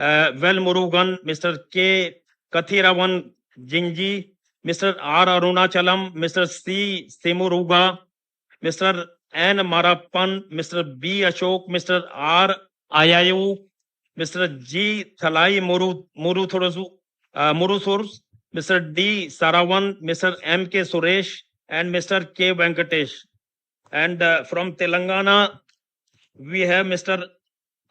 Well Murugan, Mr. K. Kathiravan Jinji, Mr. R. Arunachalam, Mr. C. Simuruga, Mr. N. Marappan, Mr. B. Ashok, Mr. R. Ayayu, Mr. G. Thalai Murusurs, Mr. D. Saravan, Mr. M. K. Suresh, and Mr. K. Venkatesh. And from Telangana, we have Mr.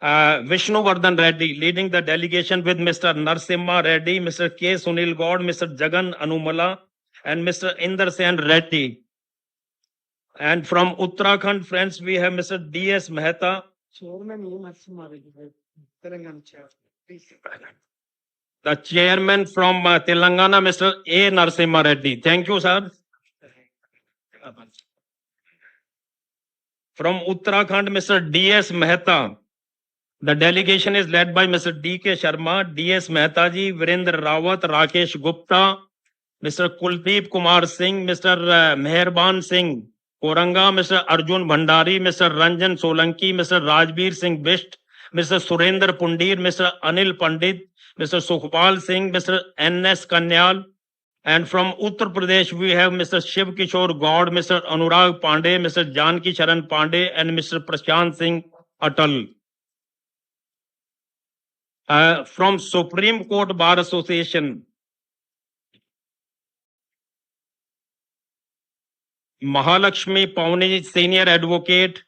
Vishnuvardhan Reddy leading the delegation with Mr. Narsimha Reddy, Mr. K. Sunil Gaud, Mr. Jagan Anumala, and Mr. Inder Sen Reddy. And from Uttarakhand, friends, we have Mr. D.S. Mehta. The chairman from Telangana, Mr. A. Narsimha Reddy. Thank you, sir. From Uttarakhand, Mr. D.S. Mehta. The delegation is led by Mr. D.K. Sharma, D.S. Mehta ji, Virendra Rawat, Rakesh Gupta, Mr. Kuldeep Kumar Singh, Mr. Meherban Singh Koranga, Mr. Arjun Bhandari, Mr. Ranjan Solanki, Mr. Rajbir Singh Bisht, Mr. Surendra Pundir, Mr. Anil Pandit, Mr. Sukhpal Singh, Mr. N.S. Kanyal. And from Uttar Pradesh, we have Mr. Shiv Kishore Gaud, Mr. Anurag Pandey, Mr. Janki Charan Pandey, and Mr. Prashant Singh Atal. From Supreme Court Bar Association, Mahalakshmi Pauni, Senior Advocate,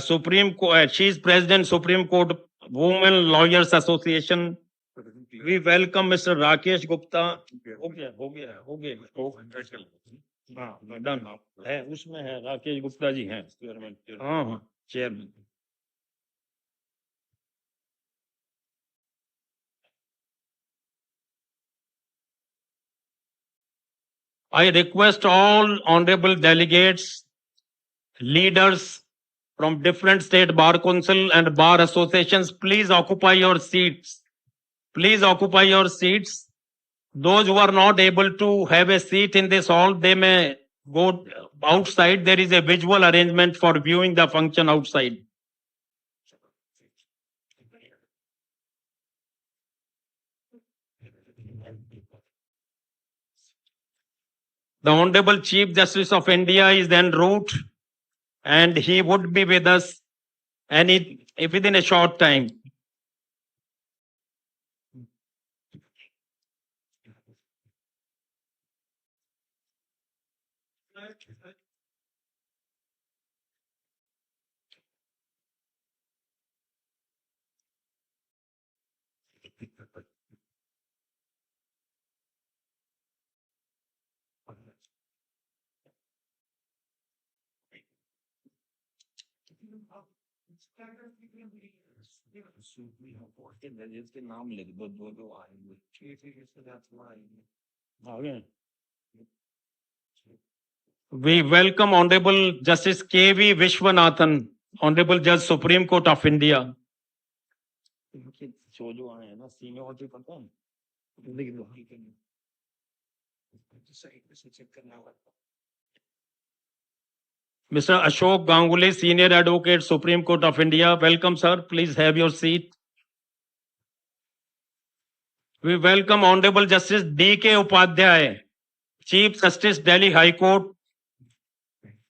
Supreme Court, she is President, Supreme Court Women Lawyers Association. We welcome Mr. Rakesh Gupta. हो गया हाँ done है उसमें है राकेश गुप्ता जी हैं हाँ chairman. I request all honorable delegates, leaders from different state bar council and bar associations, please occupy your seats. Please occupy your seats. Those who are not able to have a seat in this hall, they may go outside. There is a visual arrangement for viewing the function outside. The Honorable Chief Justice of India is en route, and he would be with us within a short time. इसके नाम लिख दो दो आएंगे. We welcome Honorable Justice K.V. Vishwanathan, Honorable Judge Supreme Court of India. जो आए हैं ना सीनियरिटी पता है लिख दो Mr. Ashok Ganguly, Senior Advocate, Supreme Court of India. Welcome, sir. Please have your seat. We welcome Honorable Justice D.K. Upadhyay, Chief Justice, Delhi High Court.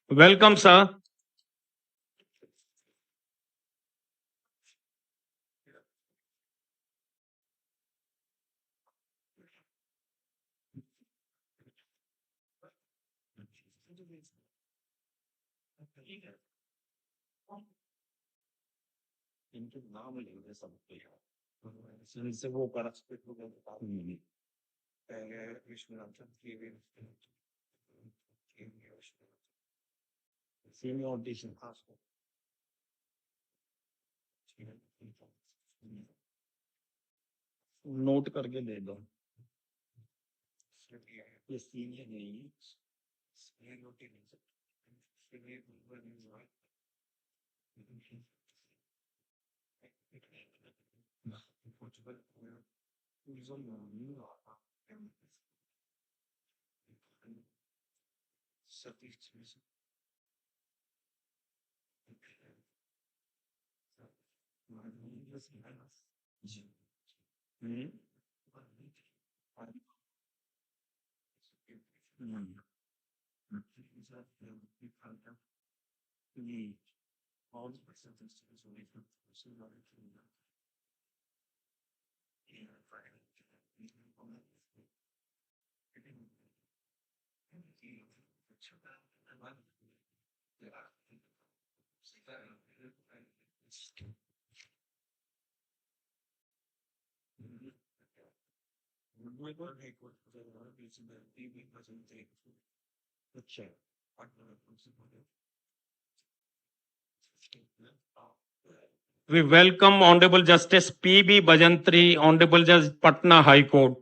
Welcome, sir. इनके नाम लिखे सब से वो कर नोट करके दे दो ये सीनियर नहीं We welcome Honorable Justice P.B. Bajantri, Honorable Judge Patna High Court.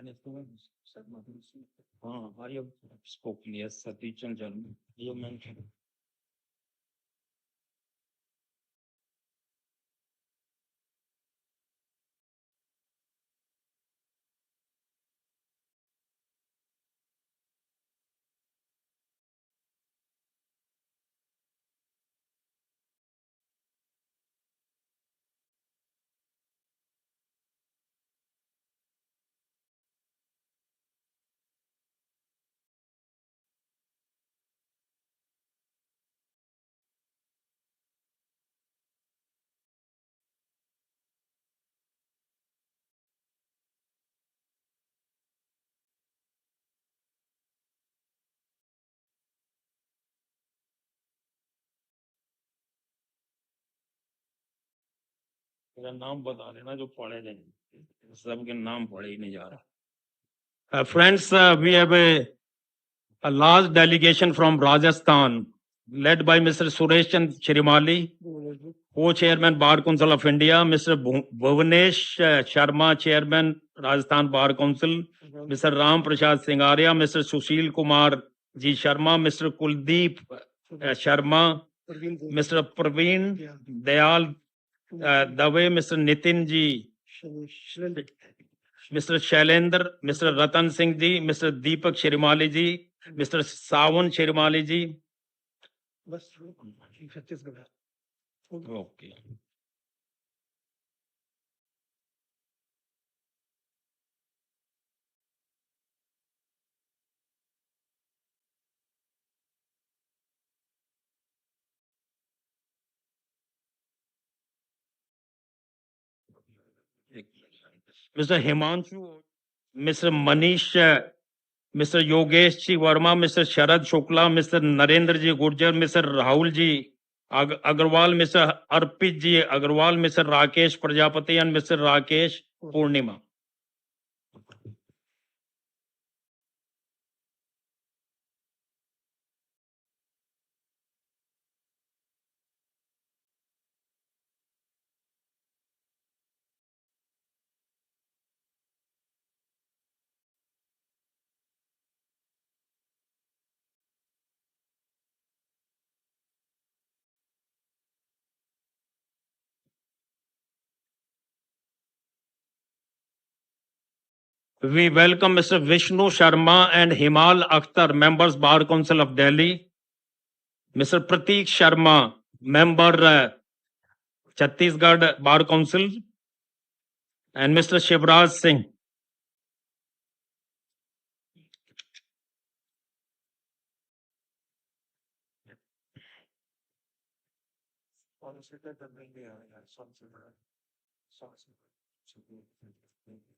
I have spoken, yes, Satish and Jan. You mentioned. मेरा नाम बता देना जो पढ़े नहीं सबके नाम पढ़े ही नहीं जा रहा friends we have a large delegation from Rajasthan led by Mr. Suresh Chand Chirimali, co-chairman Bar Council of India, Mr. Bhuvanesh Sharma, chairman Rajasthan Bar Council, Mr. Ram Prasad Singaria, Mr. Sushil Kumar Ji Sharma, Mr. Kuldeep Sharma, Mr. Praveen Dayal Dave, Mr. Nitin Ji, Mr. Shailendra, Mr. Ratan Singh Ji, Mr. Deepak Shirimali Ji, Mr. Sawan Shirimali Ji. Okay. Mr. Himanshu, Mr. Manish, Mr. Yogesh Ji Verma, Mr. Sharad Shukla, Mr. Narendra Ji Gurjar, Mr. Rahul Ji Agarwal, Mr. Arpit Ji Agarwal, Mr. Rakesh Prajapati, and Mr. Rakesh Purnima. We welcome Mr. Vishnu Sharma and Himal Akhtar, members Bar Council of Delhi. Mr. Prateek Sharma, member Chhattisgarh Bar Council. And Mr. Shivraj Singh.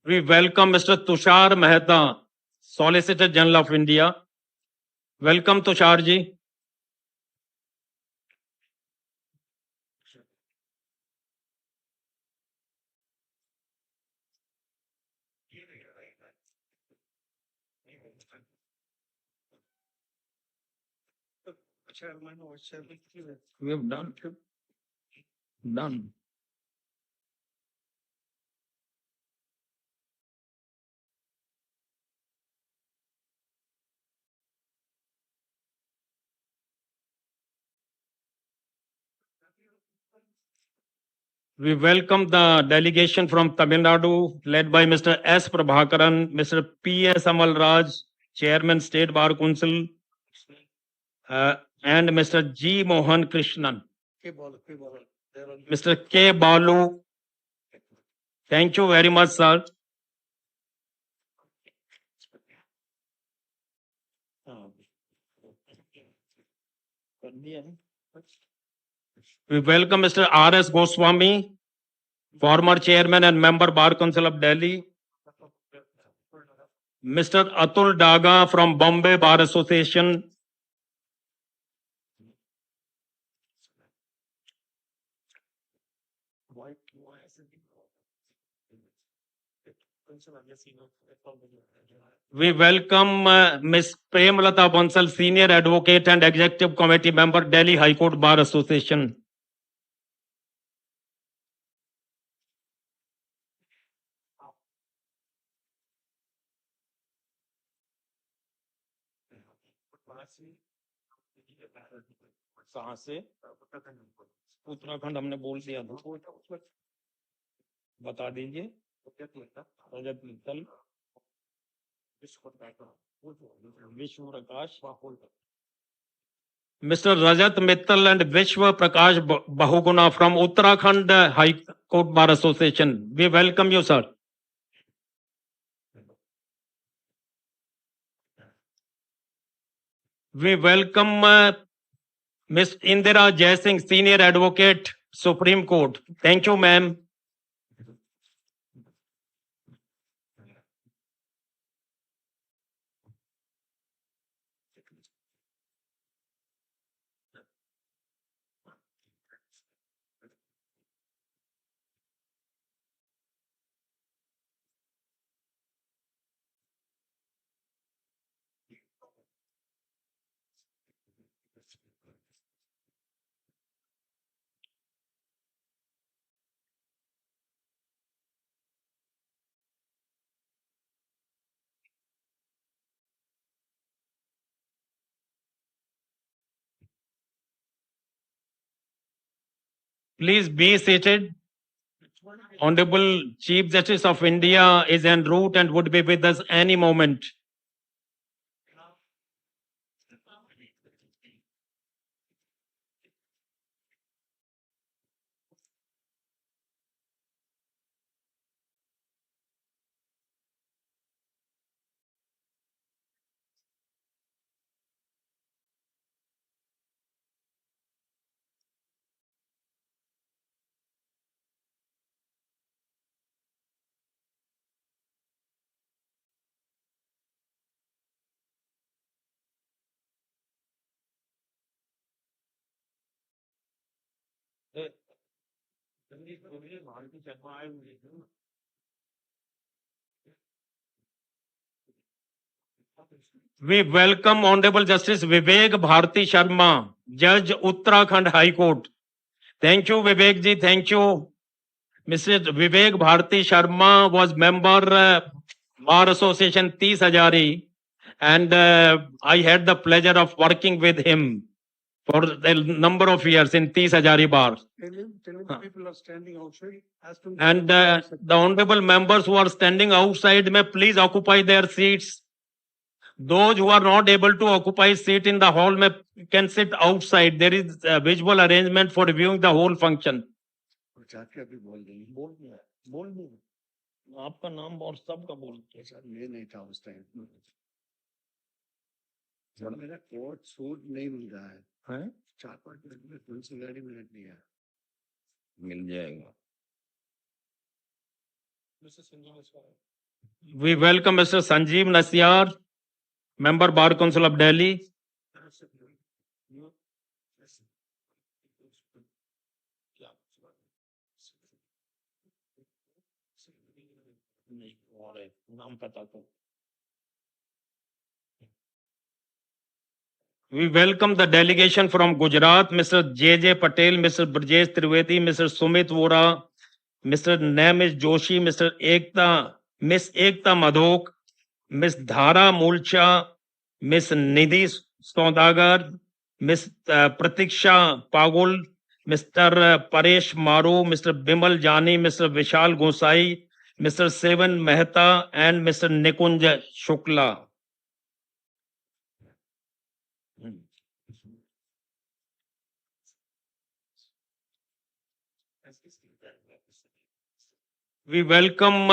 We welcome Mr. Tushar Mehta, Solicitor General of India. Welcome, Tushar ji. We have done. Done. We welcome the delegation from Tamil Nadu, led by Mr. S. Prabhakaran, Mr. P. S. Amal Raj, Chairman State Bar Council, and Mr. G. Mohan Krishnan. Mr. K. Balu. Thank you very much, sir. We welcome Mr. R. S. Goswami, former chairman and member Bar Council of Delhi. Mr. Atul Daga from Bombay Bar Association. We welcome Ms. Premalata Bansal, Senior Advocate and Executive Committee Member, Delhi High Court Bar Association. कहाँ से? उत्तराखंड हमने बोल दिया था, बता दीजिए। रजत मित्तल, विश्व प्रकाश, Mr. Rajat Mittal and Vishwa Prakash Bahuguna from Uttarakhand High Court Bar Association. We welcome you, sir. We welcome Ms. Indira Jaising, Senior Advocate, Supreme Court. Thank you, ma'am. Please be seated. Honorable Chief Justice of India is en route and would be with us any moment. We welcome Honorable Justice Vivek Bharti Sharma, Judge Uttarakhand High Court. Thank you, Vivek ji. Thank you. Mr. Vivek Bharti Sharma was member Bar Association 30 Hazari, and I had the pleasure of working with him for a number of years in 30 Hazari Bar. People are standing outside. And the honorable members who are standing outside may please occupy their seats. Those who are not able to occupy seat in the hall can sit outside. There is a visual arrangement for viewing the whole function. आपका नाम और सबका बोल मैं नहीं था उस time मेरा कोट सूट नहीं मिल रहा है 4-5 मिनट में पुलिस गाड़ी मिनट नहीं है मिल जाएगा We welcome Mr. Sanjeev Nasyar, Member Bar Council of Delhi. We welcome the delegation from Gujarat, Mr. J.J. Patel, Mr. Brajesh Trivedi, Mr. Sumit Vora, Mr. Namish Joshi, Miss Ekta Madhok, Miss Dhara Mulcha, Miss Nidhi Saudagar, Miss Pratiksha Pagul, Mr. Paresh Maru, Mr. Bimal Jani, Mr. Vishal Gosai, Mr. Sevan Mehta, and Mr. Nikunj Shukla. We welcome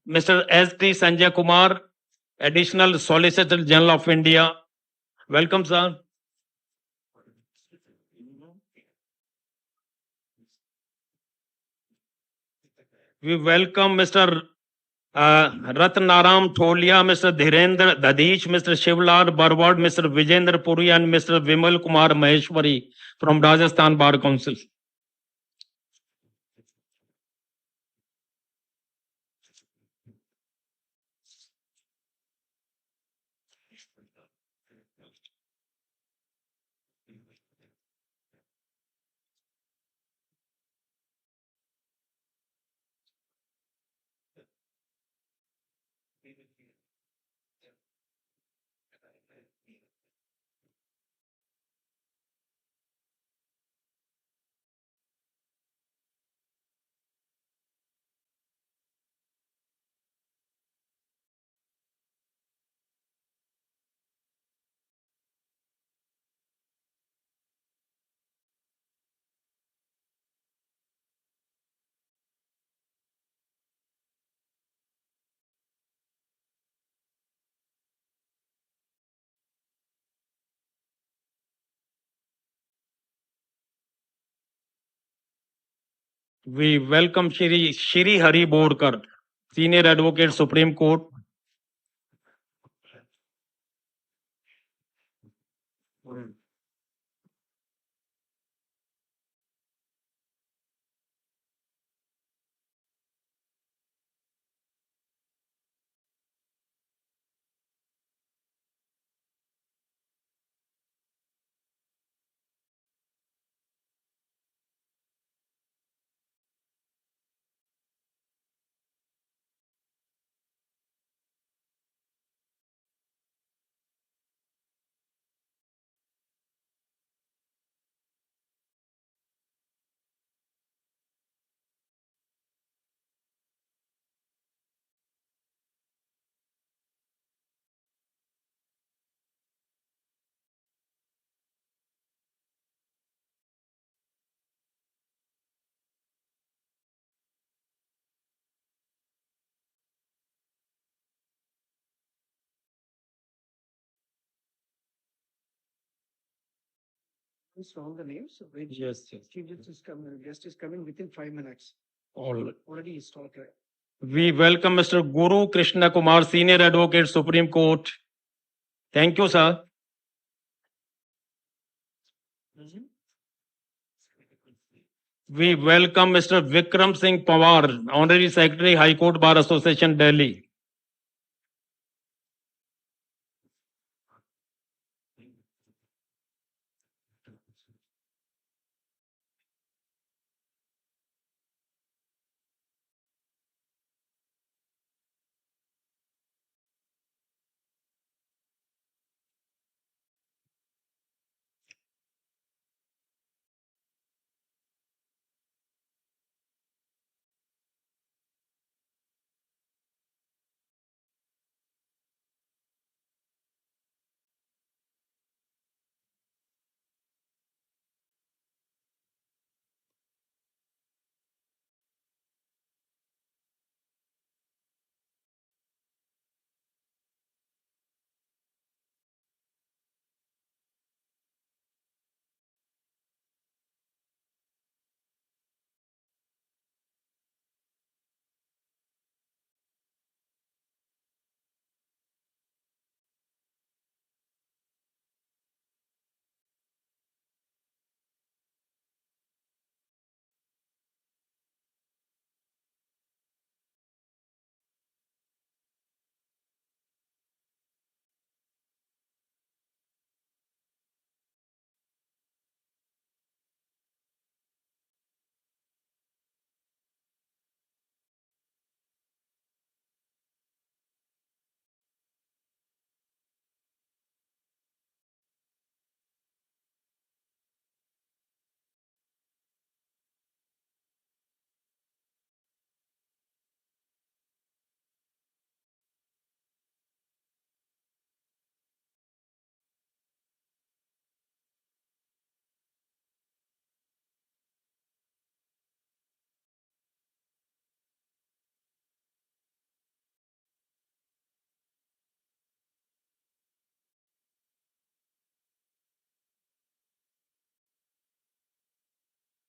Mr. S.T. Sanjay Kumar, Additional Solicitor General of India. Welcome, sir. We welcome Mr. Ratnaram Tholia, Mr. Dhirendra Dadish, Mr. Shivlal Barwad, Mr. Vijendra Puri, and Mr. Vimal Kumar Maheshwari from Rajasthan Bar Council. We welcome Shri Hari Bodkar, Senior Advocate, Supreme Court. It's all the names. Wait, Yes, yes. Guest is coming within 5 minutes. All. Already started. We welcome Mr. Guru Krishna Kumar, Senior Advocate, Supreme Court. Thank you, sir. We welcome Mr. Vikram Singh Pawar, Honorary Secretary, High Court Bar Association, Delhi.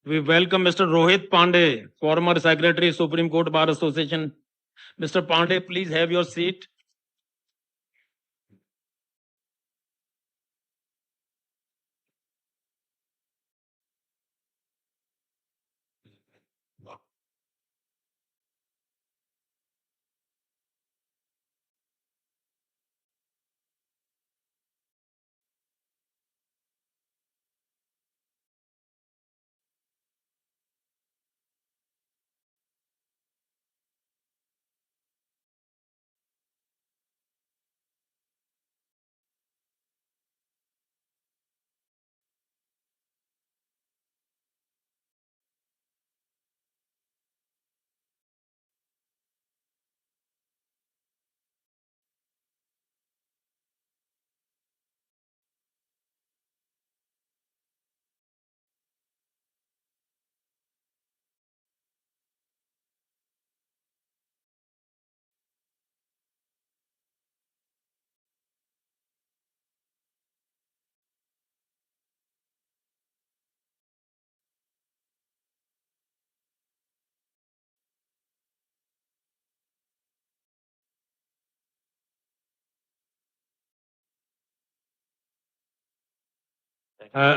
We welcome Mr. Rohit Pandey, former Secretary, Supreme Court Bar Association. Mr. Pandey, please have your seat.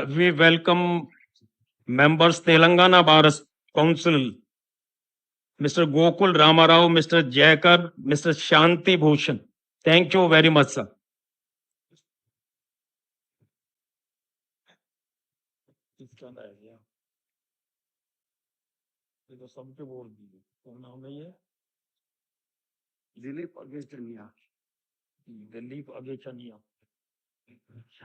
We welcome members Telangana Bar Council, Mr. Gokul Ramarao, Mr. Jaikar, Mr. Shanti Bhushan. Thank you very much, sir. Dilip against Dunia.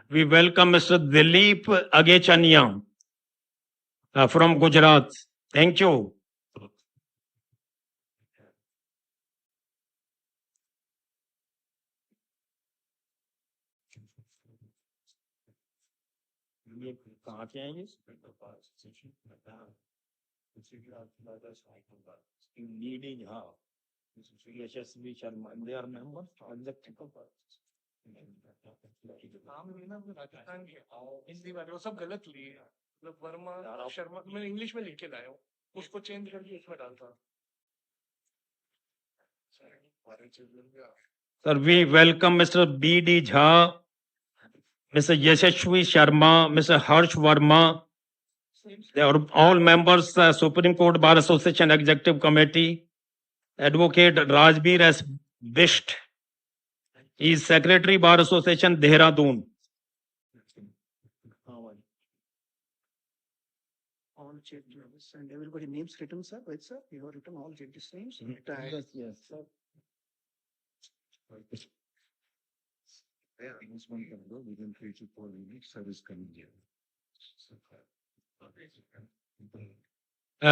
We welcome Mr. Dilip Agechania from Gujarat. Thank you. They are members, नाम लेना मैं राजस्थान के हिंदी वाले वो सब गलत लिए मतलब वर्मा शर्मा मैं इंग्लिश में लिख के लाया हूँ उसको चेंज करके इसमें डालता Sir, we welcome Mr. B.D. Jha, Mr. Yashashwi Sharma, Mr. Harsh Verma. They are all members, Supreme Court Bar Association Executive Committee. Advocate Rajbir S. Bisht. He is Secretary Bar Association, Dehradun. all judges and everybody names written sir right sir you have written all judges names Yes. This one can go within 3 to 4 minutes. Service coming here.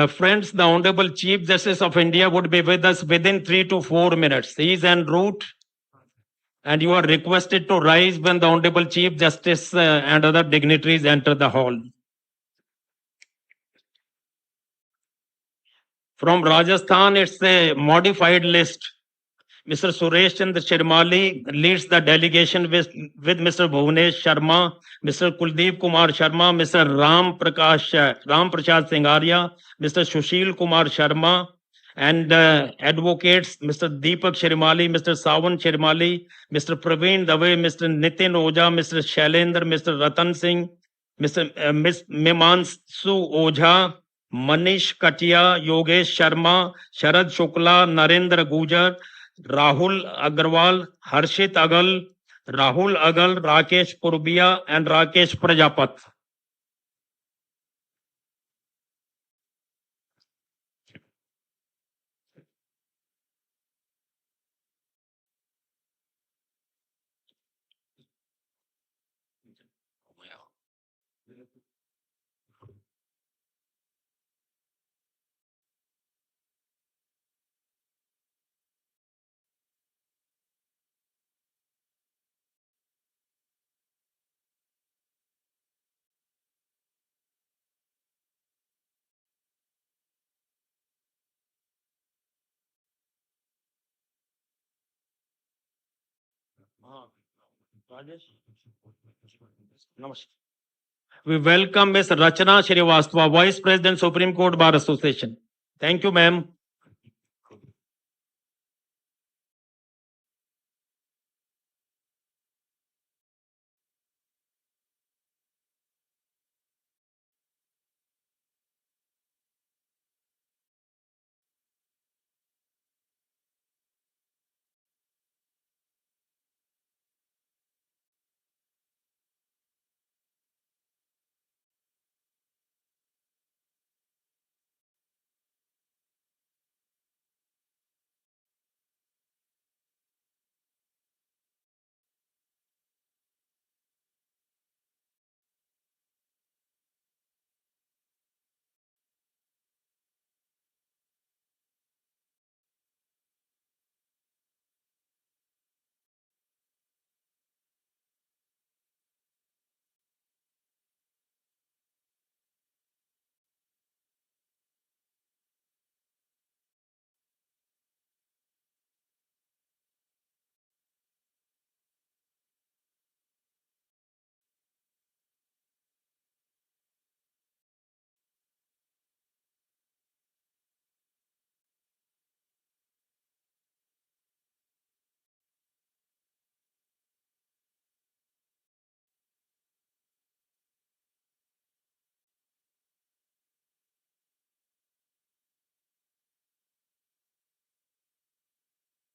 Friends, the Honorable Chief Justice of India would be with us within 3 to 4 minutes. He is en route, and you are requested to rise when the Honorable Chief Justice and other dignitaries enter the hall. From Rajasthan, it's a modified list. Mr. Suresh Chandra Shirmali leads the delegation with Mr. Bhuvanesh Sharma, Mr. Kuldeep Kumar Sharma, Mr. Ram Prasad Singaria, Mr. Sushil Kumar Sharma, and advocates Mr. Deepak Shirmali, Mr. Sawan Shirmali, Mr. Praveen Dave, Mr. Nitin Oja, Mr. Shailendra, Mr. Ratan Singh, Ms. Mimansu Ojha, Manish Katia, Yogesh Sharma, Sharad Shukla, Narendra Gujar, Rahul Agarwal, Harshit Agal, Rahul Agal, Rakesh Purbia, and Rakesh Prajapat. Rajesh? Namaskar. We welcome Ms. Rachna Srivastava, Vice President, Supreme Court Bar Association. Thank you, ma'am.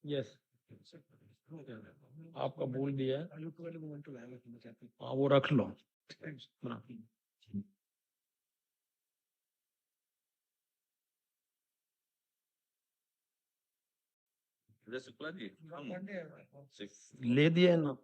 Yes. आपका बोल दिया है। हाँ, वो रख लो। हाँ। ले दिया है ना।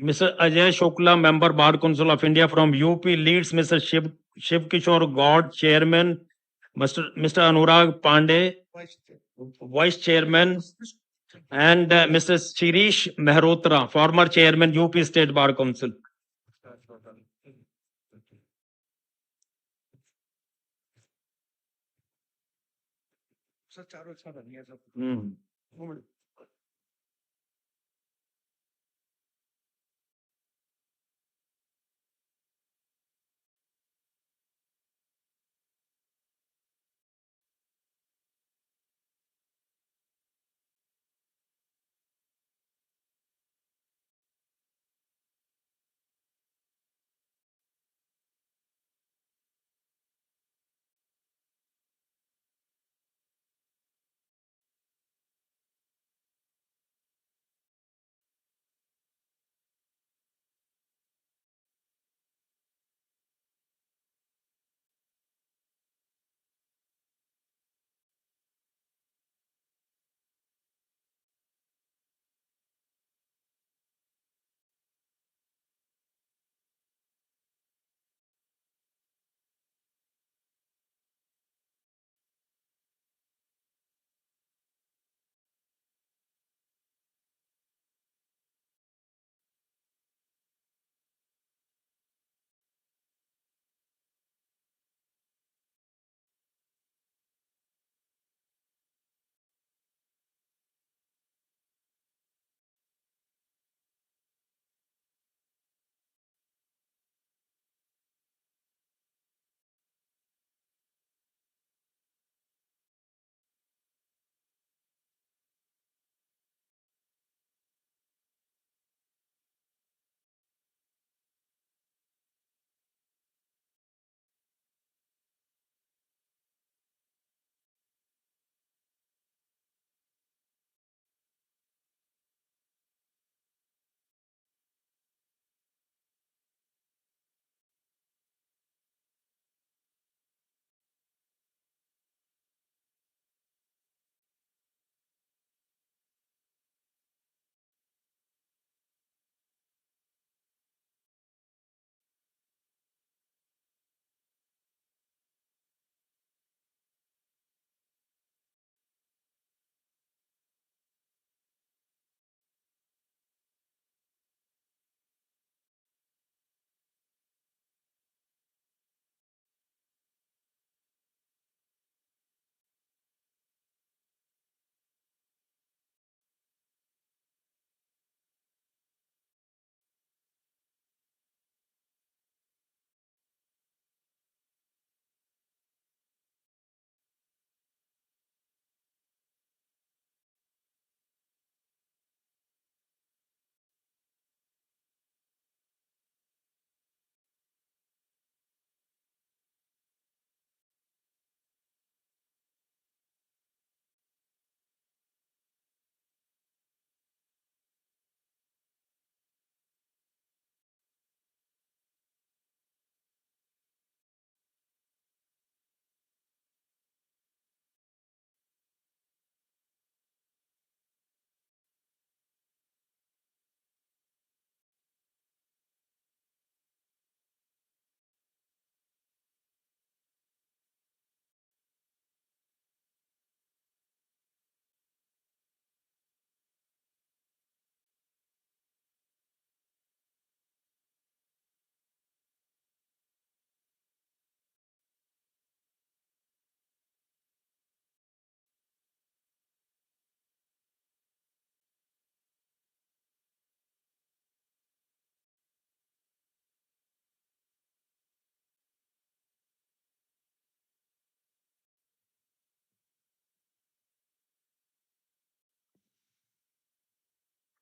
Mr. Ajay Shukla, Member Bar Council of India from UP, leads Mr. Shiv Kishore God, Chairman, Mr. Anurag Pandey, Vice Chairman, and Mr. Shirish Mehrotra, former Chairman, UP State Bar Council. Sir चारों अच्छा बन गया सब।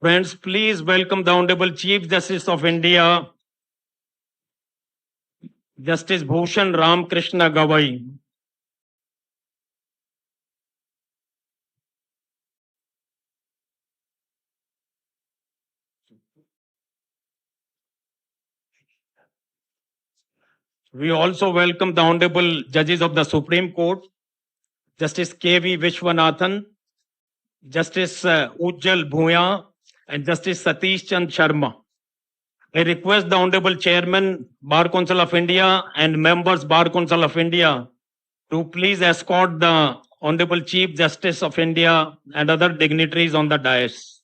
Friends, please welcome the Honorable Chief Justice of India, Justice Bhushan Ramkrishna Gavai. We also welcome the Honorable Judges of the Supreme Court, Justice K.V. Vishwanathan, Justice Ujjal Bhuya, and Justice Satish Chand Sharma. I request the Honorable Chairman, Bar Council of India, and members, Bar Council of India, to please escort the Honorable Chief Justice of India and other dignitaries on the dais.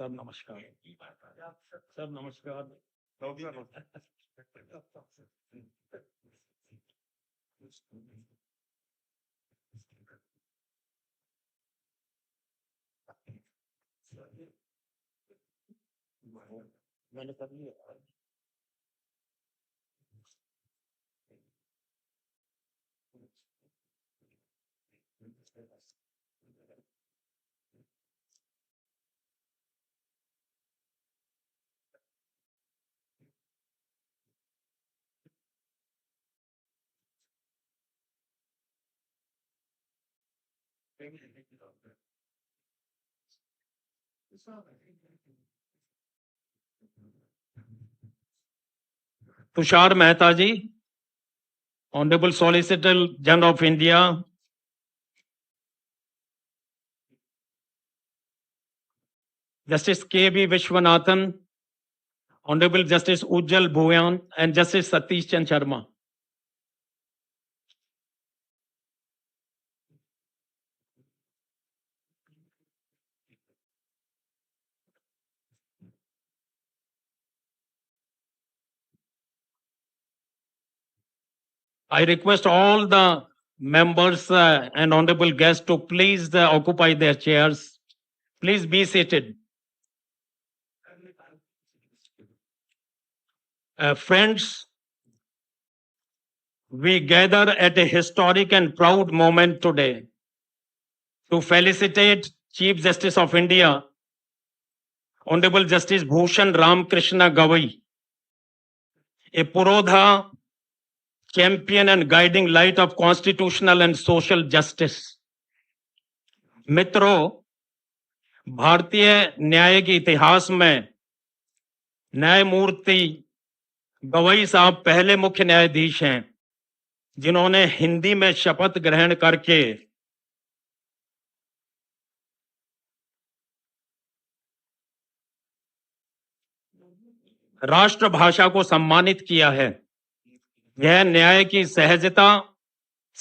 Sir, namaskar. Sir, namaskar. मैंने कर लिया तुषार मेहता जी, Honorable Solicitor General of India, Justice K.B. Vishwanathan, Honorable Justice Ujjal Bhuyan, and Justice Satish Chand Sharma. I request all the members and honorable guests to please occupy their chairs. Please be seated. Friends, we gather at a historic and proud moment today to felicitate Chief Justice of India, Honorable Justice Bhushan Ramkrishna Gavai, a Purodha champion and guiding light of constitutional and social justice. मित्रों, भारतीय न्याय के इतिहास में न्यायमूर्ति गवई साहब पहले मुख्य न्यायाधीश हैं जिन्होंने हिंदी में शपथ ग्रहण करके राष्ट्रभाषा को सम्मानित किया है। यह न्याय की सहजता,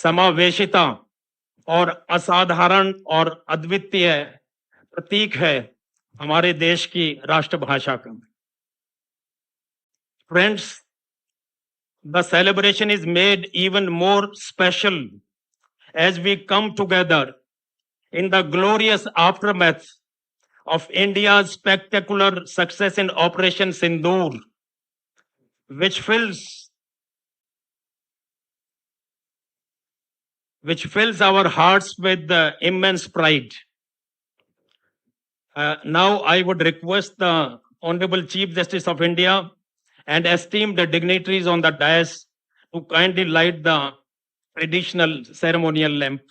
समावेशिता और असाधारण और अद्वितीय प्रतीक है हमारे देश की राष्ट्रभाषा का। Friends, the celebration is made even more special as we come together in the glorious aftermath of India's spectacular success in Operation Sindoor, which fills our hearts with immense pride. Now I would request the Honorable Chief Justice of India and esteemed dignitaries on the dais to kindly light the traditional ceremonial lamp.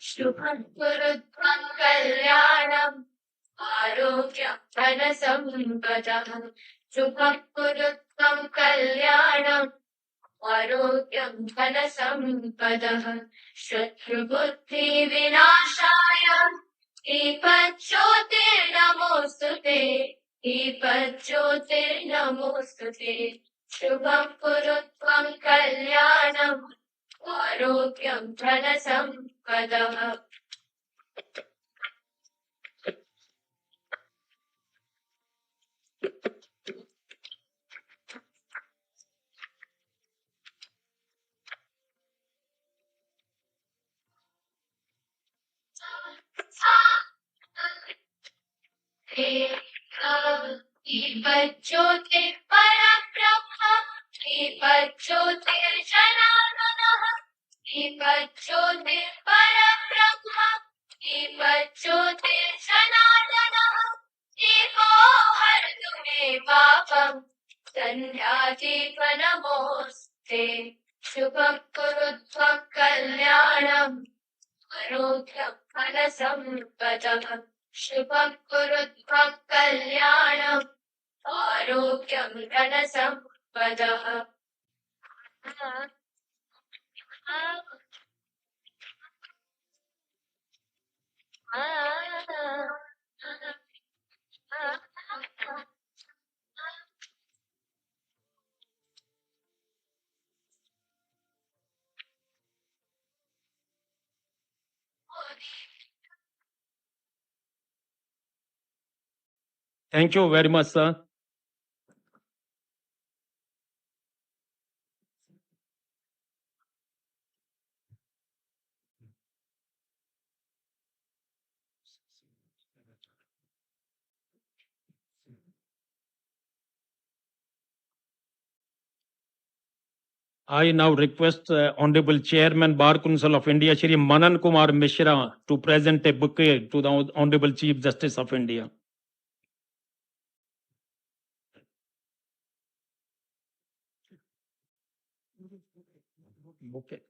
शुभं कुरुत्वं कल्याणम् आरोग्यं धनसम्पदः शुभं कुरुत्वं कल्याणम् आरोग्यं धनसम्पदः शत्रुबुद्धिविनाशाय दीपज्योतिर्नमोऽस्तुते दीपज्योतिर्नमोऽस्तुते शुभं कुरुत्वं कल्याणम् आरोग्यं धनसम्पदः दीपज्योतिः परब्रह्म दीपज्योतिर्जनार्दनः दीपज्योतिः परब्रह्म दीपज्योतिर्जनार्दनः दीपो हरतु मे पापम् सन्ध्यादीप नमोऽस्ते शुभं कुरुत्वं कल्याणम् आरोग्यं धनसम्पदः शुभं कुरुत्वं कल्याणम् आरोग्यं धनसम्पदः Thank you very much, sir. I now request Honorable Chairman Bar Council of India, Shri Manan Kumar Mishra, to present a bouquet to the Honorable Chief Justice of India. Bouquet.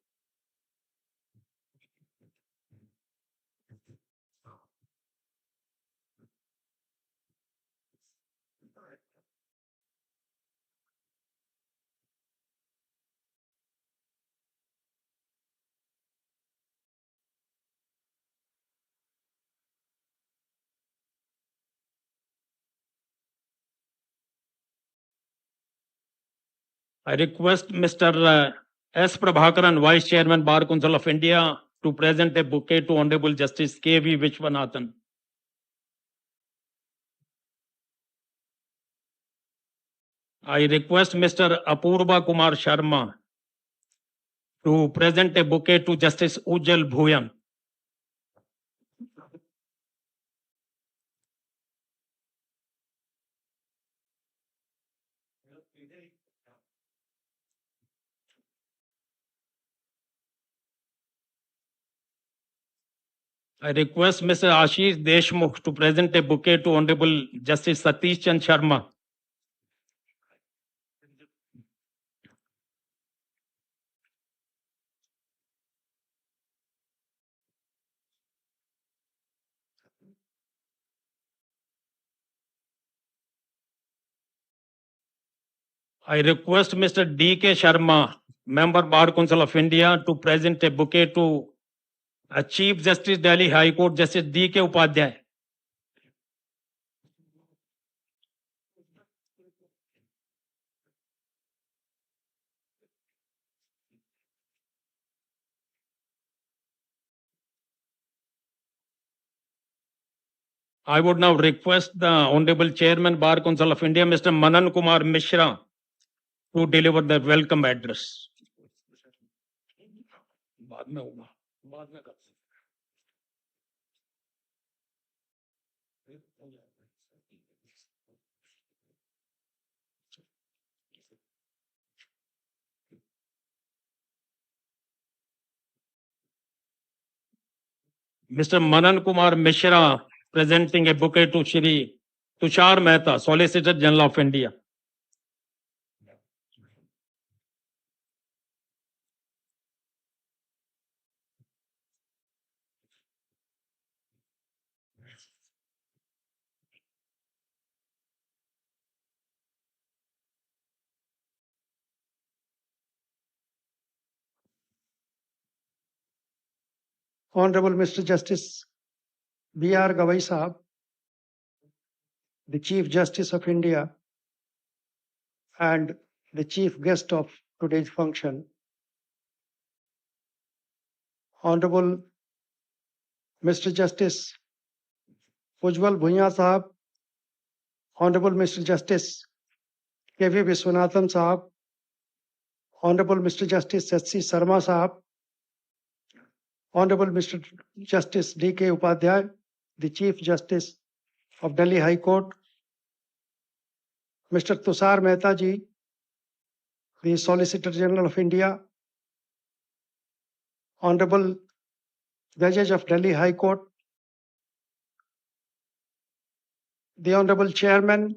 I request Mr. S. Prabhakaran, Vice Chairman Bar Council of India, to present a bouquet to Honorable Justice K.V. Vishwanathan. I request Mr. Apurva Kumar Sharma to present a bouquet to Justice Ujjal Bhuyan. I request Mr. Ashish Deshmukh to present a bouquet to Honorable Justice Satish Chand Sharma. I request Mr. D.K. Sharma, Member Bar Council of India, to present a bouquet to Chief Justice Delhi High Court, Justice D.K. Upadhyay. I would now request the Honorable Chairman Bar Council of India, Mr. Manan Kumar Mishra, to deliver the welcome address. बाद में होगा, बाद में कर सकते हैं। Mr. Manan Kumar Mishra presenting a bouquet to Shri Tushar Mehta, Solicitor General of India. Honorable Mr. Justice B.R. Gavai Sahab, the Chief Justice of India and the chief guest of today's function, Honorable Mr. Justice Ujjwal Bhuiyan Sahab, Honorable Mr. Justice K.V. Viswanathan Sahab, Honorable Mr. Justice S.C. Sarma Sahab, Honorable Mr. Justice D.K. Upadhyay, the Chief Justice of Delhi High Court, Mr. Tushar Mehta ji, the Solicitor General of India, Honorable Judges of Delhi High Court, the Honorable Chairman,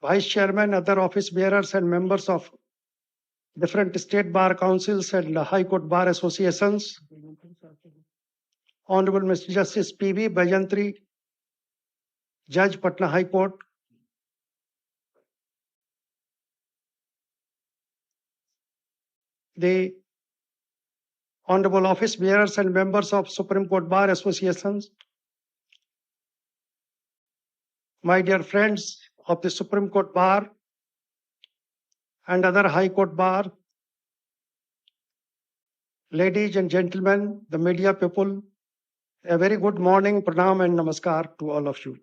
Vice Chairman, other office bearers and members of different state bar councils and High Court bar associations, Honorable Mr. Justice P.V. Bajantri, Judge Patna High Court, the Honorable office bearers and members of Supreme Court bar associations, my dear friends of the Supreme Court bar and other High Court bar, ladies and gentlemen, the media people, a very good morning, pranam and namaskar to all of you.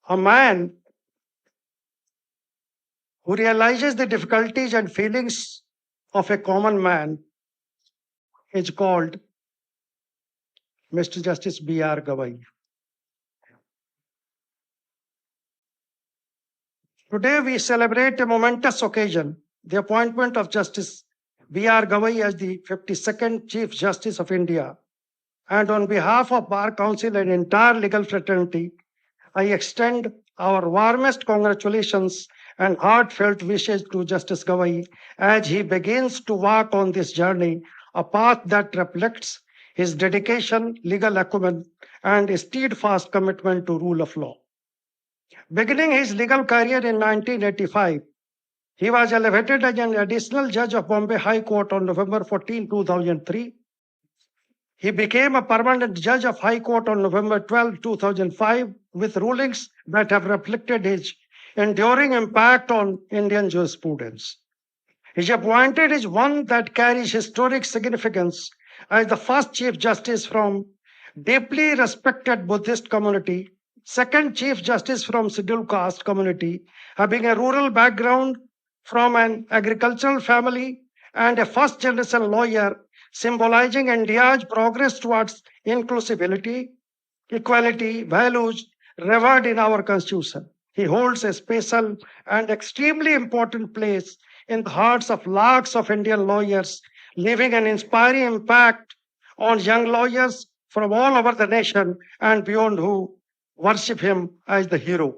A man who realizes the difficulties and feelings of a common man is called Mr. Justice B.R. Gavai. Today we celebrate a momentous occasion, the appointment of Justice B.R. Gavai as the 52nd Chief Justice of India. And on behalf of Bar Council and entire legal fraternity, I extend our warmest congratulations and heartfelt wishes to Justice Gavai as he begins to walk on this journey, a path that reflects his dedication, legal acumen, and steadfast commitment to rule of law. Beginning his legal career in 1985, he was elevated as an additional judge of Bombay High Court on November 14, 2003. He became a permanent judge of High Court on November 12, 2005, with rulings that have reflected his enduring impact on Indian jurisprudence. His appointment is one that carries historic significance as the first Chief Justice from deeply respected Buddhist community, second Chief Justice from scheduled caste community, having a rural background from an agricultural family, and a first-generation lawyer, symbolizing India's progress towards inclusivity, equality, values revered in our Constitution. He holds a special and extremely important place in the hearts of lakhs of Indian lawyers, leaving an inspiring impact on young lawyers from all over the nation and beyond who worship him as the hero.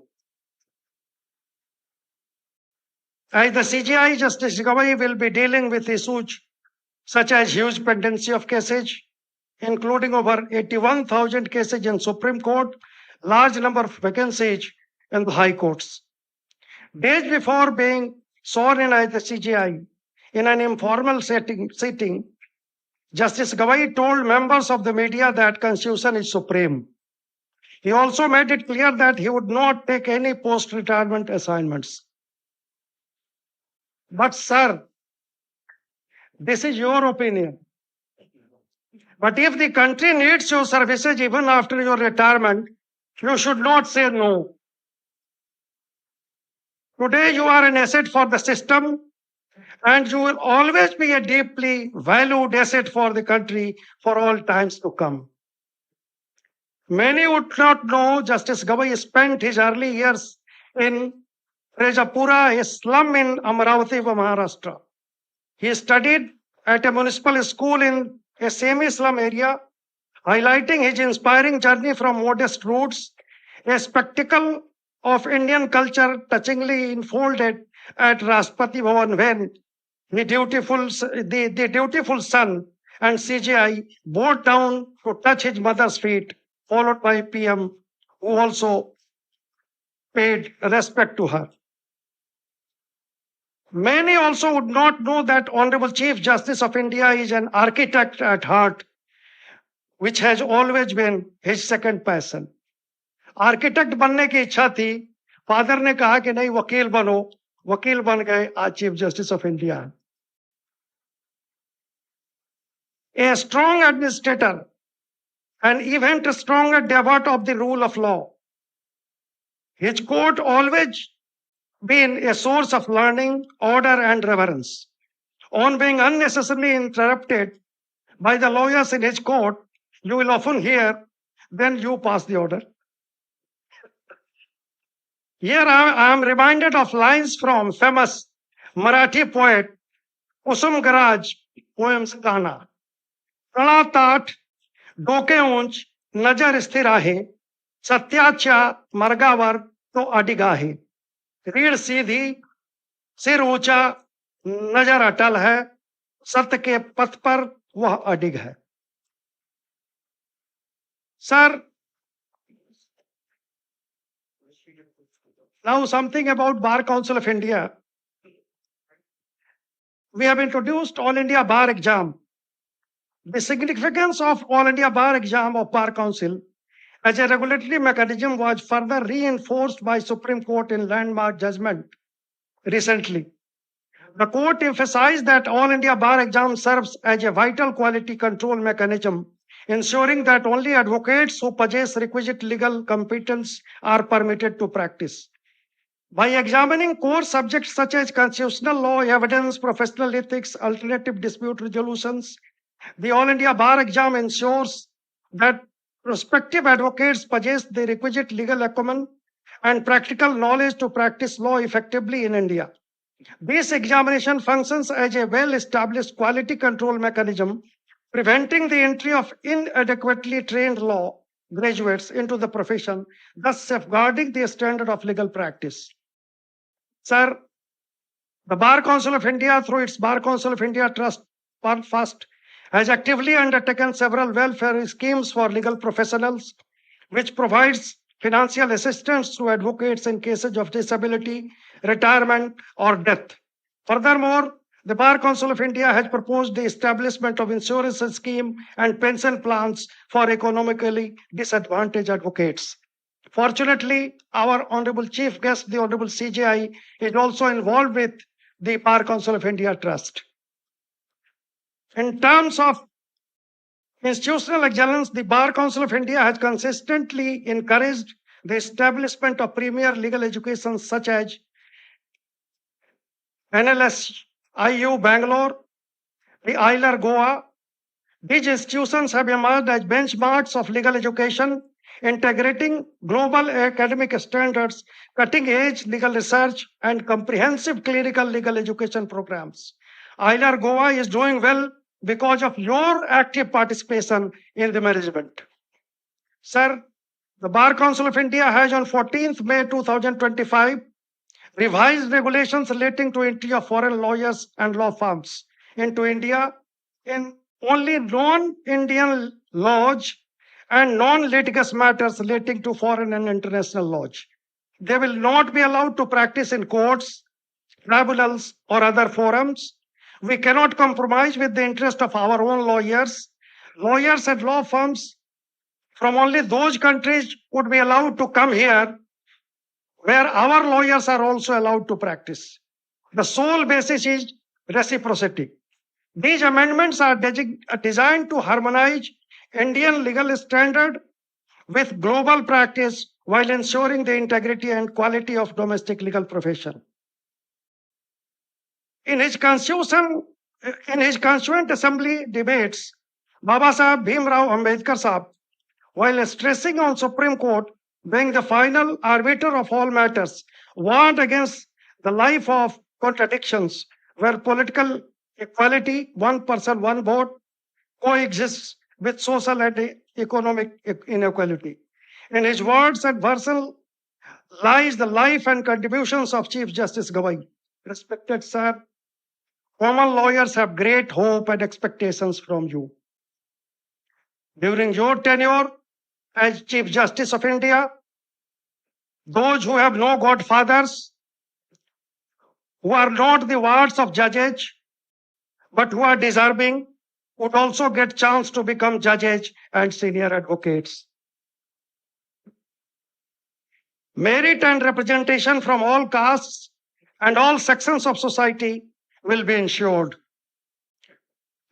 As the CJI, Justice Gavai will be dealing with issues such as huge pendency of cases, including over 81,000 cases in Supreme Court, large number of vacancies in the High Courts. Days before being sworn in as the CJI, in an informal setting, Justice Gavai told members of the media that Constitution is supreme. He also made it clear that he would not take any post-retirement assignments. But sir, this is your opinion. But if the country needs your services even after your retirement, you should not say no. Today you are an asset for the system, and you will always be a deeply valued asset for the country for all times to come. Many would not know Justice Gavai spent his early years in Rajapura, a slum in Amaravati, Maharashtra. He studied at a municipal school in a semi-slum area, highlighting his inspiring journey from modest roots, a spectacle of Indian culture touchingly unfolded at Rashtrapati Bhavan when the dutiful son and CJI bowed down to touch his mother's feet, followed by PM, who also paid respect to her. Many also would not know that Honorable Chief Justice of India is an architect at heart, which has always been his second passion. Architect बनने की इच्छा थी, father ने कहा कि नहीं वकील बनो, वकील बन गए, आज chief justice of India. A strong administrator, an even stronger devote of the rule of law. His court always been a source of learning, order, and reverence. On being unnecessarily interrupted by the lawyers in his court, you will often hear, then you pass the order. Here I am reminded of lines from famous Marathi poet Kusum Garaj poems Gana. कळा ताठ, डोके उंच, नजर स्थिर आहे, सत्याच्या मार्गावर तो अडिग आहे. रीढ़ सीधी, सिर ऊंचा, नजर अटल है, सत्य के पथ पर वह अडिग है. Sir, now something about Bar Council of India. We have introduced All India Bar Exam. The significance of All India Bar Exam of Bar Council as a regulatory mechanism was further reinforced by Supreme Court in landmark judgment recently. The court emphasized that All India Bar Exam serves as a vital quality control mechanism, ensuring that only advocates who possess requisite legal competence are permitted to practice. By examining core subjects such as constitutional law, evidence, professional ethics, alternative dispute resolutions, the All India Bar Exam ensures that prospective advocates possess the requisite legal acumen and practical knowledge to practice law effectively in India. This examination functions as a well-established quality control mechanism, preventing the entry of inadequately trained law graduates into the profession, thus safeguarding the standard of legal practice. Sir, the Bar Council of India, through its Bar Council of India Trust Fund, has actively undertaken several welfare schemes for legal professionals, which provides financial assistance to advocates in cases of disability, retirement, or death. Furthermore, the Bar Council of India has proposed the establishment of insurance scheme and pension plans for economically disadvantaged advocates. Fortunately, our Honorable Chief Guest, the Honorable CJI, is also involved with the Bar Council of India Trust. In terms of institutional excellence, the Bar Council of India has consistently encouraged the establishment of premier legal education such as NLSIU Bangalore, the ILR Goa. These institutions have emerged as benchmarks of legal education, integrating global academic standards, cutting-edge legal research, and comprehensive clinical legal education programs. ILR Goa is doing well because of your active participation in the management. Sir, the Bar Council of India has on 14th May 2025 revised regulations relating to entry of foreign lawyers and law firms into India in only non-Indian laws and non-litigious matters relating to foreign and international laws. They will not be allowed to practice in courts, tribunals, or other forums. We cannot compromise with the interest of our own lawyers. Lawyers and law firms from only those countries would be allowed to come here where our lawyers are also allowed to practice. The sole basis is reciprocity. These amendments are designed to harmonize Indian legal standard with global practice while ensuring the integrity and quality of domestic legal profession. In his Constituent Assembly debates, Baba Saheb Bhimrao Ambedkar Saheb, while stressing on Supreme Court being the final arbiter of all matters, warned against the life of contradictions where political equality, one person, one vote, coexists with social and economic inequality. In his words and version lies the life and contributions of Chief Justice Gavai. Respected sir, common lawyers have great hope and expectations from you. During your tenure as Chief Justice of India, those who have no godfathers, who are not the wards of judges, but who are deserving, would also get chance to become judges and senior advocates. Merit and representation from all castes and all sections of society will be ensured.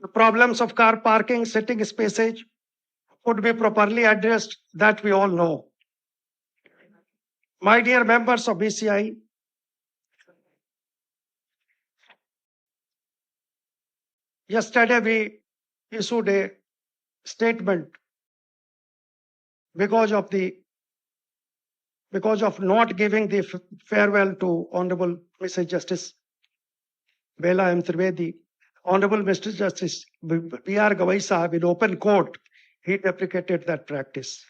The problems of car parking, sitting spaces would be properly addressed, that we all know. My dear members of BCI, yesterday we issued a statement because of not giving the farewell to Honorable Mr. Justice Bela M. Trivedi. Honorable Mr. Justice B.R. Gavai Sahab, in open court, he deprecated that practice.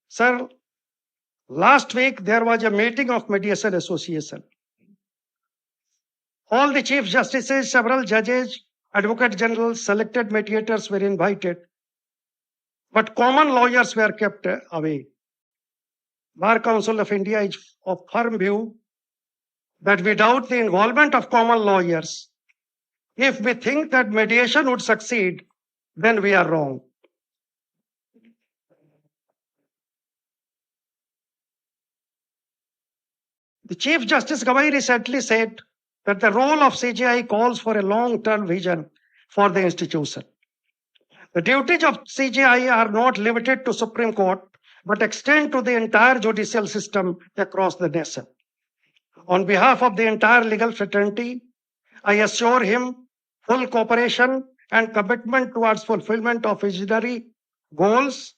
Sir, last week there was a meeting of Mediation Association. All the chief justices, several judges, advocate generals, selected mediators were invited, but common lawyers were kept away. Bar Council of India is of firm view that without the involvement of common lawyers, if we think that mediation would succeed, then we are wrong. The Chief Justice Gavai recently said that the role of CJI calls for a long-term vision for the institution. The duties of CJI are not limited to Supreme Court, but extend to the entire judicial system across the nation. On behalf of the entire legal fraternity, I assure him full cooperation and commitment towards fulfillment of visionary goals.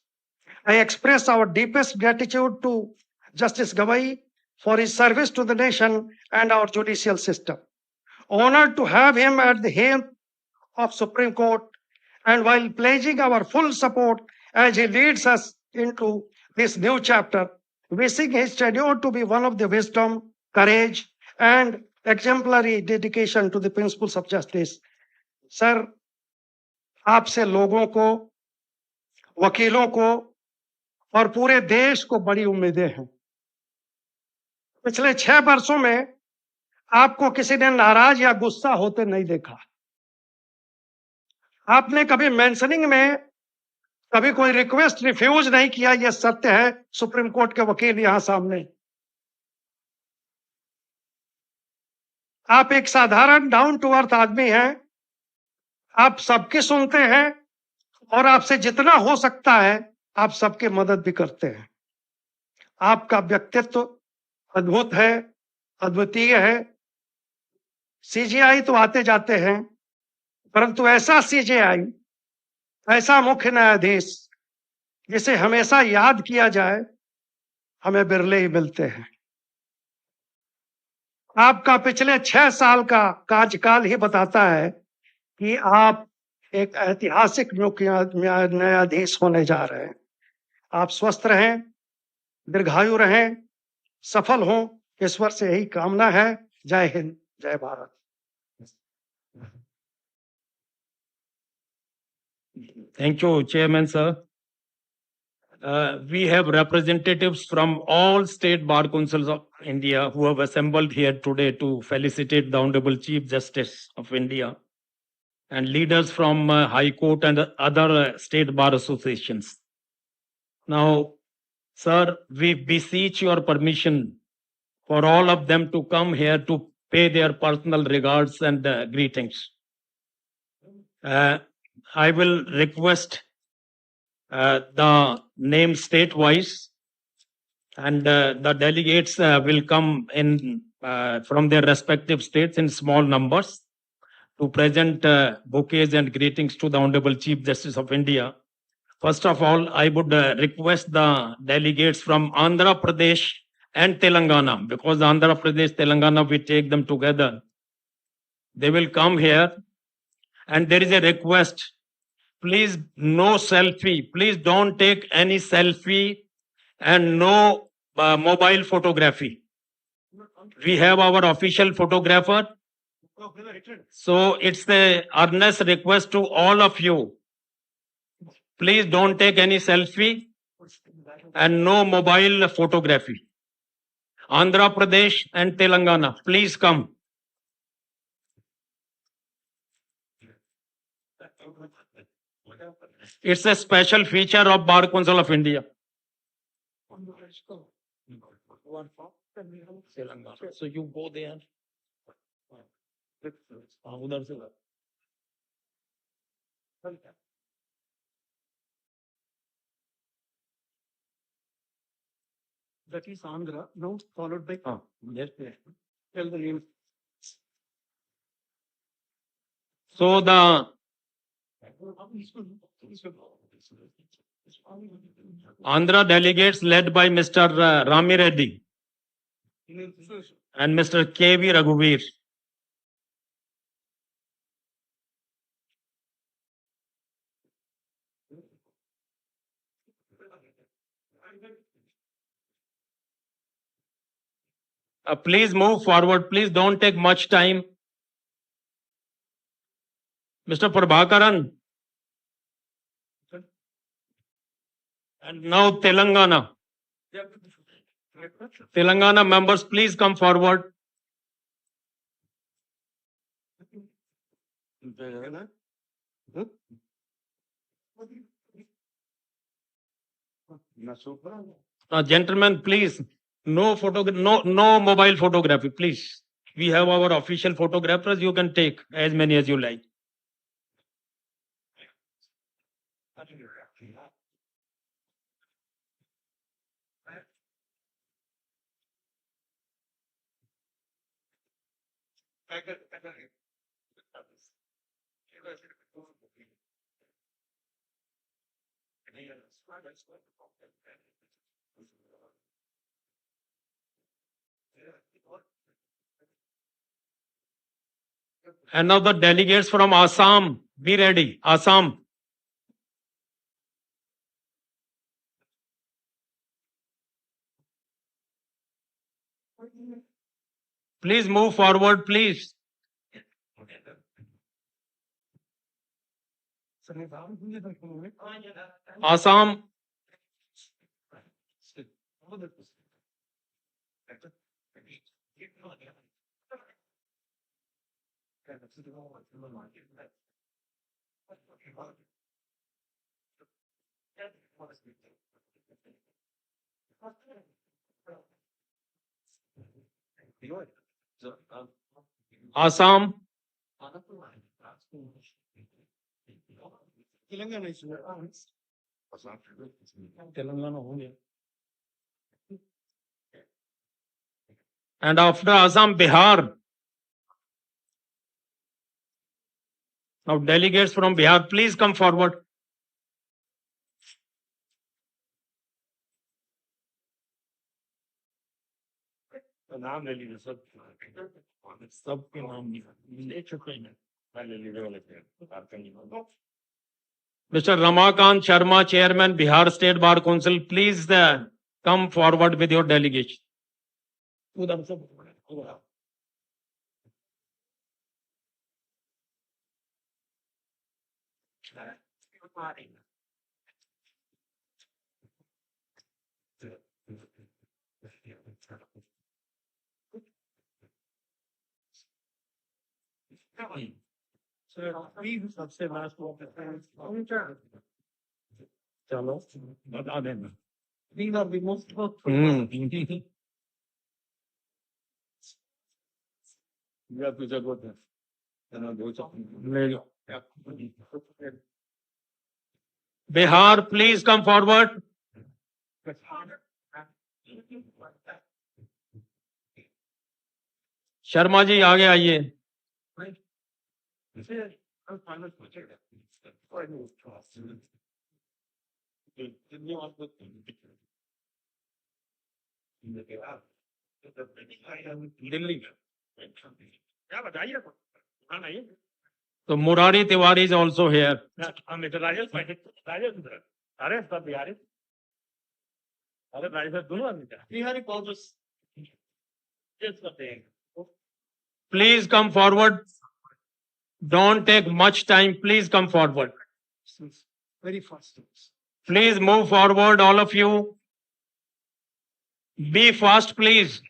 I express our deepest gratitude to Justice Gavai for his service to the nation and our judicial system. Honored to have him at the head of Supreme Court, and while pledging our full support as he leads us into this new chapter, wishing his tenure to be one of the wisdom, courage, and exemplary dedication to the principles of justice. Sir, आपसे लोगों को, वकीलों को और पूरे देश को बड़ी उम्मीदें हैं। पिछले 6 वर्षों में आपको किसी ने नाराज या गुस्सा होते नहीं देखा। आपने कभी मेंशनिंग में कभी कोई रिक्वेस्ट रिफ्यूज नहीं किया, यह सत्य है। सुप्रीम कोर्ट के वकील यहां सामने, आप एक साधारण डाउन टू अर्थ आदमी हैं। आप सबकी सुनते हैं और आपसे जितना हो सकता है आप सबकी मदद भी करते हैं। आपका व्यक्तित्व अद्भुत है, अद्वितीय है। सीजेआई तो आते जाते हैं, परंतु ऐसा सीजेआई, ऐसा मुख्य न्यायाधीश जिसे हमेशा याद किया जाए, हमें बिरले ही मिलते हैं। आपका पिछले 6 साल का कार्यकाल ही बताता है कि आप एक ऐतिहासिक मुख्य न्यायाधीश होने जा रहे हैं। आप स्वस्थ रहें, दीर्घायु रहें, सफल हों, ईश्वर से यही कामना है। जय हिंद, जय Bharat. Thank you, Chairman, sir. We have representatives from all state bar councils of India who have assembled here today to felicitate the Honorable Chief Justice of India, and leaders from High Court and other state bar associations. Now, sir, we beseech your permission for all of them to come here to pay their personal regards and greetings. I will request the name state-wise, and the delegates will come in from their respective states in small numbers to present bouquets and greetings to the Honorable Chief Justice of India. First of all, I would request the delegates from Andhra Pradesh and Telangana, because Andhra Pradesh, Telangana, we take them together. They will come here, and there is a request. Please, no selfie. Please don't take any selfie, and no mobile photography. We have our official photographer. So it's the earnest request to all of you. Please don't take any selfie and no mobile photography. Andhra Pradesh and Telangana, please come. It's a special feature of Bar Council of India. Telangana. So you go there. उधर से That is Andhra, now followed by. yes. Tell the name. So the Andhra delegates led by Mr. Rami Reddy and Mr. K.V. Raghuveer. Please move forward. Please don't take much time. Mr. Prabhakaran. And now Telangana. Telangana members, please come forward. Gentlemen, please. No mobile photography, please. We have our official photographers. You can take as many as you like. And now the delegates from Assam, be ready. Assam. Please move forward, please. Assam. Assam. And after Assam, Bihar. Now delegates from Bihar, please come forward. नाम ले लीजिए सब सबके नाम ले चुके हैं पहले लीजिए वाले थे Mr. Ramakant Sharma, Chairman, Bihar State Bar Council, please come forward with your delegation. सबसे लास्ट चलो बता देना These are the most Bihar, please come forward. Sharma ji आगे आइए. Delhi So Murari Tiwari is also here. Please come forward. Don't take much time. Please come forward. Very fast. Please move forward, all of you. Be fast, please.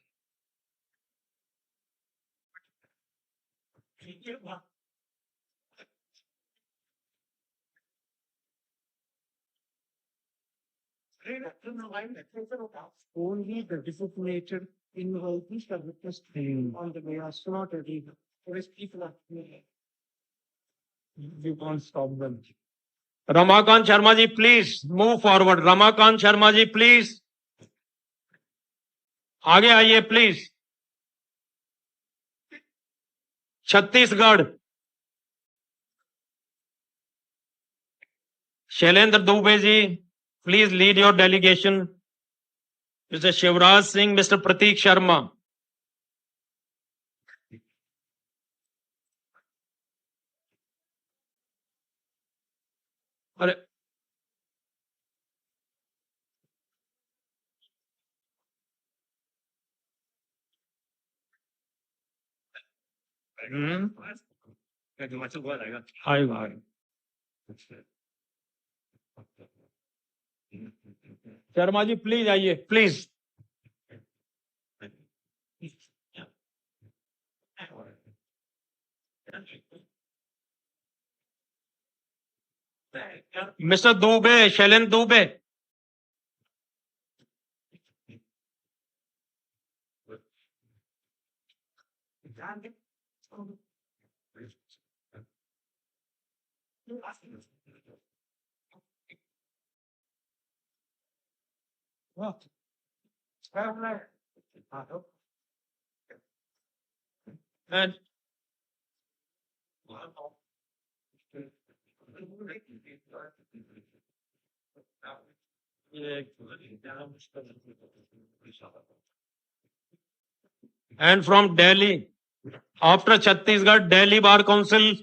Only the designated invoices are requested on the way as not illegal. Whereas people are. You can't stop them. Ramakant Sharma ji, please move forward. Ramakant Sharma ji, please. आगे आइए please. Chhattisgarh, Shailendra Dubey ji, please lead your delegation. Mr. Shivraj Singh, Mr. Prateek Sharma. अरे आएगा. Sharma ji please आइए please. Mister Dubey, Shailendra Dubey. And from Delhi, after Chhattisgarh, Delhi Bar Council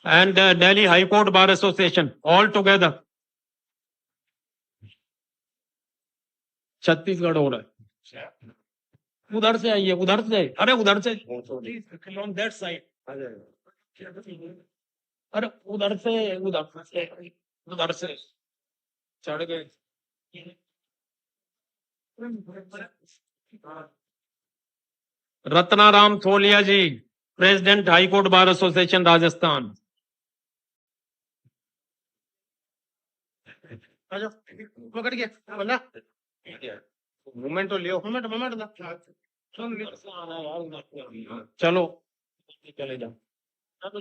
and Delhi High Court Bar Association, all together. Chhattisgarh हो रहा है. उधर से आइए, उधर से. अरे उधर से. On that side. अरे उधर से, उधर से चढ़ गए. Ratnaram Tholiya ji, president high court bar association Rajasthan. पकड़ के बोला मूवमेंट तो लियो. मोमेंट चलो चले जाओ. चलो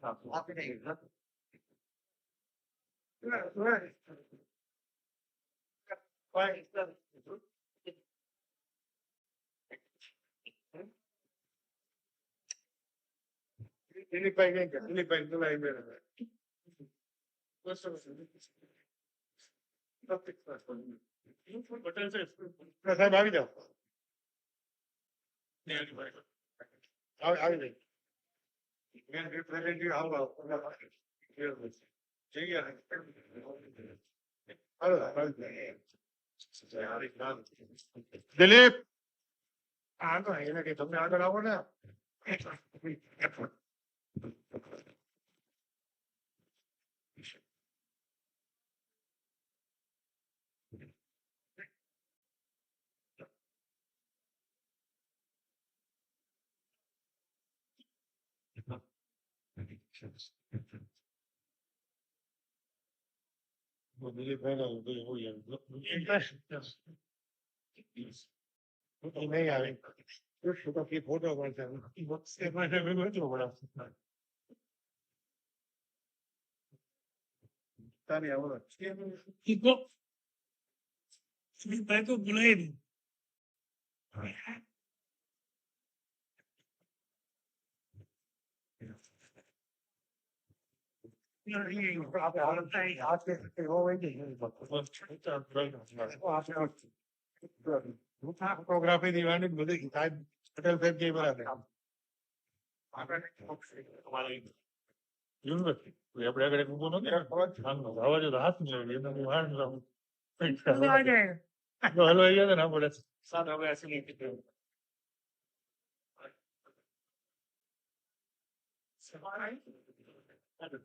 साहब आ जाओ. दिलीप आगे है ना कि तुमने आगे आओ ना. नहीं आ रही. फोटो की फोटो बनता है. तो बुलाए नहीं. फोटोग्राफी दिवानी मुझे हिदायत पटेल साहब के बराबर यूनिवर्सिटी ये अपने अगर को बोलो ना आवाज तो हाथ में ये ना वहां आ जाएगा तो हेलो ये ना बोले साथ हो गया ऐसे नहीं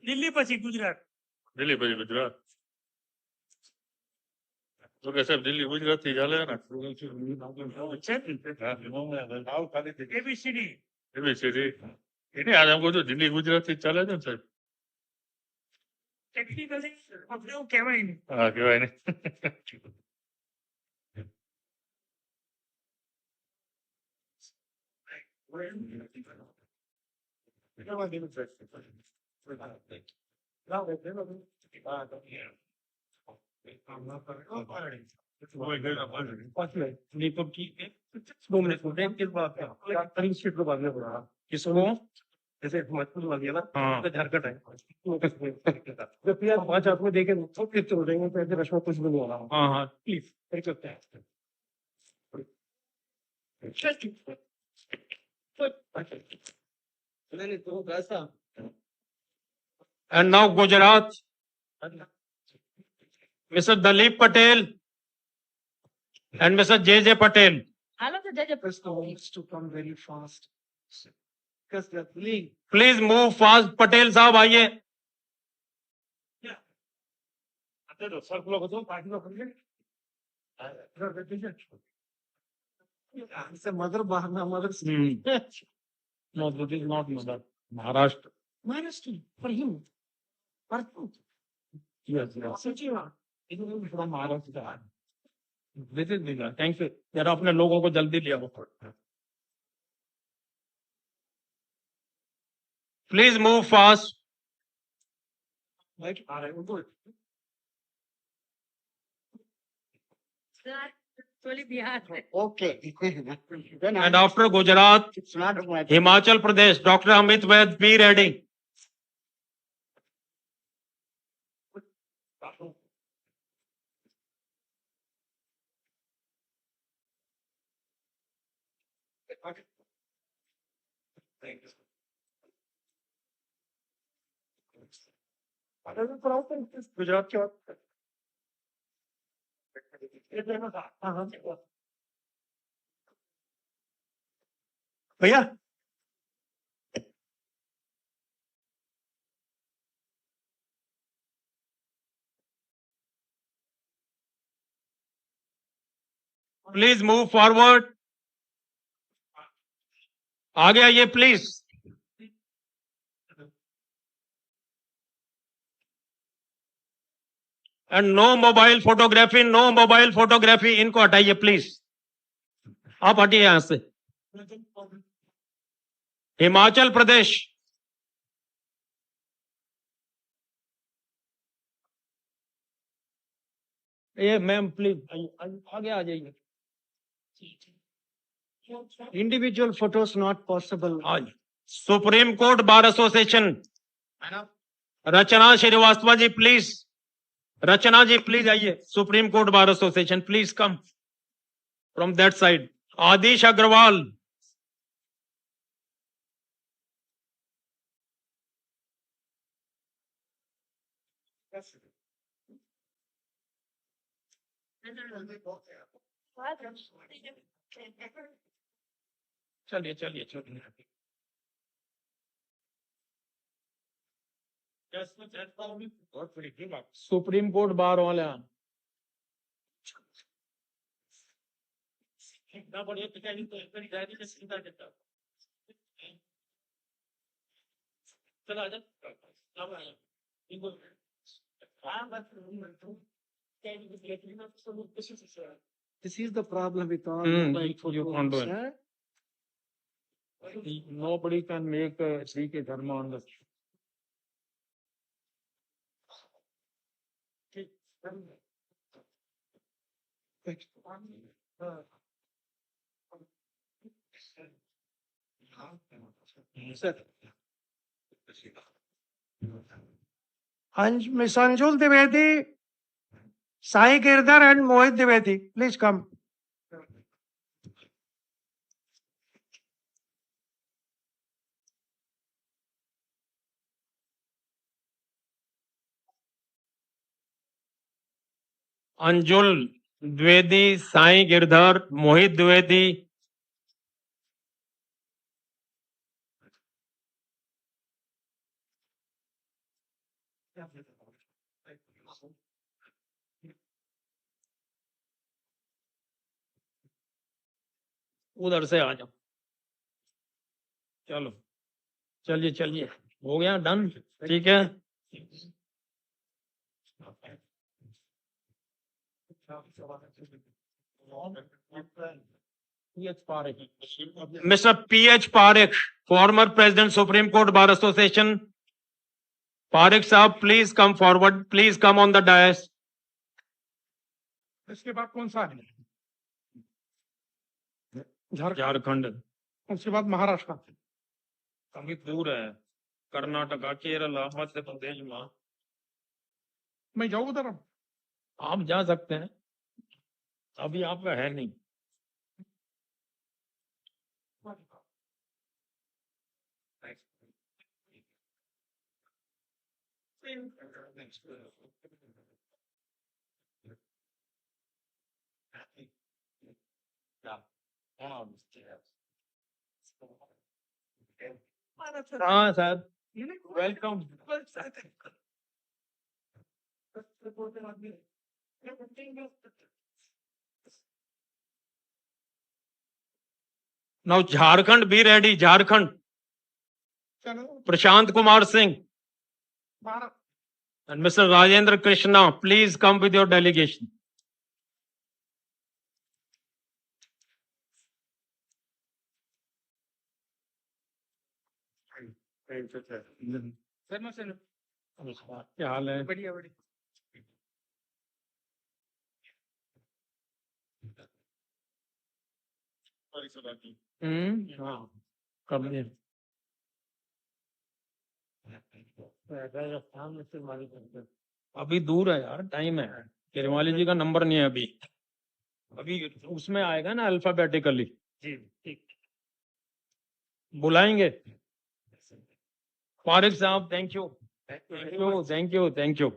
દિલ્હી પછી ગુજરાત दिल्ली पे गुजरात तो कैसे दिल्ली गुजरात थी जाले ना आओ खाली थी ABCD एबीसीडी ini आज हमको तो दिल्ली गुजरात थी चले ना सर ટેકનિકલી આપણે એવું કહેવાય નહીં हाँ क्यों है नहीं किसको जैसे हिमाचल वाली है ना हाँ। तो झारखंड है जब यार 5 आदमी देखे तो फिर चल देंगे तो ऐसे रश में कुछ भी नहीं होगा हाँ हाँ प्लीज फिर करते हैं नहीं तो कैसा and now Gujarat, Mr. Dalip Patel and Mr. J. Patel. હાલો તો જજે Press the needs to come very fast because they're pulling. Please move fast. Patel साहब आइए. तो सर लोग तो पार्टी में करके से मदर बहाना mother No, this is not Mother. Maharashtra. Maharashtra for him. For you. Yes, yes. Sachiva. It is from Maharashtra. This is Nila. Thank you. जरा अपने लोगों को जल्दी ले आओ. Please move fast. Right? All right, we'll do it. Toli Bihar Okay. Then And after Gujarat, it's not my Himachal Pradesh, Dr. Amit Vaid, be ready. Gujarat के बाद हाँ हाँ भैया Please move forward. आगे आइए please. And no mobile photography, no mobile photography. इनको हटाइए please. आप हटिए यहां से. हिमाचल प्रदेश, ये मैम प्लीज आगे आ जाइए. individual photos not possible. आज supreme court bar association, Rachna Srivastava ji please. Rachna ji please आइए. Supreme court bar association please come from that side. Aadish Agarwal, चलिए चलिए चलिए. सुप्रीम कोर्ट बार वाले This is the problem with all mobile you photos. can't do it. Huh? Nobody can make a Sri Dharma on the. Sir. Miss Anjul Dwivedi, Sai Girdhar and Mohit Dwivedi, please come. Anjul Dwivedi, Sai Girdhar, मोहित द्विवेदी। उधर से आ जाओ। चलो चलिए चलिए, हो गया done, ठीक है। Mr. P.H. Parekh, former President Supreme Court Bar Association. Parekh साहब, please come forward. Please come on the dais. इसके बाद कौन सा है? झारखंड। उसके बाद महाराष्ट्र। काफी दूर है, कर्नाटका, केरला, मध्य प्रदेश में। मैं जाऊँ उधर? आप जा सकते हैं, अभी आपका है नहीं। हाँ साहब, welcome. Now Jharkhand be ready. Jharkhand, Prashant Kumar Singh and Mr. Rajendra Krishna, please come with your delegation. क्या हाल है? बढ़िया बढ़िया। हाँ, कब ये? अभी दूर है यार, टाइम है। किरमाली जी का नंबर नहीं है अभी, अभी उसमें आएगा ना अल्फाबेटिकली। जी ठीक, बुलाएंगे। पारिक साहब, thank you thank you thank you thank you.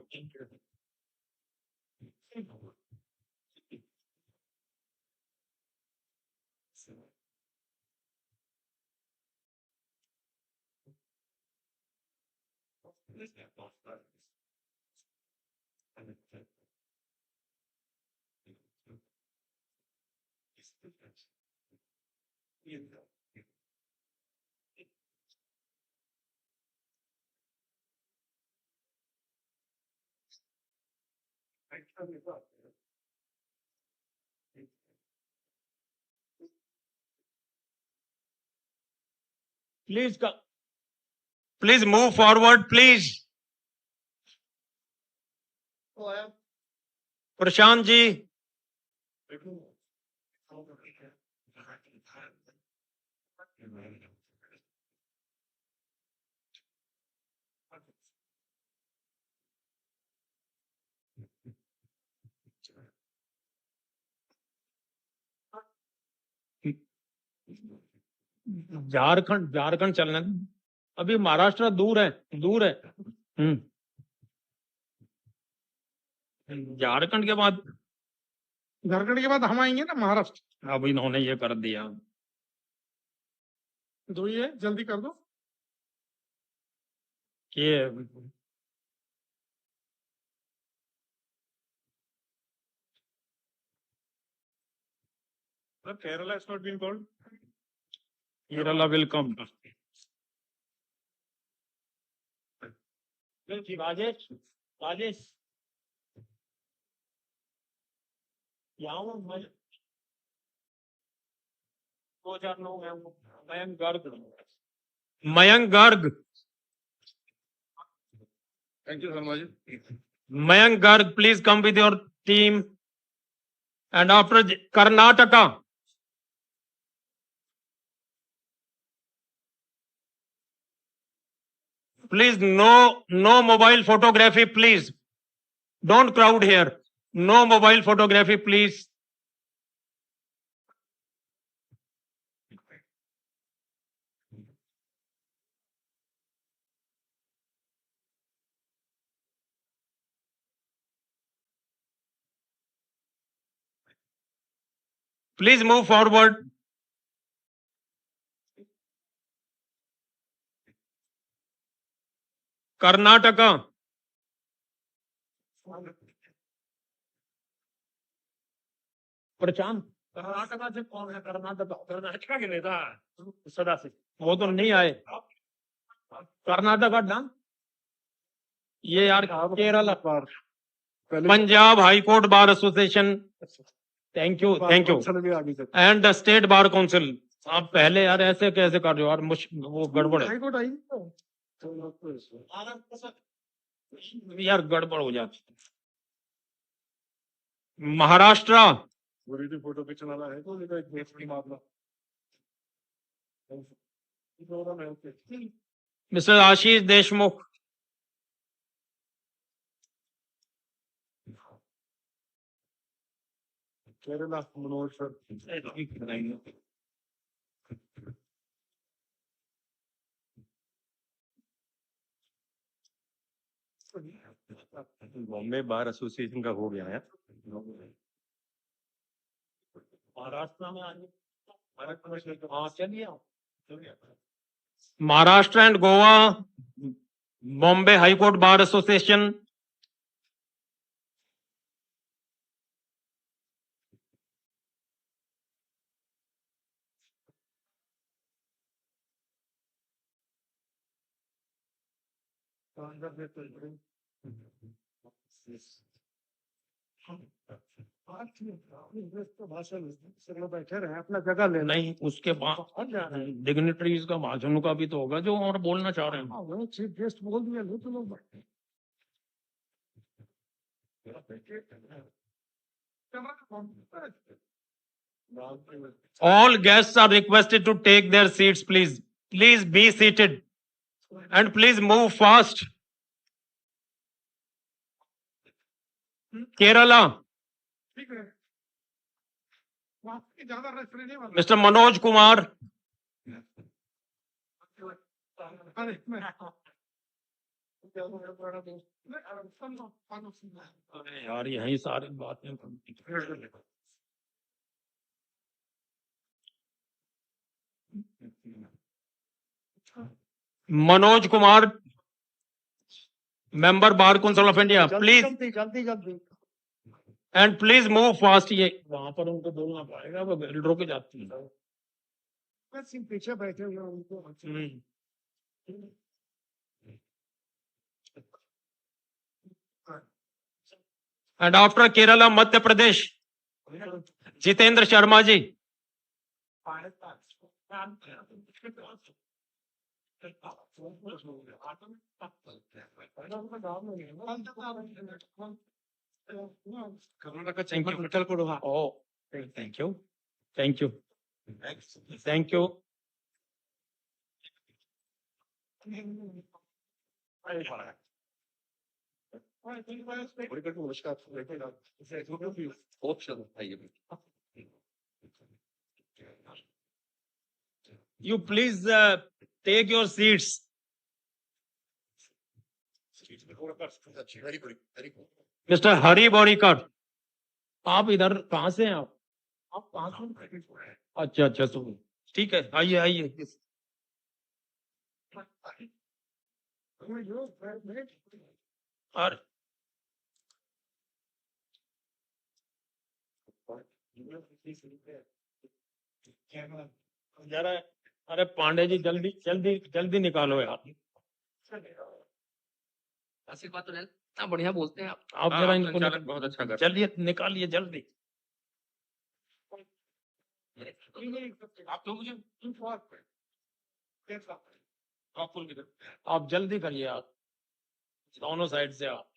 Please come. Please move forward, please. Prashant ji, Jharkhand Jharkhand चलना, अभी महाराष्ट्र दूर है, दूर है। झारखंड के बाद, झारखंड के बाद हम आएंगे ना महाराष्ट्र। अब इन्होंने ये कर दिया। दो ही है, जल्दी कर दो। कि Kerala has not been called. Kerala will come. Rajesh, Rajesh, दो चार लोग हैं। Mayank Garg, Mayank Garg, Thank you, Sharma ji. Mayank Garg, please come with your team. And after Karnataka, Please, no mobile photography, please. Don't crowd here. No mobile photography, please. Please move forward. Karnataka. प्रशांत कर्नाटका से कौन है? कर्नाटका के नेता सदा से वो तो नहीं आए। कर्नाटका ना ये यार Kerala Punjab high court bar association. Thank you and state bar council. आप पहले यार ऐसे कैसे कर रहे हो यार, वो गड़बड़ है यार, गड़बड़ हो जाती। महाराष्ट्र। फोटो खींचने वाला है तो एक बेसरी मामला। Mister Ashish Deshmukh. Kerala Manoj sir. Bombay bar association का हो गया है। महाराष्ट्र में Maharashtra and Goa Bombay high court bar association. बैठे रहे अपना जगह ले। नहीं, उसके बाद डिग्निटरीज का भाषण का भी तो होगा जो और बोलना चाह रहे हैं। वो चीफ गेस्ट बोल दिया लो तो लोग All guests are requested to take their seats, please. Please be seated and please move fast. Kerala. Mr. Manoj Kumar. अरे यार यही सारी बातें। Manoj Kumar, member bar council of India, please जल्दी एंड प्लीज मूव फास्ट। ये वहां पर उनको बोलना पड़ेगा, वो रुक जाती है। पीछे बैठे हुए उनको। And after Kerala Madhya Pradesh Jitendra Sharma ji. Karnataka chamber thank you thank you thank you. You please take your seats. Mister Hari Borikar, आप इधर कहाँ से हैं? आप कहाँ से? अच्छा अच्छा, तो ठीक है, आइए आइए। और जरा, अरे पांडे जी जल्दी जल्दी जल्दी निकालो यार। आशीर्वाद तो इतना बढ़िया बोलते हैं आप। जरा इनको बहुत अच्छा कर। जल्दी निकालिए जल्दी। आप तो मुझे आप जल्दी करिए, आप दोनों साइड से आप।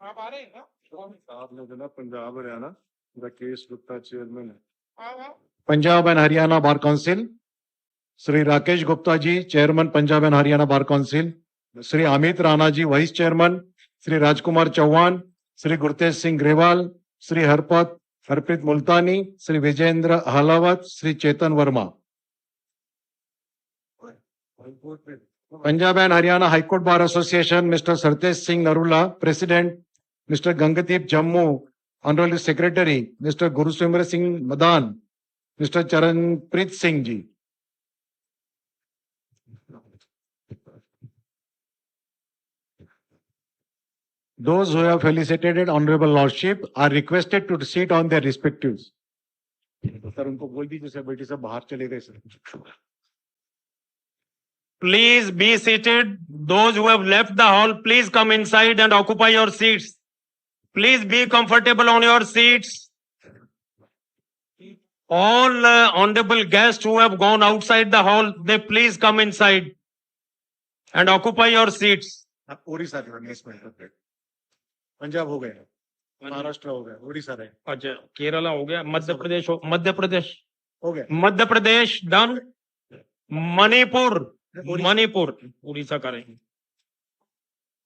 आप आ रहे हैं ना? आपने जो ना पंजाब हरियाणा राकेश गुप्ता चेयरमैन है। Punjab and Haryana bar council, Shri Rakesh Gupta ji chairman Punjab and Haryana bar council, Shri Amit Rana ji vice chairman, Shri Rajkumar Chauhan, Shri Gurtej Singh Grewal, Shri Harpreet Multani, Shri Vijender Halawat, Shri Chetan Verma. Punjab and Haryana high court bar association, mister Sartej Singh Narula president, mister Gangdeep Jammu honourable secretary, mister Guruswimer Singh Madan, mister Charanpreet Singh ji. Those who have felicitated Honorable Lordship are requested to sit on their respectives. Sir उनको बोल दीजिए sir बेटी सब बाहर चले गए sir. Please be seated. Those who have left the hall, please come inside and occupy your seats. Please be comfortable on your seats. All honorable guests who have gone outside the hall, they please come inside and occupy your seats. Orissa जो है इसमें पंजाब हो गए, महाराष्ट्र हो गया, उड़ीसा रहे, अच्छा, केरला हो गया, मध्य प्रदेश हो गया, मध्य प्रदेश डन, मणिपुर उड़ीसा करेंगे,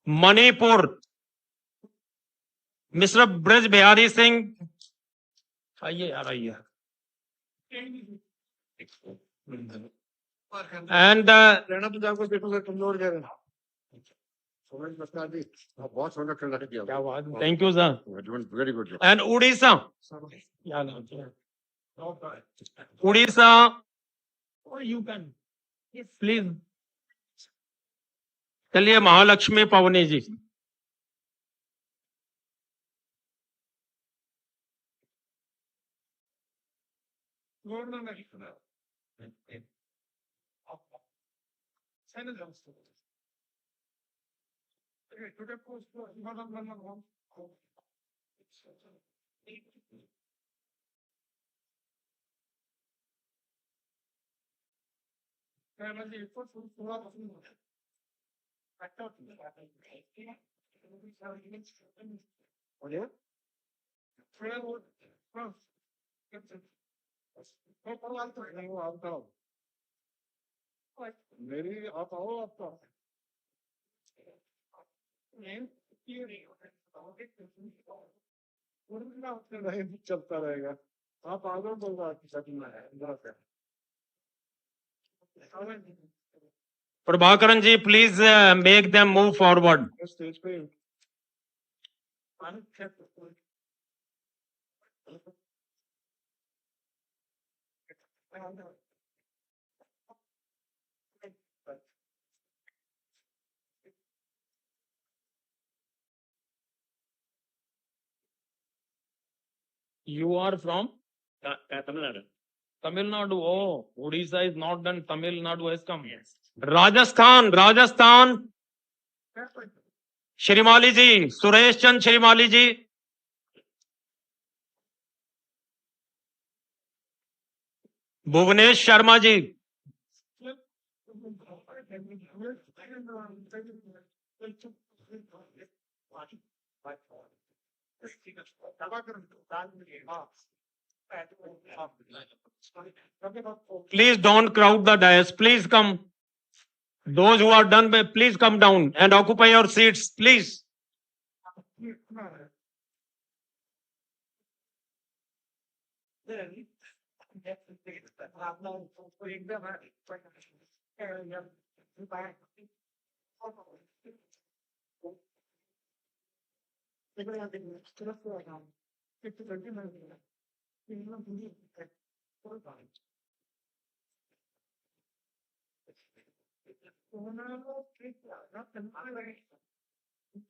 मणिपुर मिस्टर ब्रज बिहारी सिंह, आइए यार आइए, एंड हरियाणा पंजाब को देखो सर कमजोर जा रहे हैं। बहुत सोना खेल किया, क्या बात, thank you sir, very good. And Orissa, Orissa, you can please, चलिए महालक्ष्मी पवनी जी। मेरी आप आओ आपका चलता रहेगा, आप आ जाओ बोल रहा Prabhakaran ji please make them move forward. Stage पे You are from Tamil Nadu. Tamil Nadu. Oh, Odisha is not done. Tamil Nadu has come. Yes. Rajasthan. Shrimali ji, Suresh Chand Shrimali ji, Bhuvnesh Sharma ji, please don't crowd the dais. Please come. Those who are done, please come down and occupy your seats, please.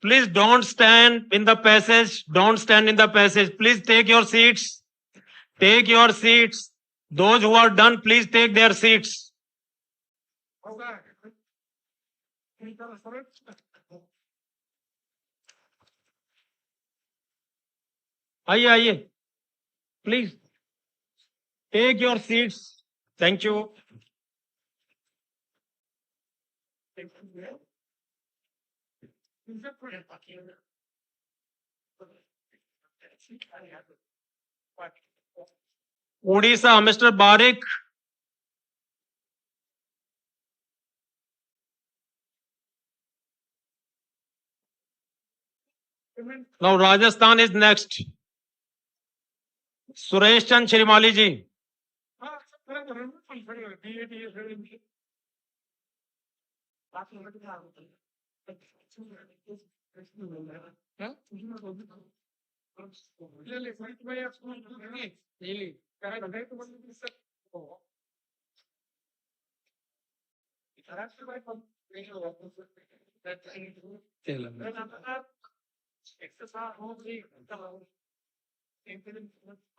Please don't stand in the passage. Don't stand in the passage. Please take your seats. Take your seats. Those who are done, please take their seats. आइए आइए. Please take your seats. Thank you. Odisha, Mr. Barik. Now Rajasthan is next. Suresh Chand Shrimali ji.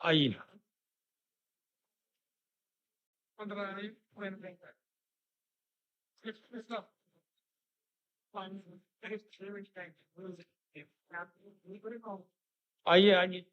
आइए. आइए आइए.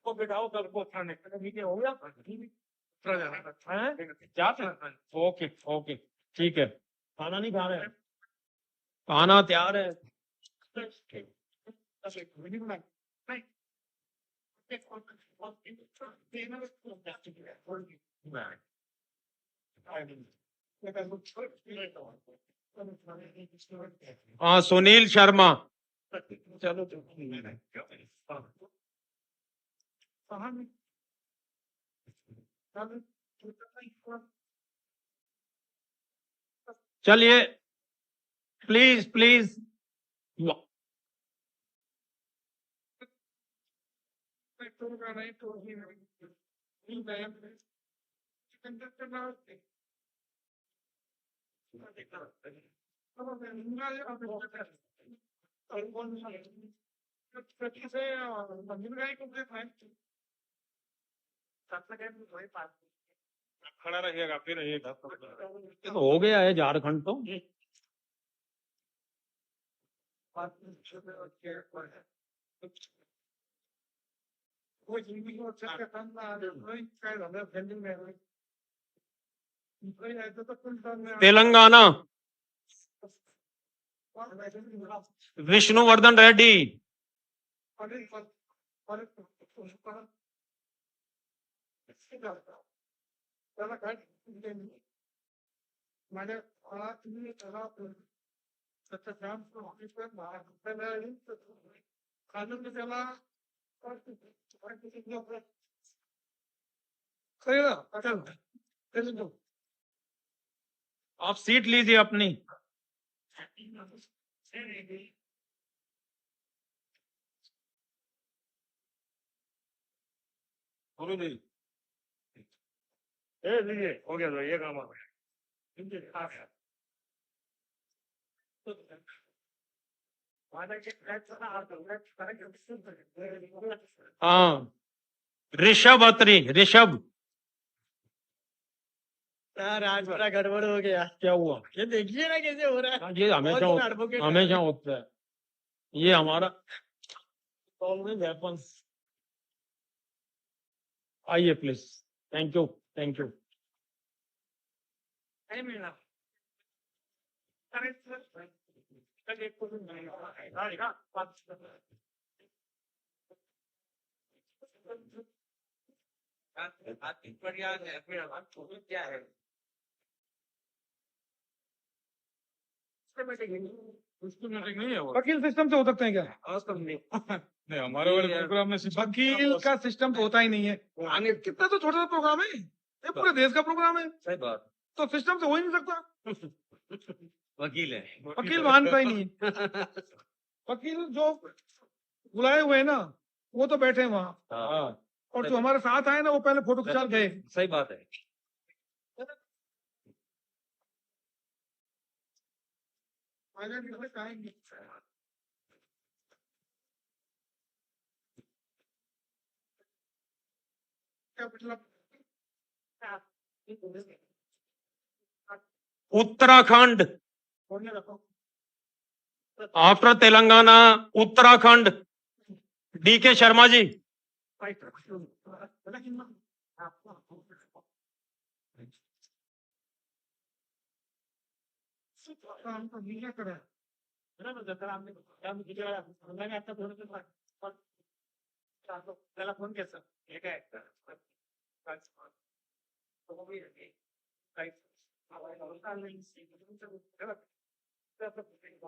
को बिठाओ कल को थाने ठीक है. हो गया. जाते हैं. ओके ओके ठीक है. खाना नहीं खा रहे हैं. खाना तैयार है. हाँ सुनील शर्मा. चलो चलिए. Please please. खड़ा रहिएगा फिर रहिएगा. ये तो हो गया है झारखंड तो. तेलंगाना विष्णुवर्धन रेड्डी. आप सीट लीजिए अपनी. लीजिए. हो गया. ये काम आ गया. हाँ ऋषभ अत्री. ऋषभ. यार आज बड़ा गड़बड़ हो गया. क्या हुआ? ये देखिए ना कैसे हो रहा है. ये हमेशा होता है. ये हमारा वेपन्स. आइए please. Thank you. Thank you. क्या है वकील सिस्टम से हो सकते हैं क्या? नहीं, हमारे वाले प्रोग्राम में वकील का सिस्टम तो होता ही नहीं है। कितना तो छोटा सा प्रोग्राम है, ये पूरे देश का प्रोग्राम है, सही बात तो सिस्टम से हो ही नहीं सकता। वकील है वकील मानता ही नहीं है। वकील जो बुलाए हुए हैं ना, वो तो बैठे हैं वहाँ, और जो हमारे साथ आए ना, वो पहले फोटो खिंचा गए। सही बात है उत्तराखंड आफ्टर तेलंगाना, उत्तराखंड, डी के शर्मा जी।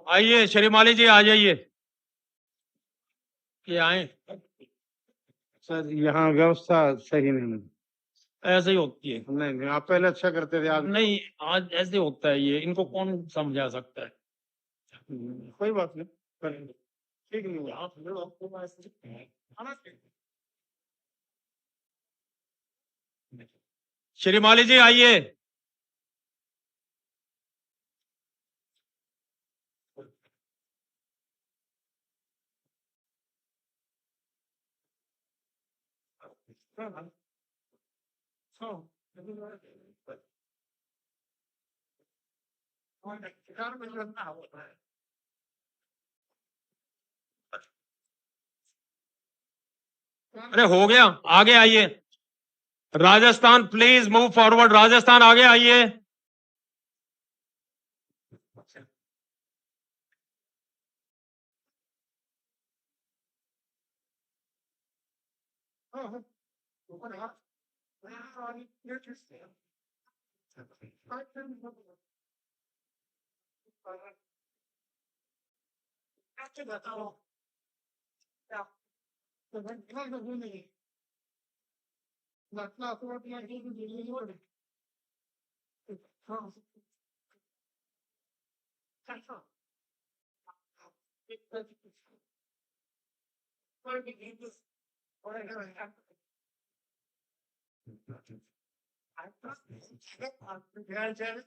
आइए श्रीमाली जी, आ जाइए। ये आए, सर यहाँ व्यवस्था सही नहीं है। ऐसे ही होती है। नहीं आप पहले अच्छा करते थे, आज नहीं, आज ऐसे होता है, ये इनको कौन समझा सकता है। कोई बात नहीं, करेंगे। ठीक नहीं हुआ। श्रीमाली जी आइए। अरे हो गया, आगे आइए। Rajasthan please move forward, Rajasthan आगे आइए।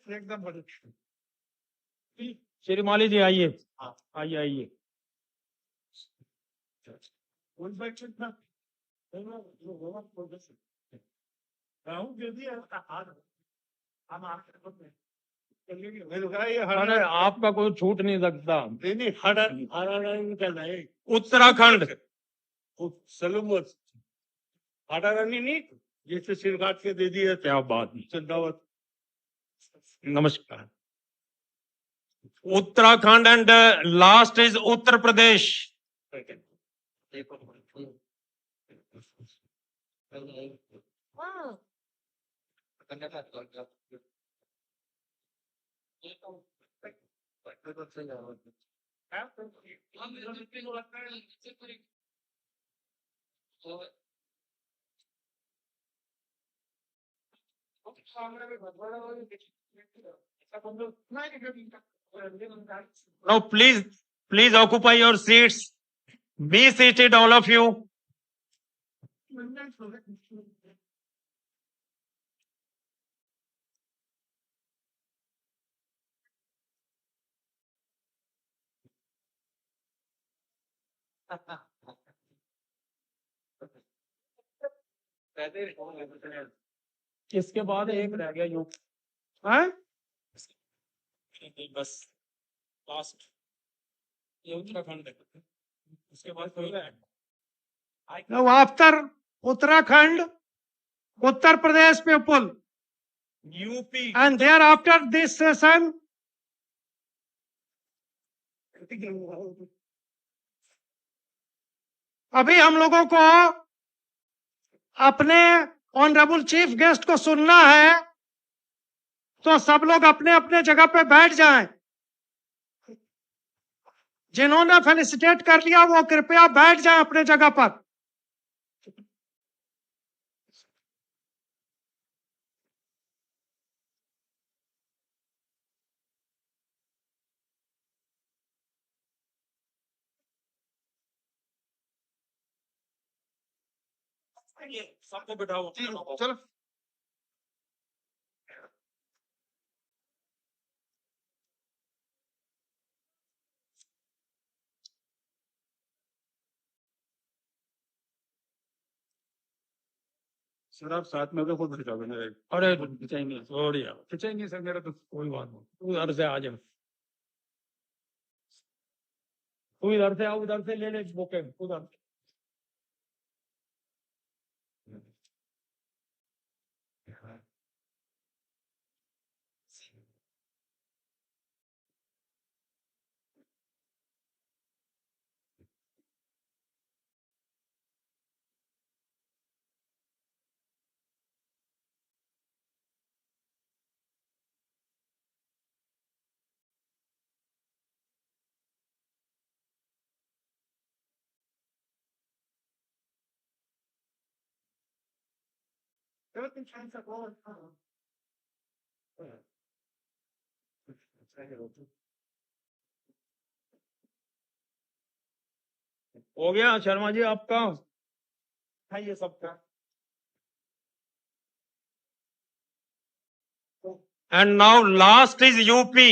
एकदम बढ़िया। श्रीमाली जी आइए, आइए आइए। अरे आपका कोई छूट नहीं सकता। उत्तराखंड, जिससे सिर काट के दे दिया। क्या बात है। चंदावत नमस्कार। Uttarakhand and last is Uttar Pradesh. Now please occupy your seats. Be seated, all of you. इसके बाद एक रह गया यूं। हाँ? बस लास्ट ये उत्तराखंड है, उसके बाद कोई है। Now after Uttarakhand, Uttar Pradesh people, UP and thereafter this session, अभी हम लोगों को अपने ऑनरेबल चीफ गेस्ट को सुनना है, तो सब लोग अपने अपने जगह पे बैठ जाएं। जिन्होंने फेलिसिटेट कर लिया वो कृपया बैठ जाएं अपने जगह पर। सबको बिठाओ। चलो सर आप साथ में खुद खिंचाओगे ना अरे खिंचाएंगे, बढ़िया। खिंचाएंगे सर, मेरा तो कोई बात नहीं, तू इधर से आ जा, तू इधर से आओ, इधर से ले ले बुके उधर। हो गया शर्मा जी आपका है ये सबका। And now last is UP.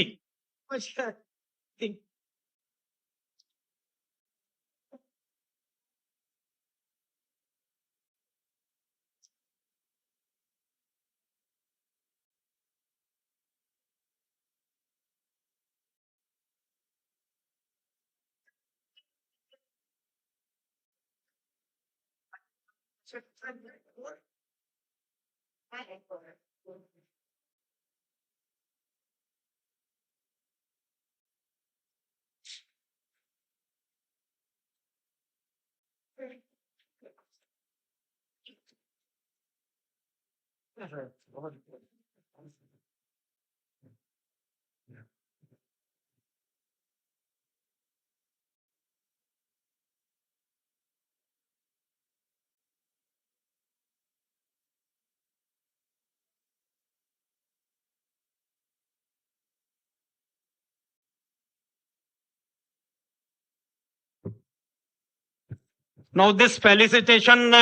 Now this felicitation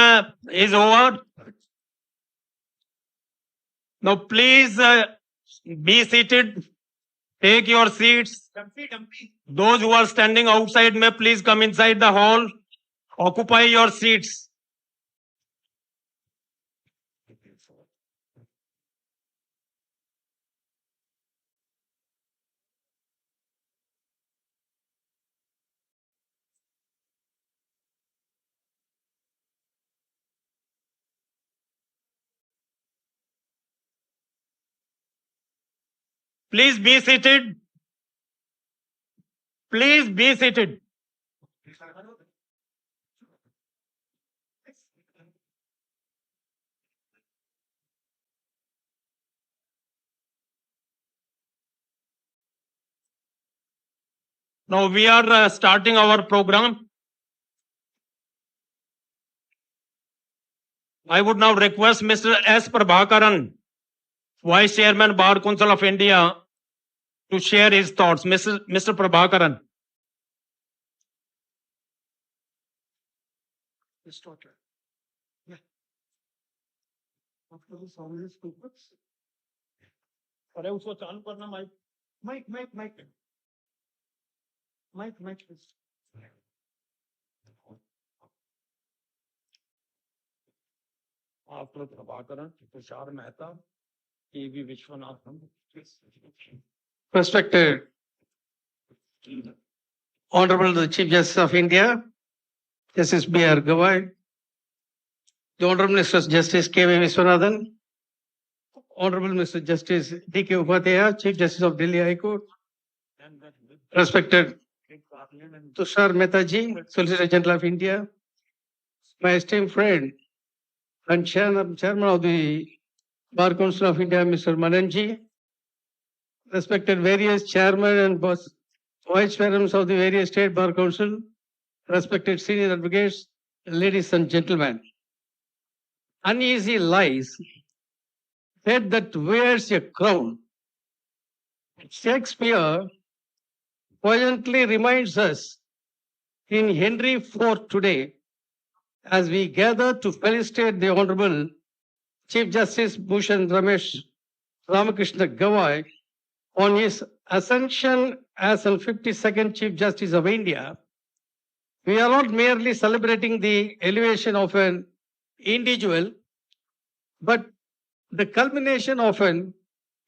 is over. Now please be seated. Take your seats. Those who are standing outside may please come inside the hall. Occupy your seats. Please be seated. Please be seated. Now we are starting our program. I would now request Mr. S. Prabhakaran, Vice Chairman, Bar Council of India, to share his thoughts. Mr. Prabhakaran. अरे उसको चालू करना mike mike mike mike mike mike after Prabhakaran Tushar Mehta K V. Viswanathan. Respected Honorable the Chief Justice of India, Justice B.R. Gavai, the Honorable Mr. Justice K.V. Viswanathan, Honorable Mr. Justice D.K. Upadhyaya, Chief Justice of Delhi High Court, respected Tushar Mehtaji, Solicitor General of India, my esteemed friend and chairman of the Bar Council of India, Mr. Mananji, respected various chairmen and vice chairmen of the various state bar council, respected senior advocates, ladies and gentlemen. Uneasy lies, head that wears a crown. Shakespeare poignantly reminds us in Henry IV today, as we gather to felicitate the Honorable Chief Justice Bhushan Ramkrishna Gavai on his ascension as the 52nd Chief Justice of India, we are not merely celebrating the elevation of an individual, but the culmination of an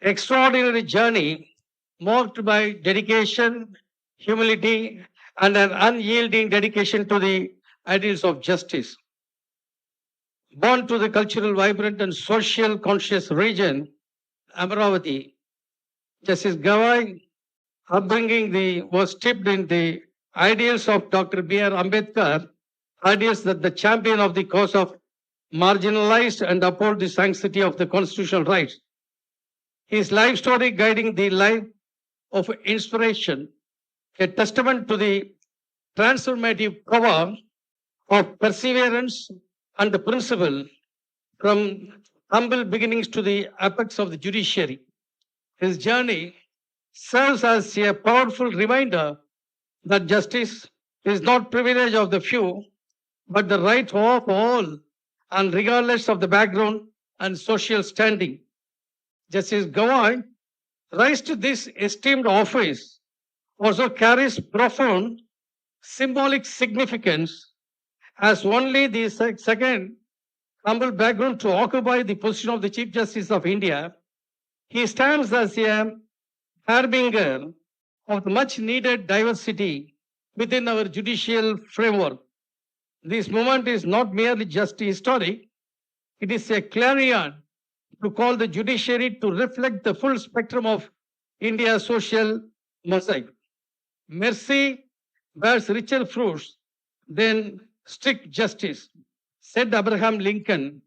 extraordinary journey marked by dedication, humility, and an unyielding dedication to the ideals of justice. Born to the cultural, vibrant, and social conscious region, Amaravati, Justice Gavai upbringing was steeped in the ideals of Dr. B.R. Ambedkar, ideals that the champion of the cause of marginalized and uphold the sanctity of the constitutional rights. His life story guiding the life of inspiration, a testament to the transformative power of perseverance and the principle from humble beginnings to the apex of the judiciary. His journey serves as a powerful reminder that justice is not privilege of the few, but the right of all, and regardless of the background and social standing. Justice Gavai rise to this esteemed office also carries profound symbolic significance, as only the second humble background to occupy the position of the Chief Justice of India. He stands as a harbinger of the much needed diversity within our judicial framework. This moment is not merely just historic, it is a clarion to call the judiciary to reflect the full spectrum of India's social mosaic. Mercy bears richer fruits than strict justice, said Abraham Lincoln,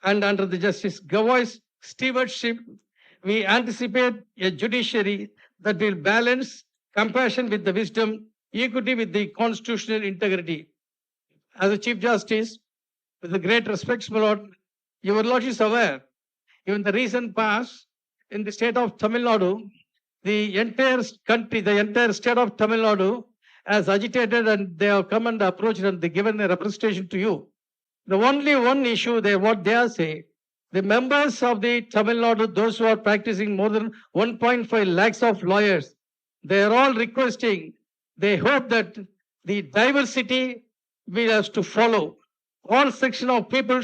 and under the Justice Gavai's stewardship, we anticipate a judiciary that will balance compassion with the wisdom, equity with the constitutional integrity. As a Chief Justice, with the great respect, my Lord, your Lordship is aware, in the recent past, in the state of Tamil Nadu, the entire country, the entire state of Tamil Nadu has agitated, and they have come and approached and they given a representation to you. The only one issue what they are saying, the members of the Tamil Nadu, those who are practicing, more than 1.5 lakhs of lawyers, they are all requesting, they hope that the diversity will have to follow. All section of people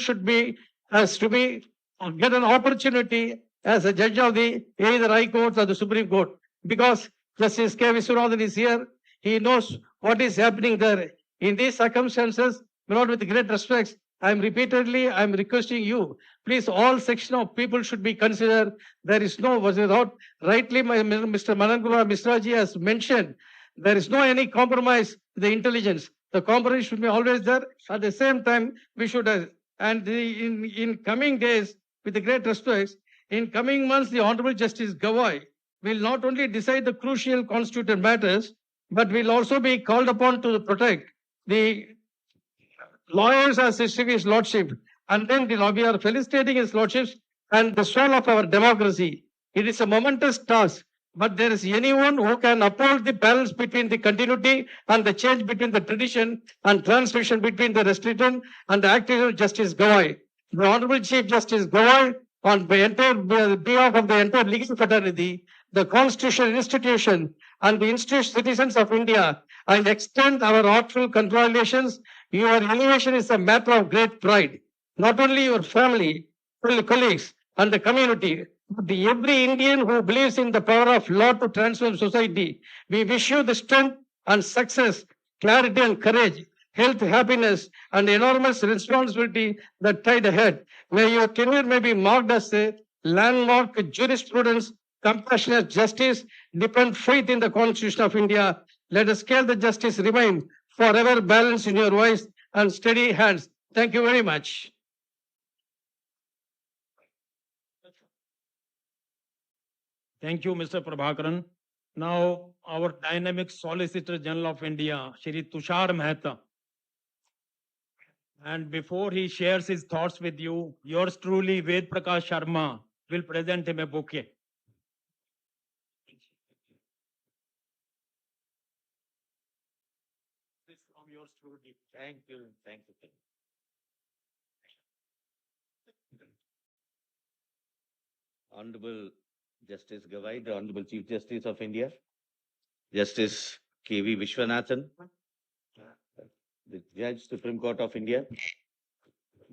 has to get an opportunity as a judge of the either High Court or the Supreme Court. Because Justice K. Viswanathan is here, he knows what is happening there. In these circumstances, Lord, with great respect, I am requesting you, please, all section of people should be considered. There is no, without rightly, Mr. Manangula Misraji has mentioned, there is no any compromise with the intelligence. The compromise should be always there. At the same time, we should, in coming days, with the great respect, in coming months, the Honorable Justice Gavai will not only decide the crucial constitutional matters, but will also be called upon to protect the lawyers as his lordship. And then we are felicitating his lordships and the soul of our democracy. It is a momentous task, but there is anyone who can uphold the balance between the continuity and the change between the tradition and transmission between the restriction and the active Justice Gavai. The Honorable Chief Justice Gavai, on behalf of the entire legal fraternity, the constitutional institution, and the citizens of India, I extend our heartfelt congratulations. Your elevation is a matter of great pride. Not only your family, colleagues, and the community, but every Indian who believes in the power of law to transform society. We wish you the strength and success, clarity and courage, health, happiness, and enormous responsibility that tide ahead. May your tenure may be marked as a landmark jurisprudence, compassionate justice, deepened faith in the Constitution of India, Let the scale the justice remain forever balanced in your voice and steady hands. Thank you very much. Thank you, Mr. Prabhakaran. Now, our dynamic Solicitor General of India, Shri Tushar Mehta. And before he shares his thoughts with you, yours truly, Ved Prakash Sharma, will present him a bouquet. This from yours truly. Thank you. Thank you. Honorable Justice Gavai, the Honorable Chief Justice of India, Justice K.V. Vishwanathan, the Judge, Supreme Court of India,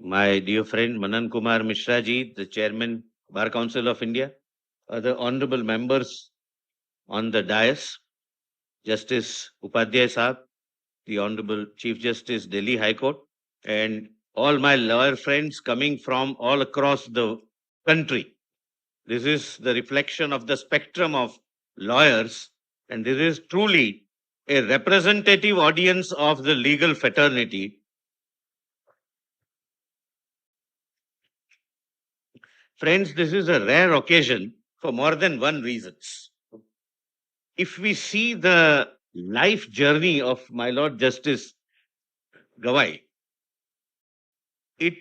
my dear friend Manan Kumar Mishra ji, the Chairman, Bar Council of India, other honorable members on the dais, Justice Upadhyay Sahab, the Honorable Chief Justice, Delhi High Court, and all my lawyer friends coming from all across the country. This is the reflection of the spectrum of lawyers, and this is truly a representative audience of the legal fraternity. Friends, this is a rare occasion for more than one reason. If we see the life journey of my Lord Justice Gavai, it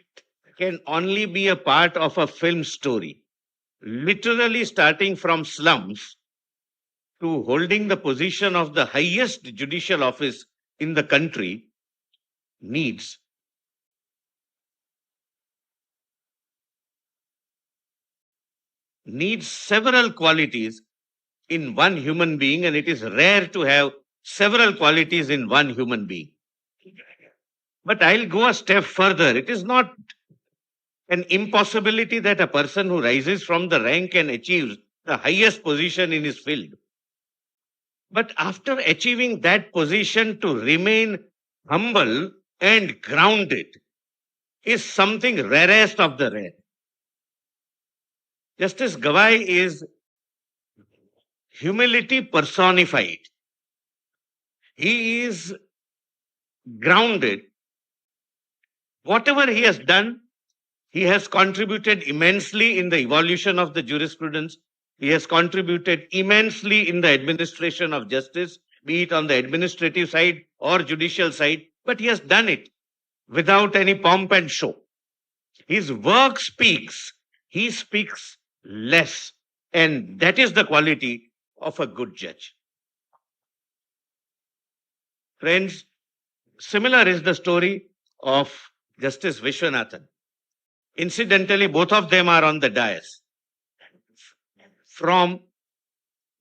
can only be a part of a film story. Literally starting from slums to holding the position of the highest judicial office in the country needs several qualities in one human being, and it is rare to have several qualities in one human being. But I'll go a step further. It is not an impossibility that a person who rises from the rank and achieves the highest position in his field. But after achieving that position, to remain humble and grounded is something rarest of the rare. Justice Gavai is humility personified. He is grounded. Whatever he has done, he has contributed immensely in the evolution of the jurisprudence. He has contributed immensely in the administration of justice, be it on the administrative side or judicial side, but he has done it without any pomp and show. His work speaks, he speaks less, and that is the quality of a good judge. Friends, similar is the story of Justice Vishwanathan. Incidentally, both of them are on the dais. None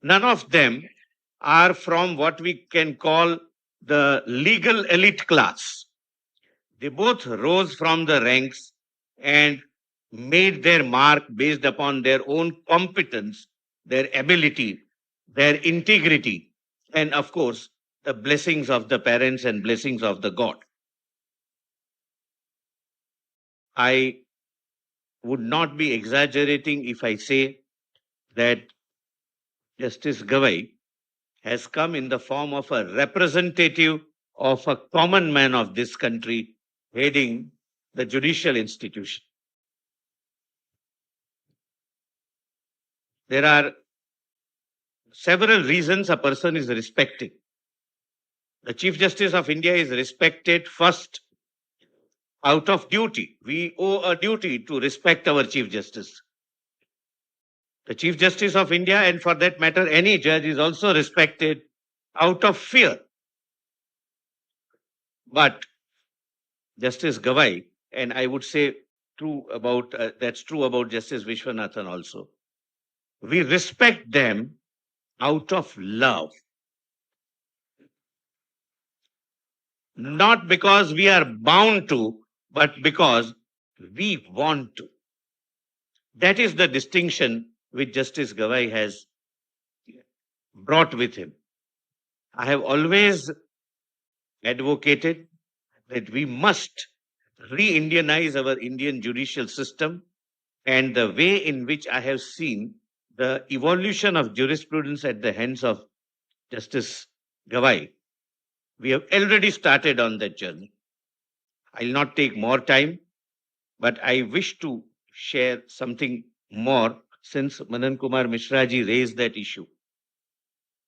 of them are from what we can call the legal elite class. They both rose from the ranks and made their mark based upon their own competence, their ability, their integrity, and of course, the blessings of the parents and blessings of the God. I would not be exaggerating if I say that Justice Gavai has come in the form of a representative of a common man of this country heading the judicial institution. There are several reasons a person is respected. The Chief Justice of India is respected first out of duty. We owe a duty to respect our Chief Justice. The Chief Justice of India, and for that matter, any judge, is also respected out of fear. But Justice Gavai, and I would say that's true about Justice Vishwanathan also, we respect them out of love. Not because we are bound to, but because we want to. That is the distinction which Justice Gavai has brought with him. I have always advocated that we must re-Indianize our Indian judicial system, and the way in which I have seen the evolution of jurisprudence at the hands of Justice Gavai. We have already started on that journey. I'll not take more time, but I wish to share something more since Manan Kumar Mishra ji raised that issue.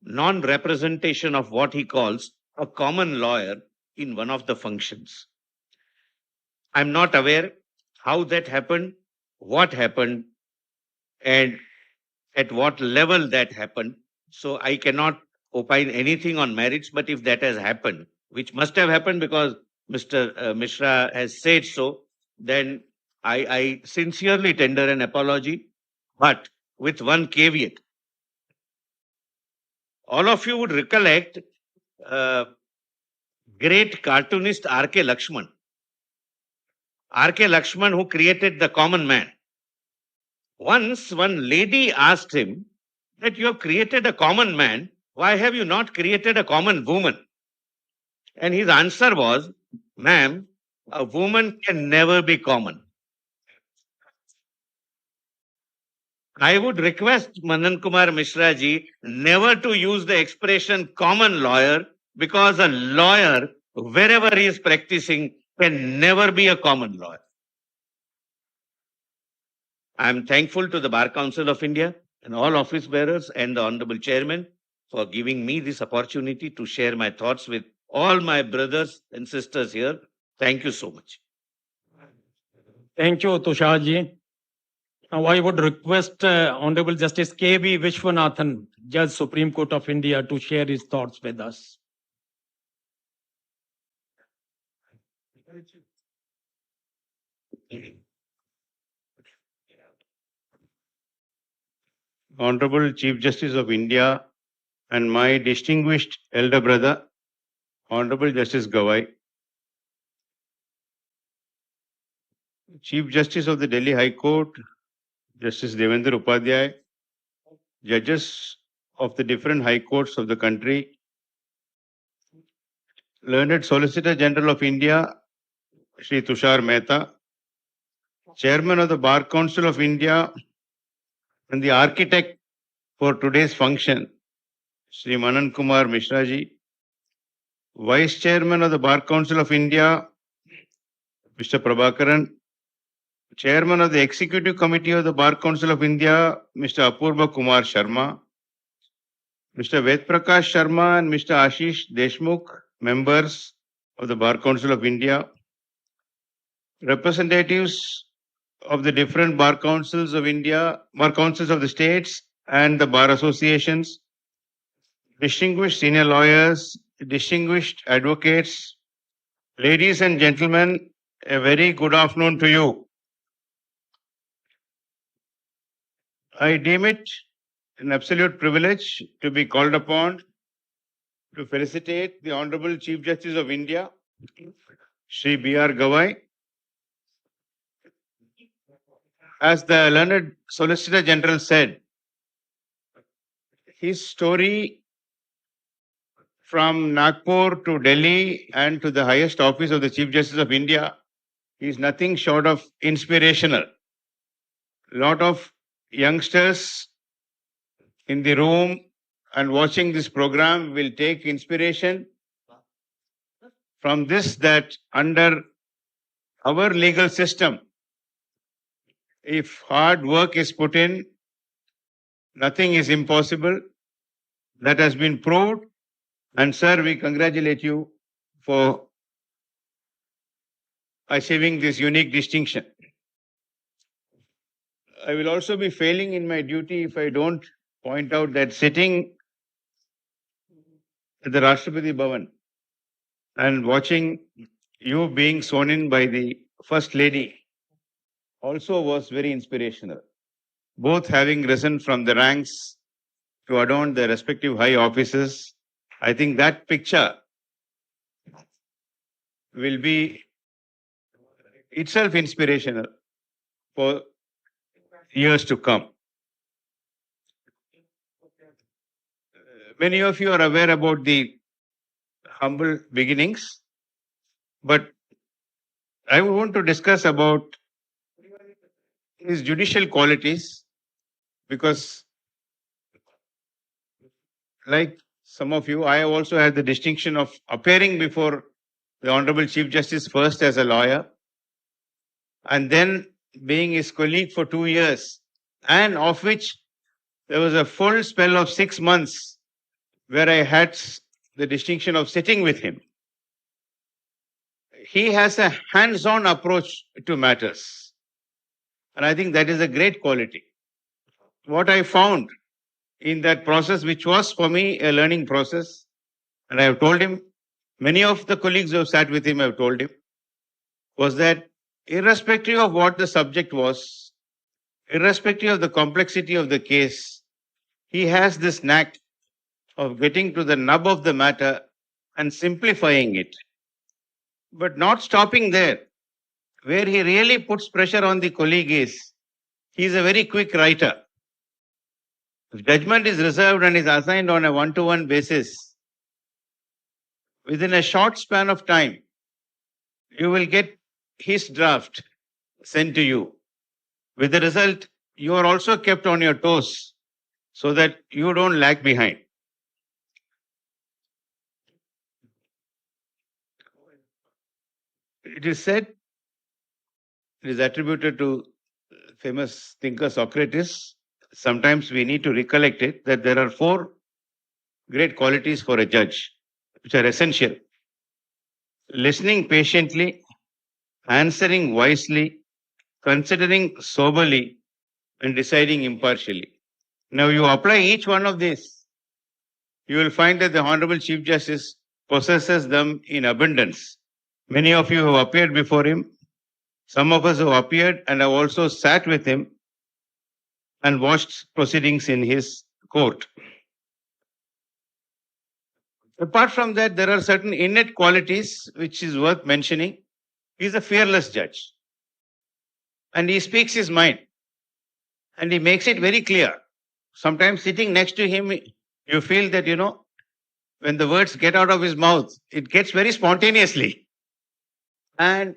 Non-representation of what he calls a common lawyer in one of the functions. I'm not aware how that happened, what happened, and at what level that happened. So I cannot opine anything on merits, but if that has happened, which must have happened because Mr. Mishra has said so, then I sincerely tender an apology, but with one caveat. All of you would recollect great cartoonist R.K. Lakshman. R.K. Lakshman, who created the common man. Once one lady asked him that you have created a common man, why have you not created a common woman? And his answer was, ma'am, a woman can never be common. I would request Manan Kumar Mishra ji never to use the expression common lawyer, because a lawyer, wherever he is practicing, can never be a common lawyer. I am thankful to the Bar Council of India and all office bearers and the Honorable Chairman for giving me this opportunity to share my thoughts with all my brothers and sisters here. Thank you so much. Thank you, Tushar ji. Now I would request Honorable Justice K.V. Vishwanathan, Judge Supreme Court of India, to share his thoughts with us. Honorable Chief Justice of India and my distinguished elder brother, Honorable Justice Gavai, Chief Justice of the Delhi High Court, Justice Devendra Upadhyay, judges of the different high courts of the country, learned Solicitor General of India, Shri Tushar Mehta, Chairman of the Bar Council of India and the architect for today's function, Shri Manan Kumar Mishra ji, Vice Chairman of the Bar Council of India, Mr. Prabhakaran, Chairman of the Executive Committee of the Bar Council of India, Mr. Apurva Kumar Sharma, Mr. Ved Prakash Sharma and Mr. Ashish Deshmukh, members of the Bar Council of India, representatives of the different Bar Councils of India, Bar Councils of the states and the Bar Associations, distinguished senior lawyers, distinguished advocates, ladies and gentlemen, a very good afternoon to you. I deem it an absolute privilege to be called upon to felicitate the Honorable Chief Justice of India, Shri B.R. Gavai. As the learned Solicitor General said, his story from Nagpur to Delhi and to the highest office of the Chief Justice of India is nothing short of inspirational. A lot of youngsters in the room and watching this program will take inspiration from this, that under our legal system, if hard work is put in, nothing is impossible. That has been proved. And sir, we congratulate you for achieving this unique distinction. I will also be failing in my duty if I don't point out that sitting at the Rashtrapati Bhavan and watching you being sworn in by the First Lady also was very inspirational. Both having risen from the ranks to adorn their respective high offices, I think that picture will be itself inspirational for years to come. Many of you are aware about the humble beginnings, but I want to discuss about his judicial qualities, because like some of you, I have also had the distinction of appearing before the Honorable Chief Justice first as a lawyer and then being his colleague for 2 years, and of which there was a full spell of 6 months where I had the distinction of sitting with him. He has a hands-on approach to matters, and I think that is a great quality. What I found in that process, which was for me a learning process, and I have told him, many of the colleagues who have sat with him have told him, was that irrespective of what the subject was, irrespective of the complexity of the case, he has this knack of getting to the nub of the matter and simplifying it. But not stopping there. Where he really puts pressure on the colleague is, he is a very quick writer. If judgment is reserved and is assigned on a one-to-one basis, within a short span of time, you will get his draft sent to you. With the result, you are also kept on your toes so that you don't lag behind. It is said, it is attributed to famous thinker Socrates. Sometimes we need to recollect it, that there are 4 great qualities for a judge, which are essential. Listening patiently, answering wisely, considering soberly, and deciding impartially. Now you apply each one of these, you will find that the Honorable Chief Justice possesses them in abundance. Many of you have appeared before him. Some of us have appeared and have also sat with him and watched proceedings in his court. Apart from that, there are certain innate qualities which is worth mentioning. He is a fearless judge. And he speaks his mind. And he makes it very clear. Sometimes sitting next to him, you feel that, when the words get out of his mouth, it gets very spontaneously. And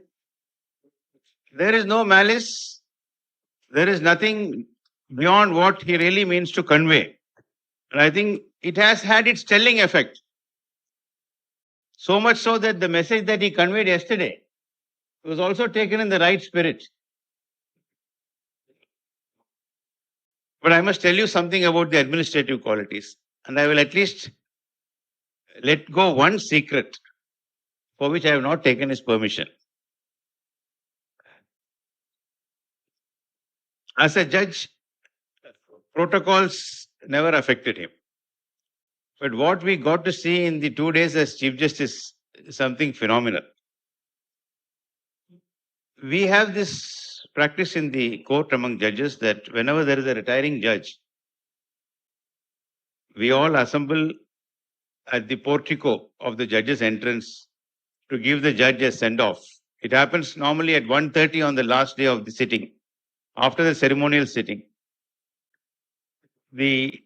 there is no malice. There is nothing beyond what he really means to convey. And I think it has had its telling effect. So much so that the message that he conveyed yesterday was also taken in the right spirit. But I must tell you something about the administrative qualities. And I will at least let go one secret for which I have not taken his permission. As a judge, protocols never affected him. But what we got to see in the 2 days as Chief Justice is something phenomenal. We have this practice in the court among judges that whenever there is a retiring judge, we all assemble at the portico of the judge's entrance to give the judge a send-off. It happens normally at 1:30 on the last day of the sitting, after the ceremonial sitting. The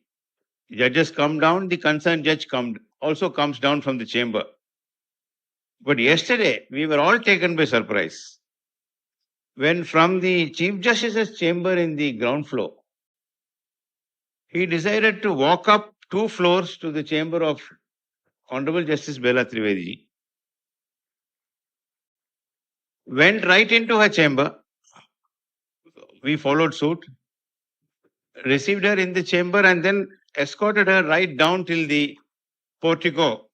judges come down, the concerned judge also comes down from the chamber. But yesterday, we were all taken by surprise when from the Chief Justice's chamber in the ground floor, he decided to walk up 2 floors to the chamber of Honorable Justice Bela Trivedi, went right into her chamber. We followed suit, received her in the chamber and then escorted her right down till the portico,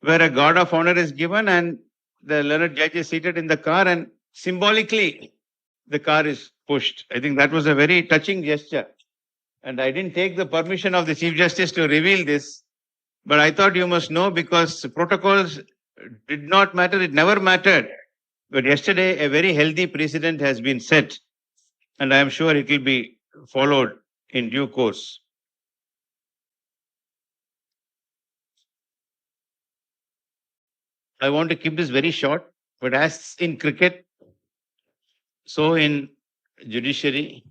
where a guard of honor is given and the learned judge is seated in the car and symbolically the car is pushed. I think that was a very touching gesture. And I didn't take the permission of the Chief Justice to reveal this, but I thought you must know because protocols did not matter, it never mattered. But yesterday, a very healthy precedent has been set, and I am sure it will be followed in due course. I want to keep this very short, but as in cricket, so in judiciary,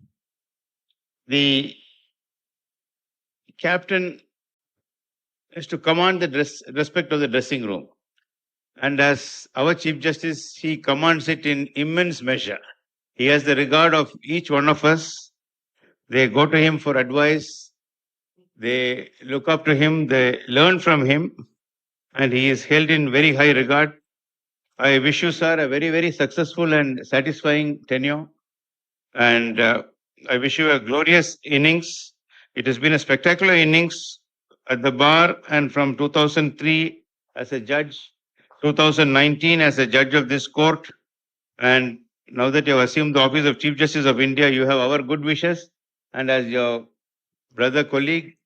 the captain is to command the respect of the dressing room. And as our Chief Justice, he commands it in immense measure. He has the regard of each one of us. They go to him for advice. They look up to him, they learn from him, and he is held in very high regard. I wish you, sir, a very, very successful and satisfying tenure. And I wish you a glorious innings. It has been a spectacular innings at the bar, and from 2003 as a judge, 2019 as a judge of this court, and now that you have assumed the office of Chief Justice of India, you have our good wishes, and as your brother colleague,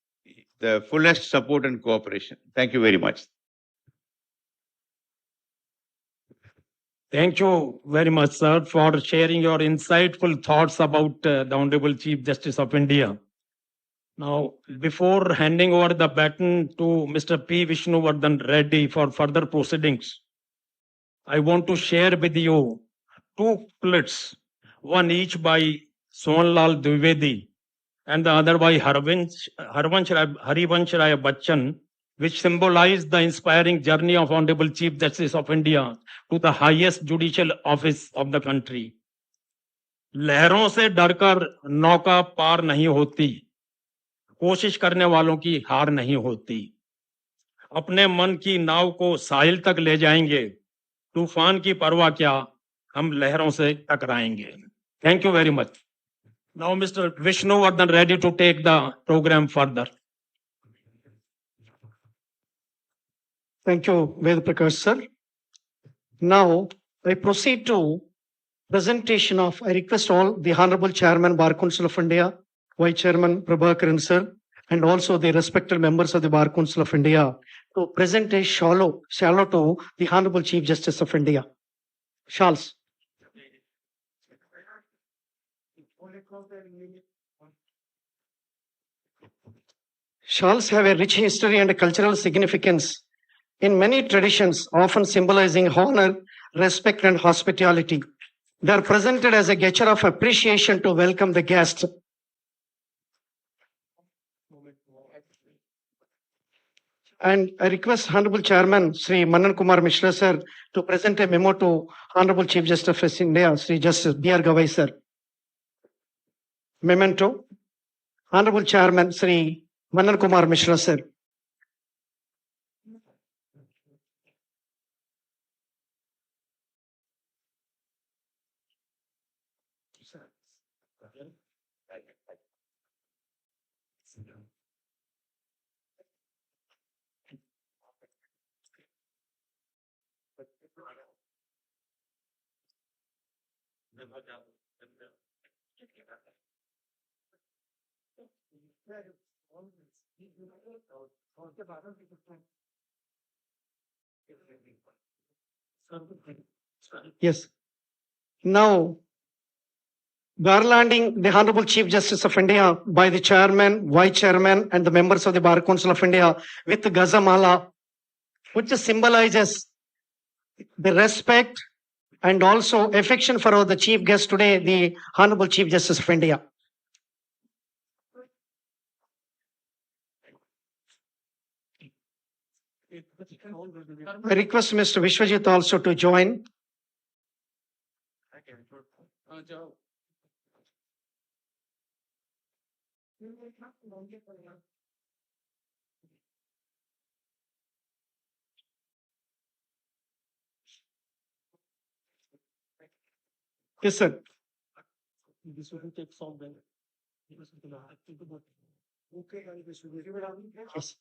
the fullest support and cooperation. Thank you very much. Thank you very much, sir, for sharing your insightful thoughts about the Honorable Chief Justice of India. Now, before handing over the baton to Mr. P. Vishnuvardhan Reddy for further proceedings, I want to share with you two clips, one each by Sonlal Dwivedi and the other by Harivansh Rai Bachchan, which symbolize the inspiring journey of Honorable Chief Justice of India to the highest judicial office of the country. लहरों से डरकर नौका पार नहीं होती, कोशिश करने वालों की हार नहीं होती। अपने मन की नाव को साहिल तक ले जाएंगे, तूफान की परवाह क्या, हम लहरों से टकराएंगे। Thank you very much. Now Mr. Vishnuvardhan ready to take the program further. Thank you, Ved Prakash sir. Now I proceed to presentation of, I request all the Honorable Chairman Bar Council of India, Vice Chairman Prabhakaran sir, and also the respected members of the Bar Council of India to present a shallow to the Honorable Chief Justice of India. Shawls. Shawls have a rich history and a cultural significance in many traditions, often symbolizing honor, respect, and hospitality. They are presented as a gesture of appreciation to welcome the guest. And I request Honorable Chairman Sri Manan Kumar Mishra sir to present a memo to Honorable Chief Justice of India, Sri Justice B.R. Gavai sir. Memento, Honorable Chairman Sri Manan Kumar Mishra sir. Yes. Now, garlanding the Honorable Chief Justice of India by the Chairman, Vice Chairman, and the members of the Bar Council of India with the Gazamala, which symbolizes the respect and also affection for the chief guest today, the Honorable Chief Justice of India. I request Mr. Vishwajit also to join. Yes, sir. Yes.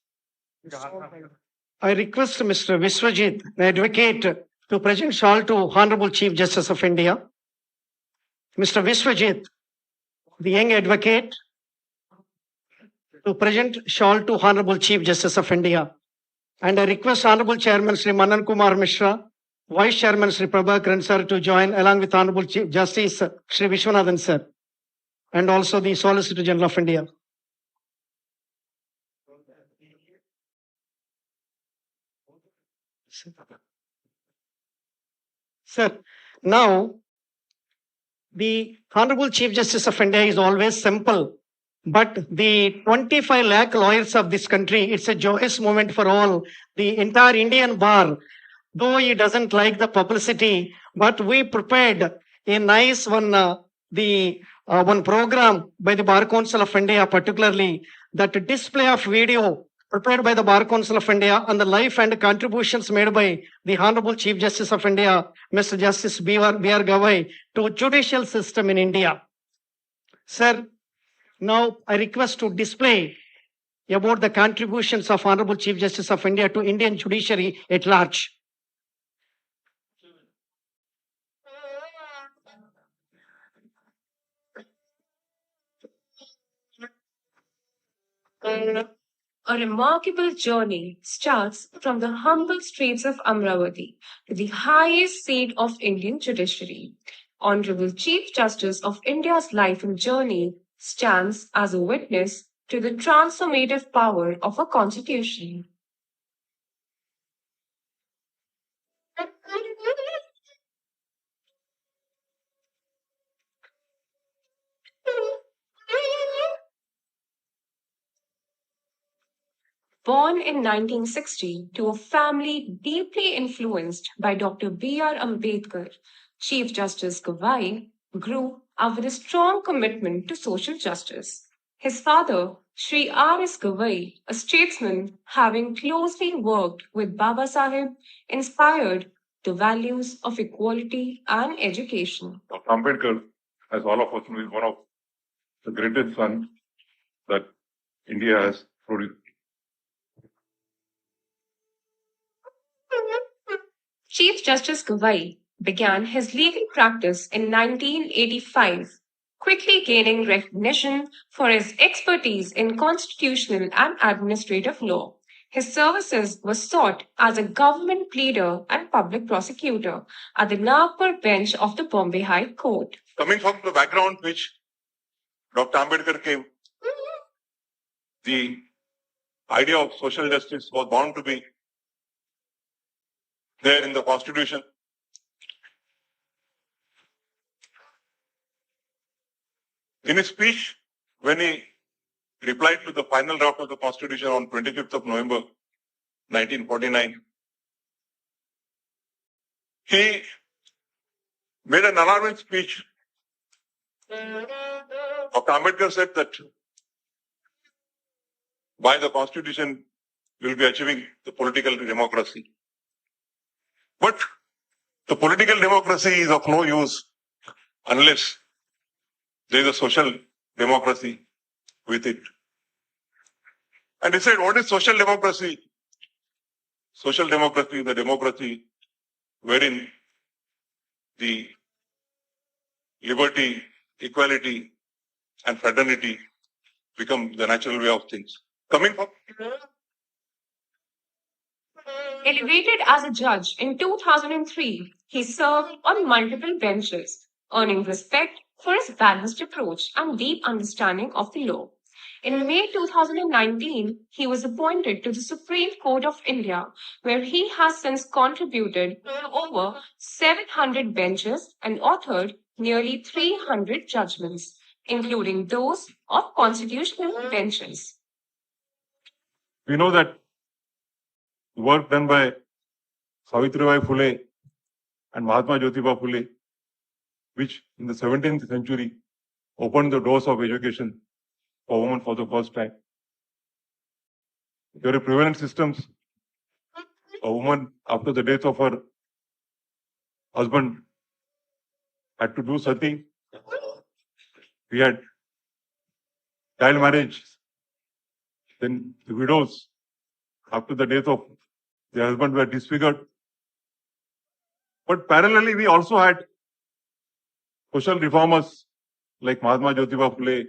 I request Mr. Vishwajit, the advocate, to present shawl to Honorable Chief Justice of India. Mr. Vishwajit, the young advocate, to present shawl to Honorable Chief Justice of India. And I request Honorable Chairman Sri Manan Kumar Mishra, Vice Chairman Sri Prabhakaran sir to join along with Honorable Chief Justice Sri Vishwanathan sir, and also the Solicitor General of India. Sir, now the Honorable Chief Justice of India is always simple, but the 25 lakh lawyers of this country, it's a joyous moment for all. The entire Indian bar, though he doesn't like the publicity, but we prepared a nice one, the one program by the Bar Council of India, particularly that display of video prepared by the Bar Council of India on the life and contributions made by the Honorable Chief Justice of India, Mr. Justice B.R. Gavai, to judicial system in India. Sir, now I request to display about the contributions of Honorable Chief Justice of India to Indian judiciary at large. A remarkable journey starts from the humble streets of Amravati to the highest seat of Indian judiciary. Honorable Chief Justice of India's life and journey stands as a witness to the transformative power of a constitution. Born in 1960 to a family deeply influenced by Dr. B.R. Ambedkar, Chief Justice Gavai grew up with a strong commitment to social justice. His father, Sri R.S. Gavai, a statesman having closely worked with Baba Sahib, inspired the values of equality and education. Dr. Ambedkar, as all of us know, is one of the greatest sons that India has produced. Chief Justice Gavai began his legal practice in 1985, quickly gaining recognition for his expertise in constitutional and administrative law. His services were sought as a government pleader and public prosecutor at the Nagpur bench of the Bombay High Court. Coming from the background which Dr. Ambedkar came, the idea of social justice was bound to be there in the Constitution. In his speech, when he replied to the final draft of the Constitution on 25th of November 1949, he made an alarming speech. Dr. Ambedkar said that by the Constitution, we will be achieving the political democracy. But the political democracy is of no use unless there is a social democracy with it. And he said, what is social democracy? Social democracy is the democracy wherein the liberty, equality, and fraternity become the natural way of things. Coming from Elevated as a judge in 2003, he served on multiple benches, earning respect for his balanced approach and deep understanding of the law. In May 2019, he was appointed to the Supreme Court of India, where he has since contributed to over 700 benches and authored nearly 300 judgments, including those of constitutional benches. we know that the work done by Savitribai Phule and Mahatma Jyotiba Phule, which in the 17th century opened the doors of education for women for the first time. There were prevalent systems. A woman, after the death of her husband, had to do sati. We had child marriage. Then the widows, after the death of their husband, were disfigured. But parallelly, we also had social reformers like Mahatma Jyotiba Phule,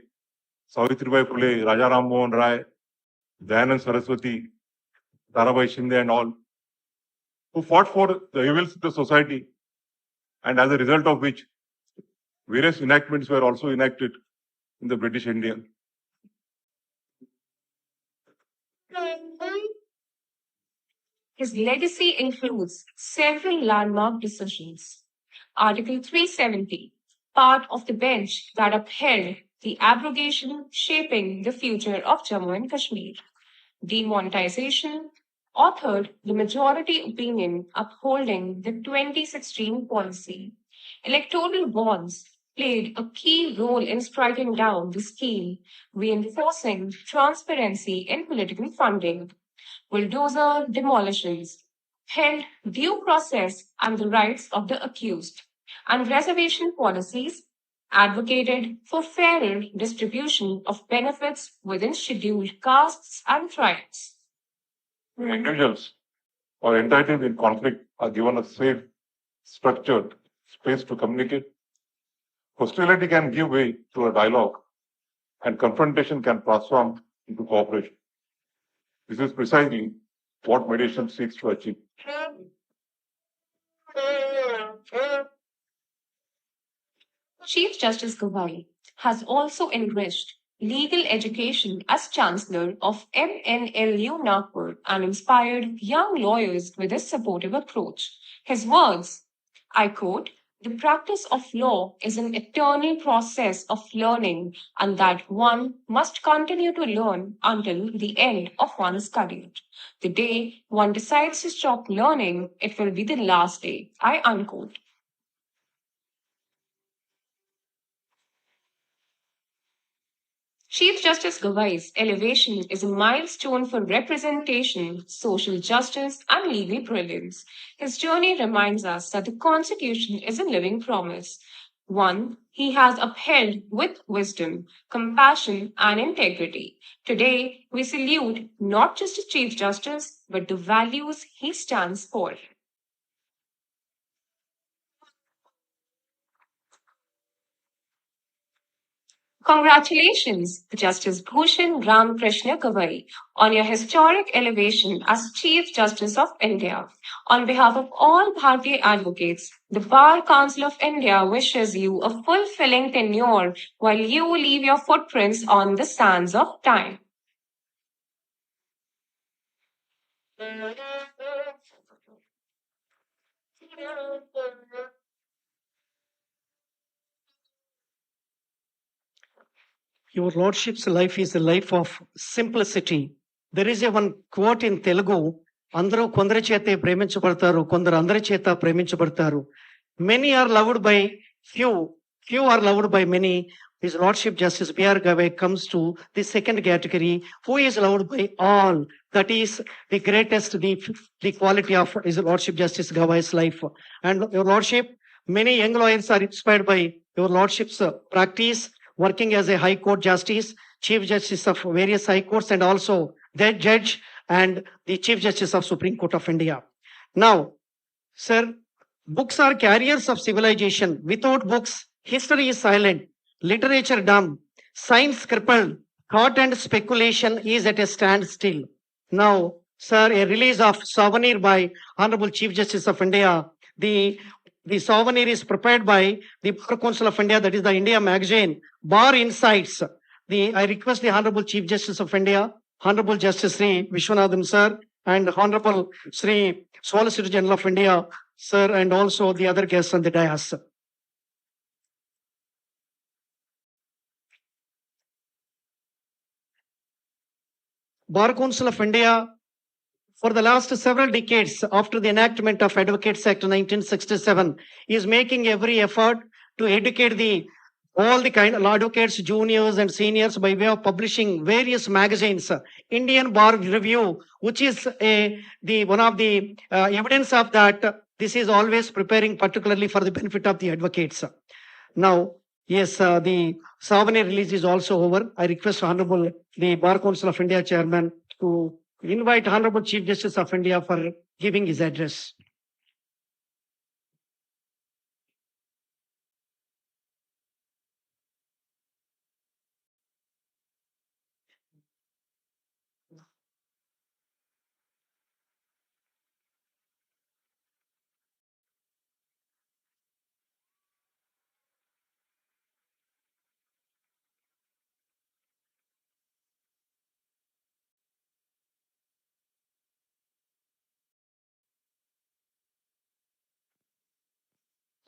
Savitribai Phule, Raja Ram Mohan Rai, Dayanand Saraswati, Tarabai Shinde and all, who fought for the evils of the society, and as a result of which various enactments were also enacted in the British India. His legacy includes several landmark decisions. Article 370, part of the bench that upheld the abrogation shaping the future of Jammu and Kashmir. Demonetization, authored the majority opinion upholding the 2016 policy. Electoral bonds, played a key role in striking down the scheme, reinforcing transparency in political funding. Bulldozer demolitions, held due process and the rights of the accused, and reservation policies advocated for fairer distribution of benefits within scheduled castes and tribes. Individuals or entities in conflict are given a safe, structured space to communicate. Hostility can give way to a dialogue, and confrontation can transform into cooperation. This is precisely what mediation seeks to achieve. Chief Justice Gavai has also enriched legal education as Chancellor of MNLU Nagpur and inspired young lawyers with his supportive approach. His words, I quote, "The practice of law is an eternal process of learning, and that one must continue to learn until the end of one's career. The day one decides to stop learning, it will be the last day." I unquote. Chief Justice Gavai's elevation is a milestone for representation, social justice, and legal brilliance. His journey reminds us that the Constitution is a living promise, one he has upheld with wisdom, compassion, and integrity. Today, we salute not just a Chief Justice, but the values he stands for. Congratulations, Justice Bhushan Ramkrishna Gavai, on your historic elevation as Chief Justice of India. On behalf of all Bharatiya advocates, the Bar Council of India wishes you a fulfilling tenure while you leave your footprints on the sands of time. Your Lordship's life is a life of simplicity. There is a one quote in Telugu, అందరూ కొందరి చేతే ప్రేమించబడతారు, కొందరు అందరి చేత ప్రేమించబడతారు. Many are loved by few, few are loved by many. His Lordship Justice B.R. Gavai comes to the second category, who is loved by all. That is the greatest, the quality of His Lordship Justice Gavai's life. And Your Lordship, many young lawyers are inspired by Your Lordship's practice, working as a High Court Justice, Chief Justice of various High Courts, and also the Judge and the Chief Justice of Supreme Court of India. Now, sir, books are carriers of civilization. Without books, history is silent, literature dumb, science crippled, thought and speculation is at a standstill. Now, sir, a release of souvenir by Honorable Chief Justice of India. The souvenir is prepared by the Bar Council of India, that is the India magazine, Bar Insights. I request the Honorable Chief Justice of India, Honorable Justice Sri Vishwanathan sir, and Honorable Sri Solicitor General of India sir, and also the other guests on the dais. Bar Council of India, for the last several decades after the enactment of Advocates Act 1967, is making every effort to educate all the kind of advocates, juniors and seniors, by way of publishing various magazines. Indian Bar Review, which is one of the evidence of that, this is always preparing particularly for the benefit of the advocates. Now, yes, the souvenir release is also over. I request Honorable the Bar Council of India Chairman to invite Honorable Chief Justice of India for giving his address.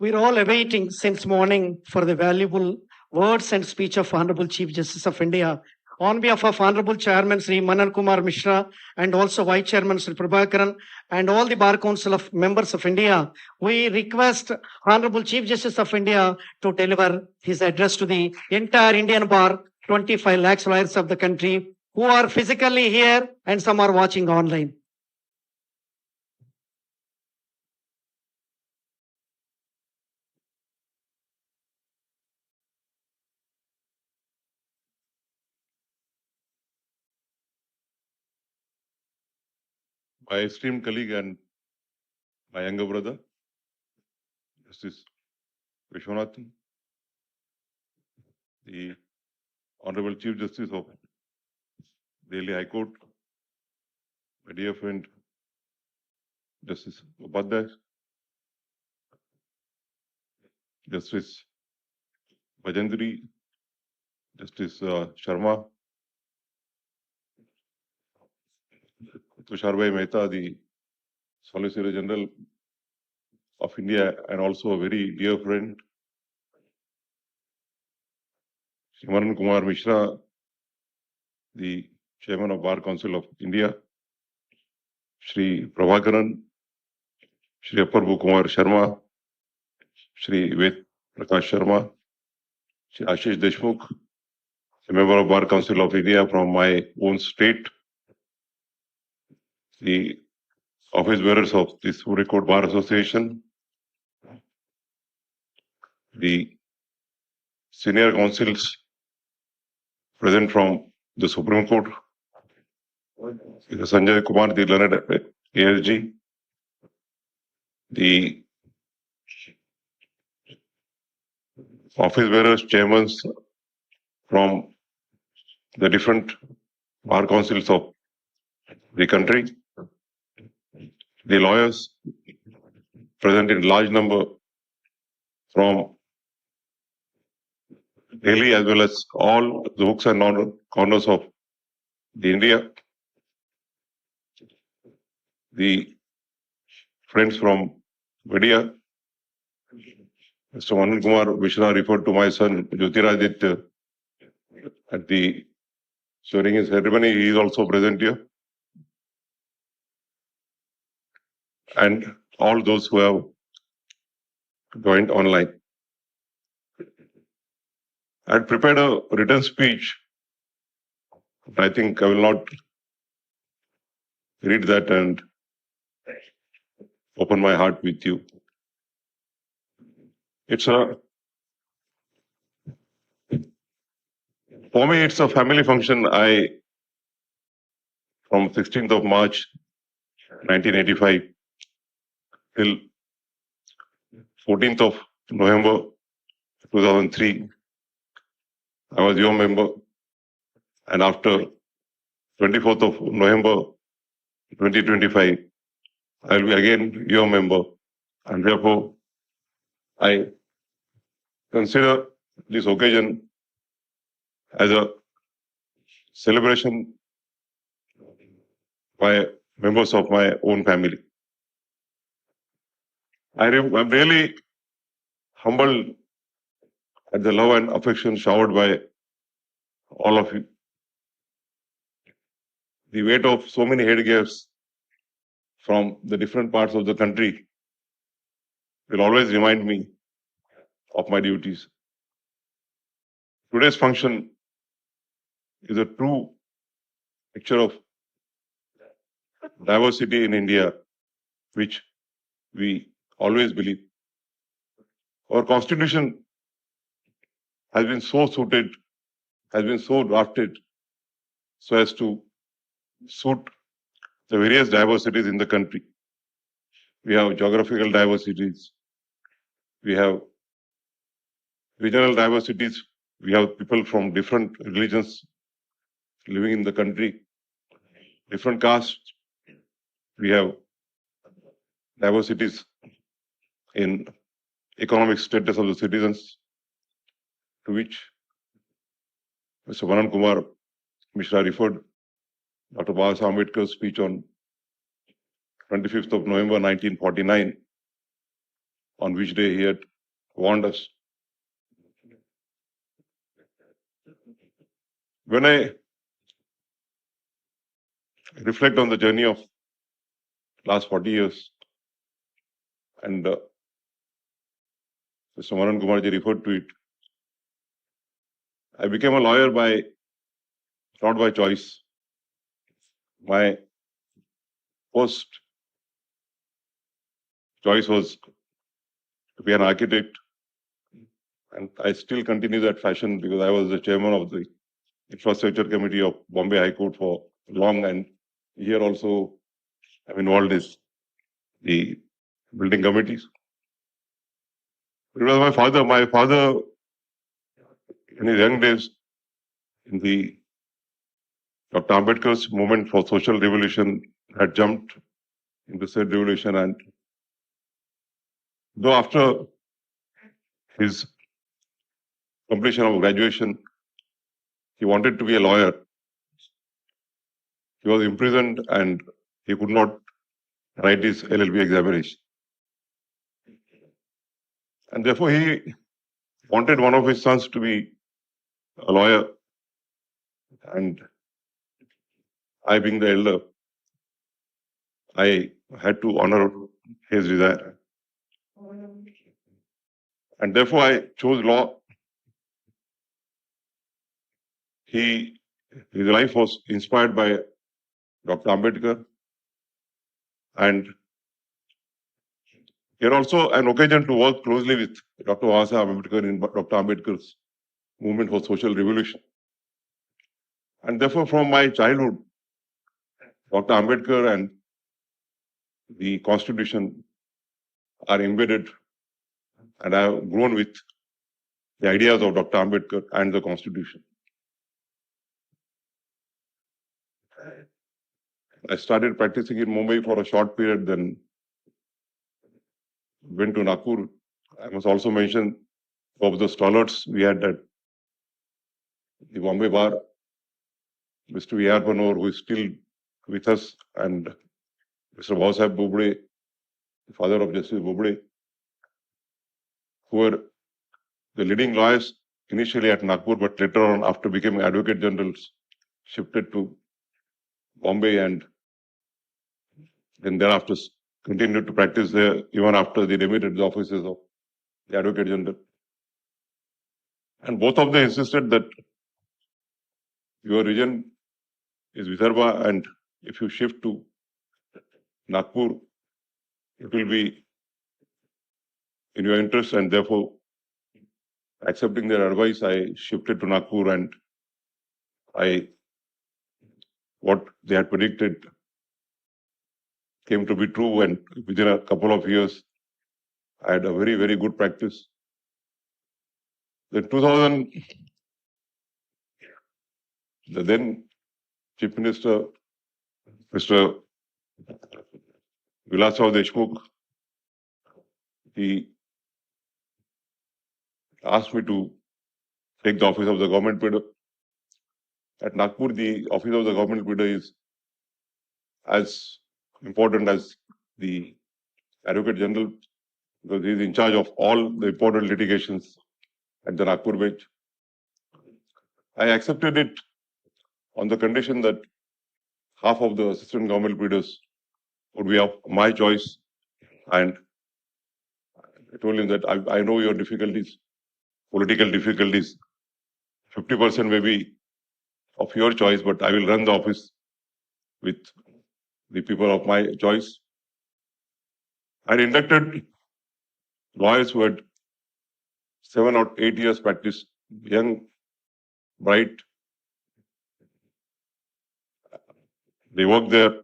We're all awaiting since morning for the valuable words and speech of Honorable Chief Justice of India on behalf of Honorable Chairman Sri Manan Kumar Mishra and also Vice Chairman Sri Prabhakaran and all the Bar Council of Members of India, we request Honorable Chief Justice of India to deliver his address to the entire Indian Bar, 25 lakhs lawyers of the country who are physically here and some are watching online. My esteemed colleague and my younger brother, Justice Vishwanathan, the Honorable Chief Justice of Delhi High Court, my dear friend, Justice Upadhyay, Justice Bajendri, Justice Sharma, Tushar Bhai Mehta, the Solicitor General of India, and also a very dear friend, Shri Manan Kumar Mishra, the Chairman of Bar Council of India, Shri Prabhakaran, Shri Aparbu Kumar Sharma, Shri Ved Prakash Sharma, Shri Ashish Deshmukh, a member of Bar Council of India from my own state, the office bearers of the Supreme Court Bar Association, the senior counsels present from the Supreme Court, Sanjay Kumar, the learned ASG, the office bearers, chairmen from the different bar councils of the country, the lawyers present in large number from Delhi as well as all the hooks and corners of the India, the friends from media. Mr. Manan Kumar Mishra referred to my son Jyotiraditya at the swearing-in ceremony. He is also present here. And all those who have joined online. I had prepared a written speech. I think I will not read that and open my heart with you. For me, it's a family function. From 16th of March, 1985 till 14th of November, 2003, I was your member. And after 24th of November, 2025, I will be again your member. And therefore, I consider this occasion as a celebration by members of my own family. I'm really humbled at the love and affection showered by all of you. The weight of so many headgears from the different parts of the country will always remind me of my duties. Today's function is a true picture of diversity in India, which we always believe. Our constitution has been so suited, has been so drafted so as to suit the various diversities in the country. We have geographical diversities, we have regional diversities, we have people from different religions living in the country, different castes, we have diversities in economic status of the citizens, to which Mr. Manan Kumar Mishra referred. Dr. Baba Ambedkar's speech on 25th of November 1949, on which day he had warned us. When I reflect on the journey of last 40 years. And Mr. Manan Kumarji referred to it. I became a lawyer not by choice. My first choice was to be an architect, and I still continue that fashion because I was the chairman of the Infrastructure Committee of Bombay High Court for long, and here also I'm involved in the building committees. It was my father. My father, in his young days, in the Dr. Ambedkar's movement for social revolution, had jumped in the said revolution, and though after his completion of graduation, he wanted to be a lawyer, he was imprisoned and he could not write his LLB examination. And therefore, he wanted one of his sons to be a lawyer. And I, being the elder, I had to honor his desire. And therefore, I chose law. His life was inspired by Dr. Ambedkar. And here also an occasion to work closely with Dr. Ambedkar in Dr. Ambedkar's movement for social revolution. And therefore, from my childhood, Dr. Ambedkar and the Constitution are embedded, and I have grown with the ideas of Dr. Ambedkar and the Constitution. I started practicing in Mumbai for a short period, then went to Nagpur. I must also mention of the stalwarts we had at the Bombay Bar, Mr. V.R. Panor, who is still with us, and Mr. Bhushan, the father of Justice Bobde, who were the leading lawyers initially at Nagpur, but later on, after becoming advocate generals, shifted to Bombay, and then thereafter continued to practice there even after they demitted the offices of the advocate general. And both of them insisted that your region is Vidarbha, and if you shift to Nagpur, it will be in your interest, and therefore, accepting their advice, I shifted to Nagpur, and what they had predicted came to be true, and within a couple of years, I had a very, very good practice. In 2000, the then Chief Minister, Mr. Vilasrao Deshmukh, he asked me to take the office of the government pleader. At Nagpur, the office of the government pleader is as important as the advocate general, because he is in charge of all the important litigations at the Nagpur bench. I accepted it on the condition that half of the assistant government pleaders would be of my choice, and I told him that I know your difficulties, political difficulties. 50% may be of your choice, but I will run the office with the people of my choice. I inducted lawyers who had 7 or 8 years practice, young, bright. They worked there.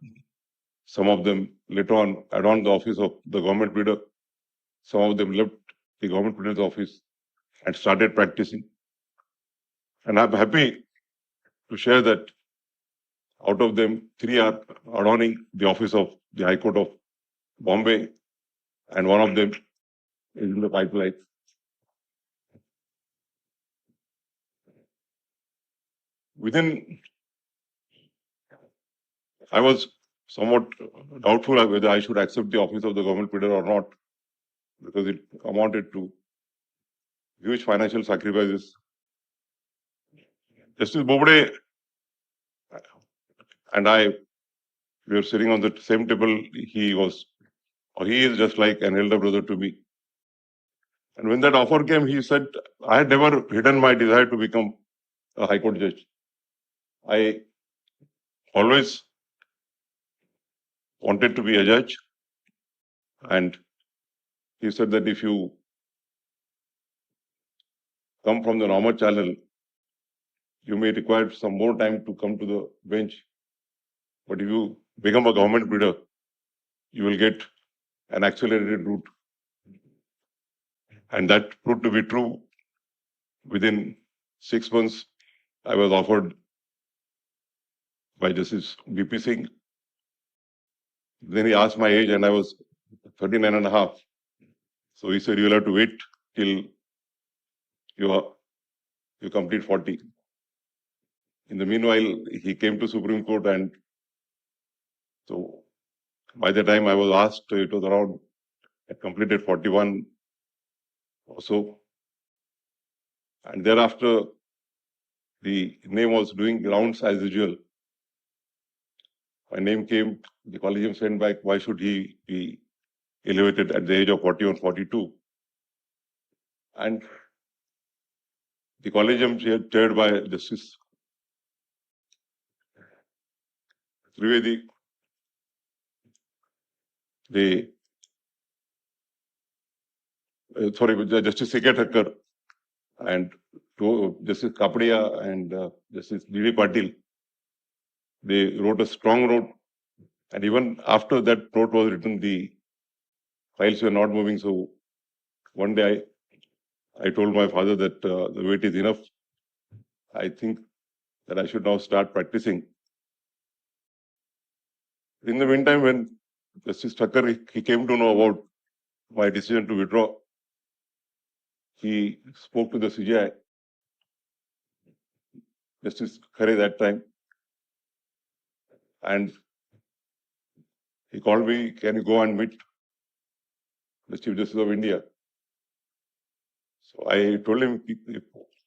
Some of them later on adorned the office of the government pleader. Some of them left the government pleader's office and started practicing. And I'm happy to share that out of them, 3 are adorning the office of the High Court of Bombay, and one of them is in the pipeline. I was somewhat doubtful whether I should accept the office of the government pleader or not, because it amounted to huge financial sacrifices. Justice Bobde and I we were sitting on the same table. He is just like an elder brother to me. And when that offer came, he said, I had never hidden my desire to become a High Court judge. I always wanted to be a judge. And he said that if you come from the normal channel, you may require some more time to come to the bench. But if you become a government bidder, you will get an accelerated route. And that proved to be true. Within 6 months, I was offered by Justice B.P. Singh. Then he asked my age and I was 39 and a half. So he said, you'll have to wait till you complete 40. In the meanwhile, he came to Supreme Court, and so by the time I was asked, it was around, I completed 41 or so. And thereafter, the name was doing rounds as usual. My name came, the collegium sent back, why should he be elevated at the age of 41, 42? And the collegium chaired by Justice Trivedi, Justice C.K. Thakkar and Justice Kapadia and Justice D.D. Patil, they wrote a strong note. And even after that note was written, the files were not moving. So one day I told my father that the wait is enough. I think that I should now start practicing. In the meantime, when Justice Thakkar, he came to know about my decision to withdraw, he spoke to the CJI, Justice Khare that time, and he called me, can you go and meet the Chief Justice of India? So I told him, if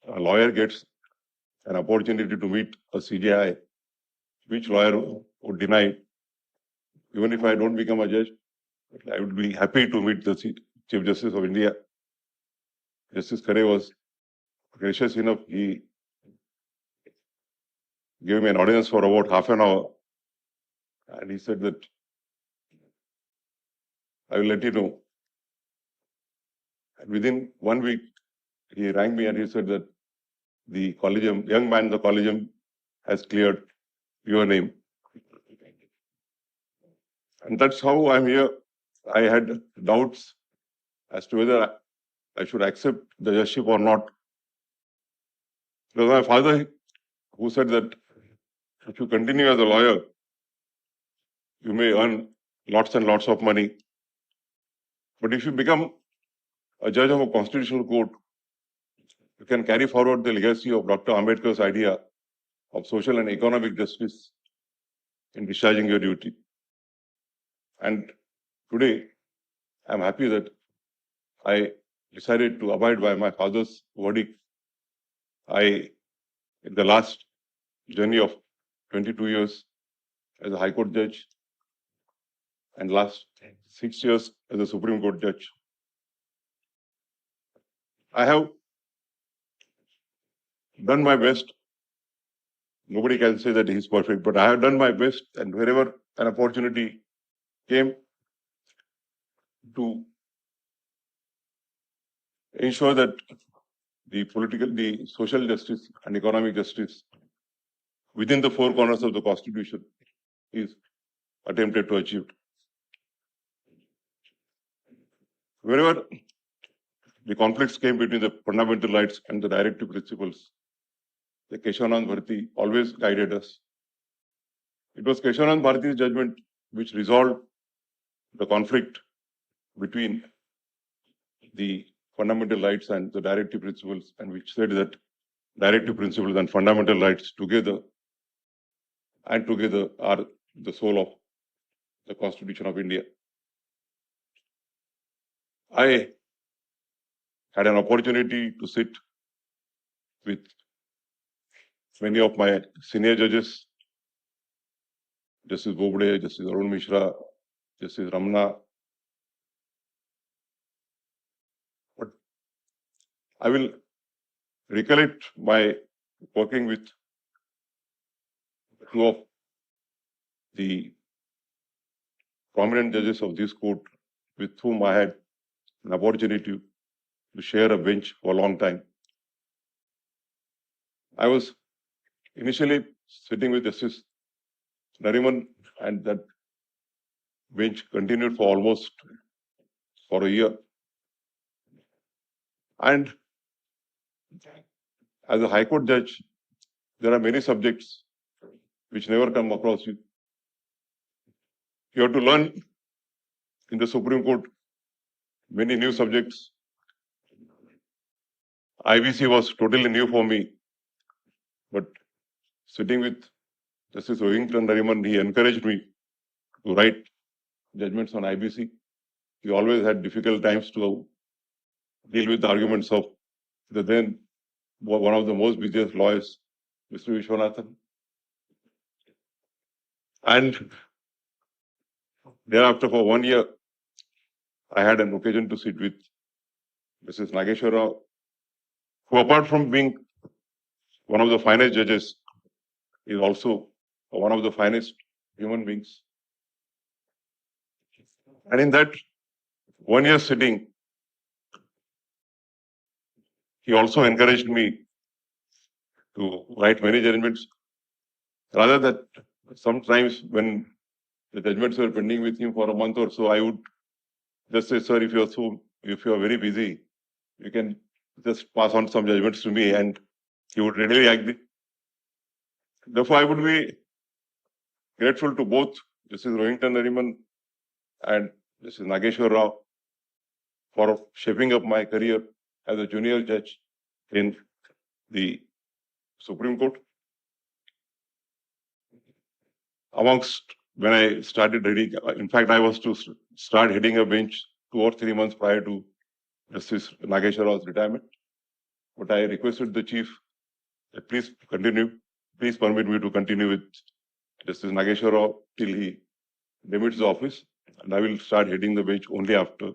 a lawyer gets an opportunity to meet a CJI, which lawyer would deny it? Even if I don't become a judge, I would be happy to meet the Chief Justice of India. Justice Khare was gracious enough. He gave me an audience for about half an hour. And he said that I will let you know. And within 1 week, he rang me and he said that the collegium, young man, the collegium has cleared your name. And that's how I'm here. I had doubts as to whether I should accept the judgeship or not. It was my father who said that if you continue as a lawyer, you may earn lots and lots of money. But if you become a judge of a constitutional court, you can carry forward the legacy of Dr. Ambedkar's idea of social and economic justice in discharging your duty. And today, I'm happy that I decided to abide by my father's verdict. In the last journey of 22 years as a High Court judge and last 6 years as a Supreme Court judge, I have done my best. Nobody can say that he's perfect, but I have done my best, and wherever an opportunity came to ensure that the political, the social justice and economic justice within the four corners of the Constitution is attempted to achieve. Wherever the conflicts came between the fundamental rights and the directive principles, the Keshavanand Bharati always guided us. It was Keshavanand Bharati's judgment which resolved the conflict between the fundamental rights and the directive principles, and which said that directive principles and fundamental rights together are the soul of the Constitution of India. I had an opportunity to sit with many of my senior judges Justice Bobde, Justice Arun Mishra, Justice Ramna. But I will recollect by working with two of the prominent judges of this court with whom I had an opportunity to share a bench for a long time. I was initially sitting with Justice Nariman, and that bench continued for almost a year. And as a High Court judge, there are many subjects which never come across you. You have to learn in the Supreme Court many new subjects. IBC was totally new for me, but sitting with Justice Rohington Nariman, he encouraged me to write judgments on IBC. He always had difficult times to deal with the arguments of the then one of the most busiest lawyers, Mr. Vishwanathan. And thereafter, for 1 year, I had an occasion to sit with Mrs. Nageshwar Rao, who, apart from being one of the finest judges, is also one of the finest human beings. And in that 1 year sitting, he also encouraged me to write many judgments. Rather that sometimes when the judgments were pending with him for a month or so, I would just say, sir, if you are very busy, you can just pass on some judgments to me, and he would readily agree. Therefore, I would be grateful to both Justice Rohington Nariman and Justice Nageshwar Rao for shaping up my career as a junior judge in the Supreme Court. Amongst when I started heading, in fact, I was to start heading a bench 2 or 3 months prior to Justice Nageshwar Rao's retirement. But I requested the chief that please permit me to continue with Justice Nageshwar Rao till he demits the office, and I will start heading the bench only after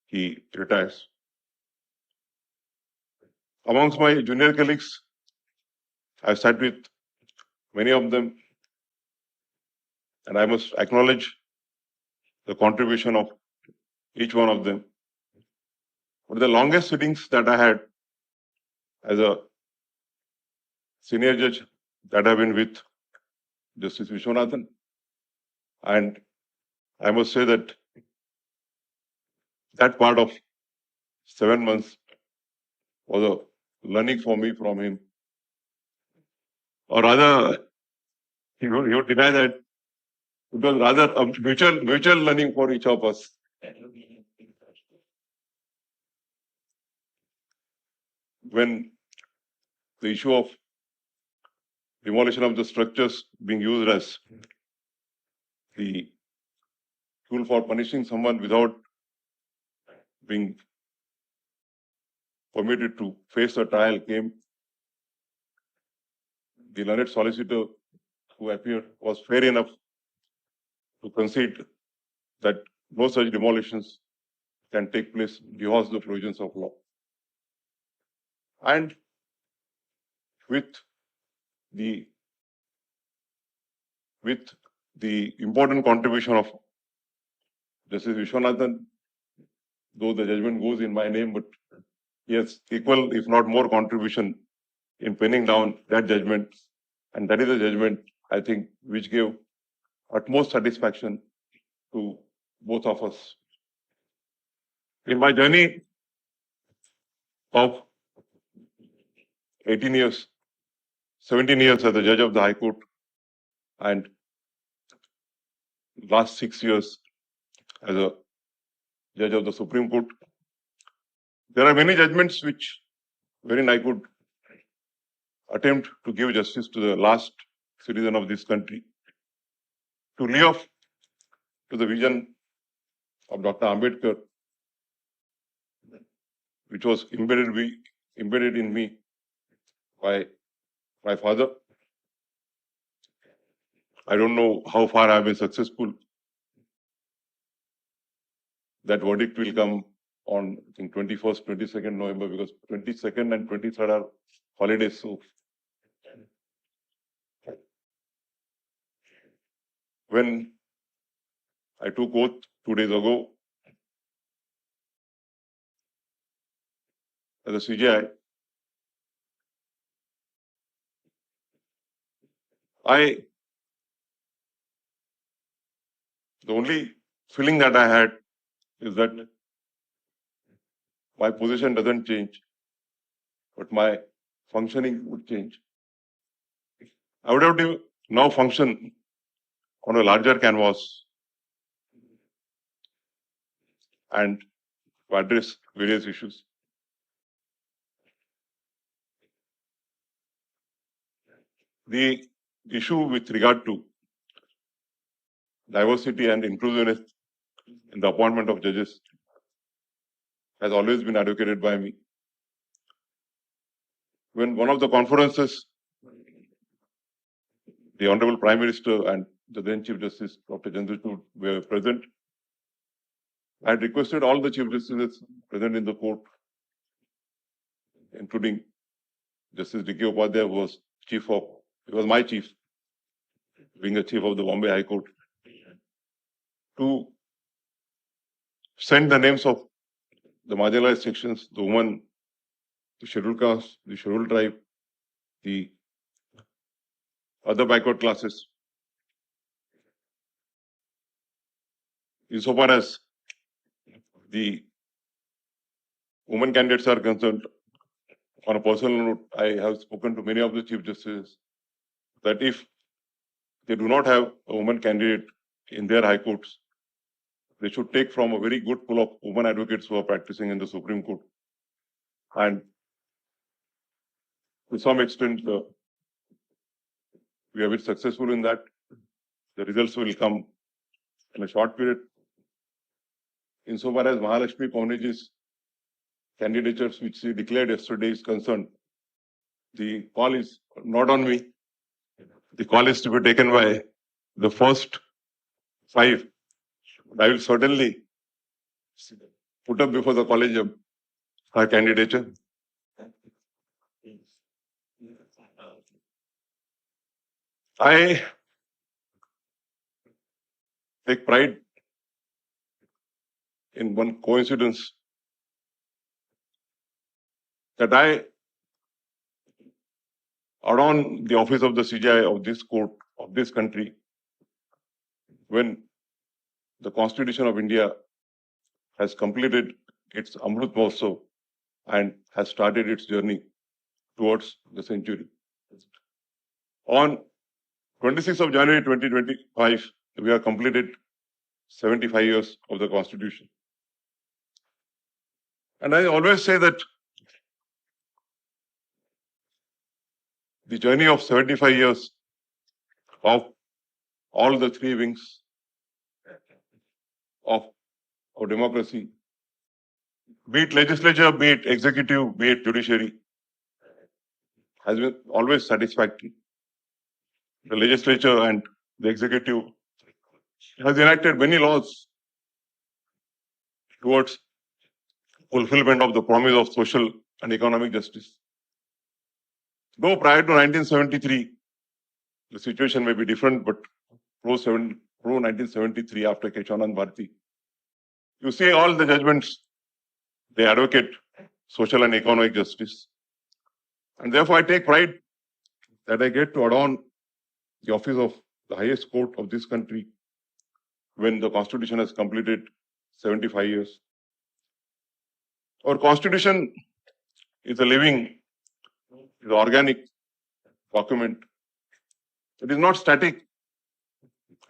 he retires. Amongst my junior colleagues, I sat with many of them, and I must acknowledge the contribution of each one of them. But the longest sittings that I had as a senior judge that I've been with Justice Vishwanathan, and I must say that that part of 7 months was a learning for me from him. Or rather, he would deny that it was rather a mutual learning for each of us. When the issue of demolition of the structures being used as the tool for punishing someone without being permitted to face a trial came, the learned solicitor who appeared was fair enough to concede that no such demolitions can take place because of the provisions of law. And with the important contribution of Justice Vishwanathan, though the judgment goes in my name, but he has equal, if not more, contribution in penning down that judgment. And that is a judgment, I think, which gave utmost satisfaction to both of us. In my journey of 17 years as a judge of the High Court, and last 6 years as a judge of the Supreme Court, there are many judgments wherein I could attempt to give justice to the last citizen of this country, to live up to the vision of Dr. Ambedkar, which was embedded in me by my father. I don't know how far I've been successful. That verdict will come on, I think, 21st, 22nd November, because 22nd and 23rd are holidays. So when I took oath 2 days ago as a CJI, the only feeling that I had is that my position doesn't change, but my functioning would change. I would have to now function on a larger canvas and to address various issues. The issue with regard to diversity and inclusiveness in the appointment of judges has always been advocated by me. When one of the conferences, the Honorable Prime Minister and the then Chief Justice, Dr. Chandrachud, were present, I had requested all the Chief Justices present in the court, including Justice D.K. Upadhyay, who was he was my chief, being the chief of the Bombay High Court, to send the names of the marginalized sections, the women, the scheduled caste, the scheduled tribe, the other backward classes. Insofar as the women candidates are concerned, on a personal note, I have spoken to many of the Chief Justices that if they do not have a woman candidate in their high courts, they should take from a very good pool of women advocates who are practicing in the Supreme Court. And to some extent, we have been successful in that. The results will come in a short period. Insofar as Mahalakshmi Pawnej's candidatures, which she declared yesterday, is concerned, the call is not on me. The call is to be taken by the first 5. I will certainly put up before the collegium her candidature. I take pride in one coincidence that I adorn the office of the CJI of this court, of this country, when the Constitution of India has completed its Amrit Mahotsav and has started its journey towards the century. On 26th of January 2025, we have completed 75 years of the Constitution. And I always say that the journey of 75 years of all the 3 wings of democracy, be it legislature, be it executive, be it judiciary, has been always satisfactory. The legislature and the executive has enacted many laws towards fulfillment of the promise of social and economic justice. Though prior to 1973, the situation may be different, but pro-1973 after Keshavanand Bharati, you see all the judgments, they advocate social and economic justice. And therefore, I take pride that I get to adorn the office of the highest court of this country when the Constitution has completed 75 years. Our Constitution is a living, is organic document. It is not static,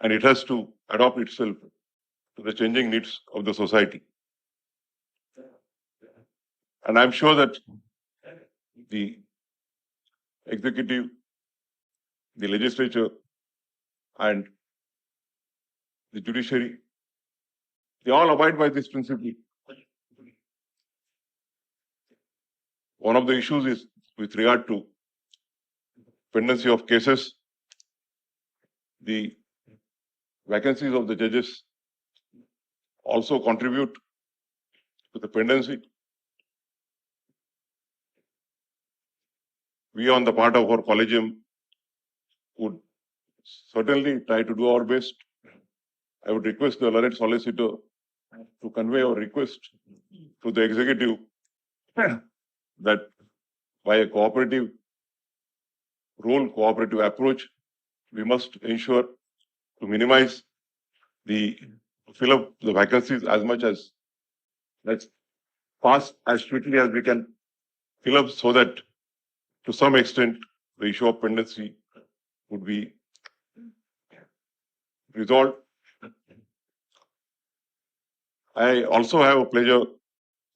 and it has to adapt itself to the changing needs of the society. And I'm sure that the executive, the legislature, and the judiciary, they all abide by this principle. One of the issues is with regard to pendency of cases. the vacancies of the judges also contribute to the pendency. We on the part of our collegium would certainly try to do our best. I would request the learned solicitor to convey our request to the executive that by a cooperative role, cooperative approach, we must ensure to minimize fill up the vacancies as much as fast, as quickly as we can fill up, so that to some extent the issue of pendency would be resolved. I also have a pleasure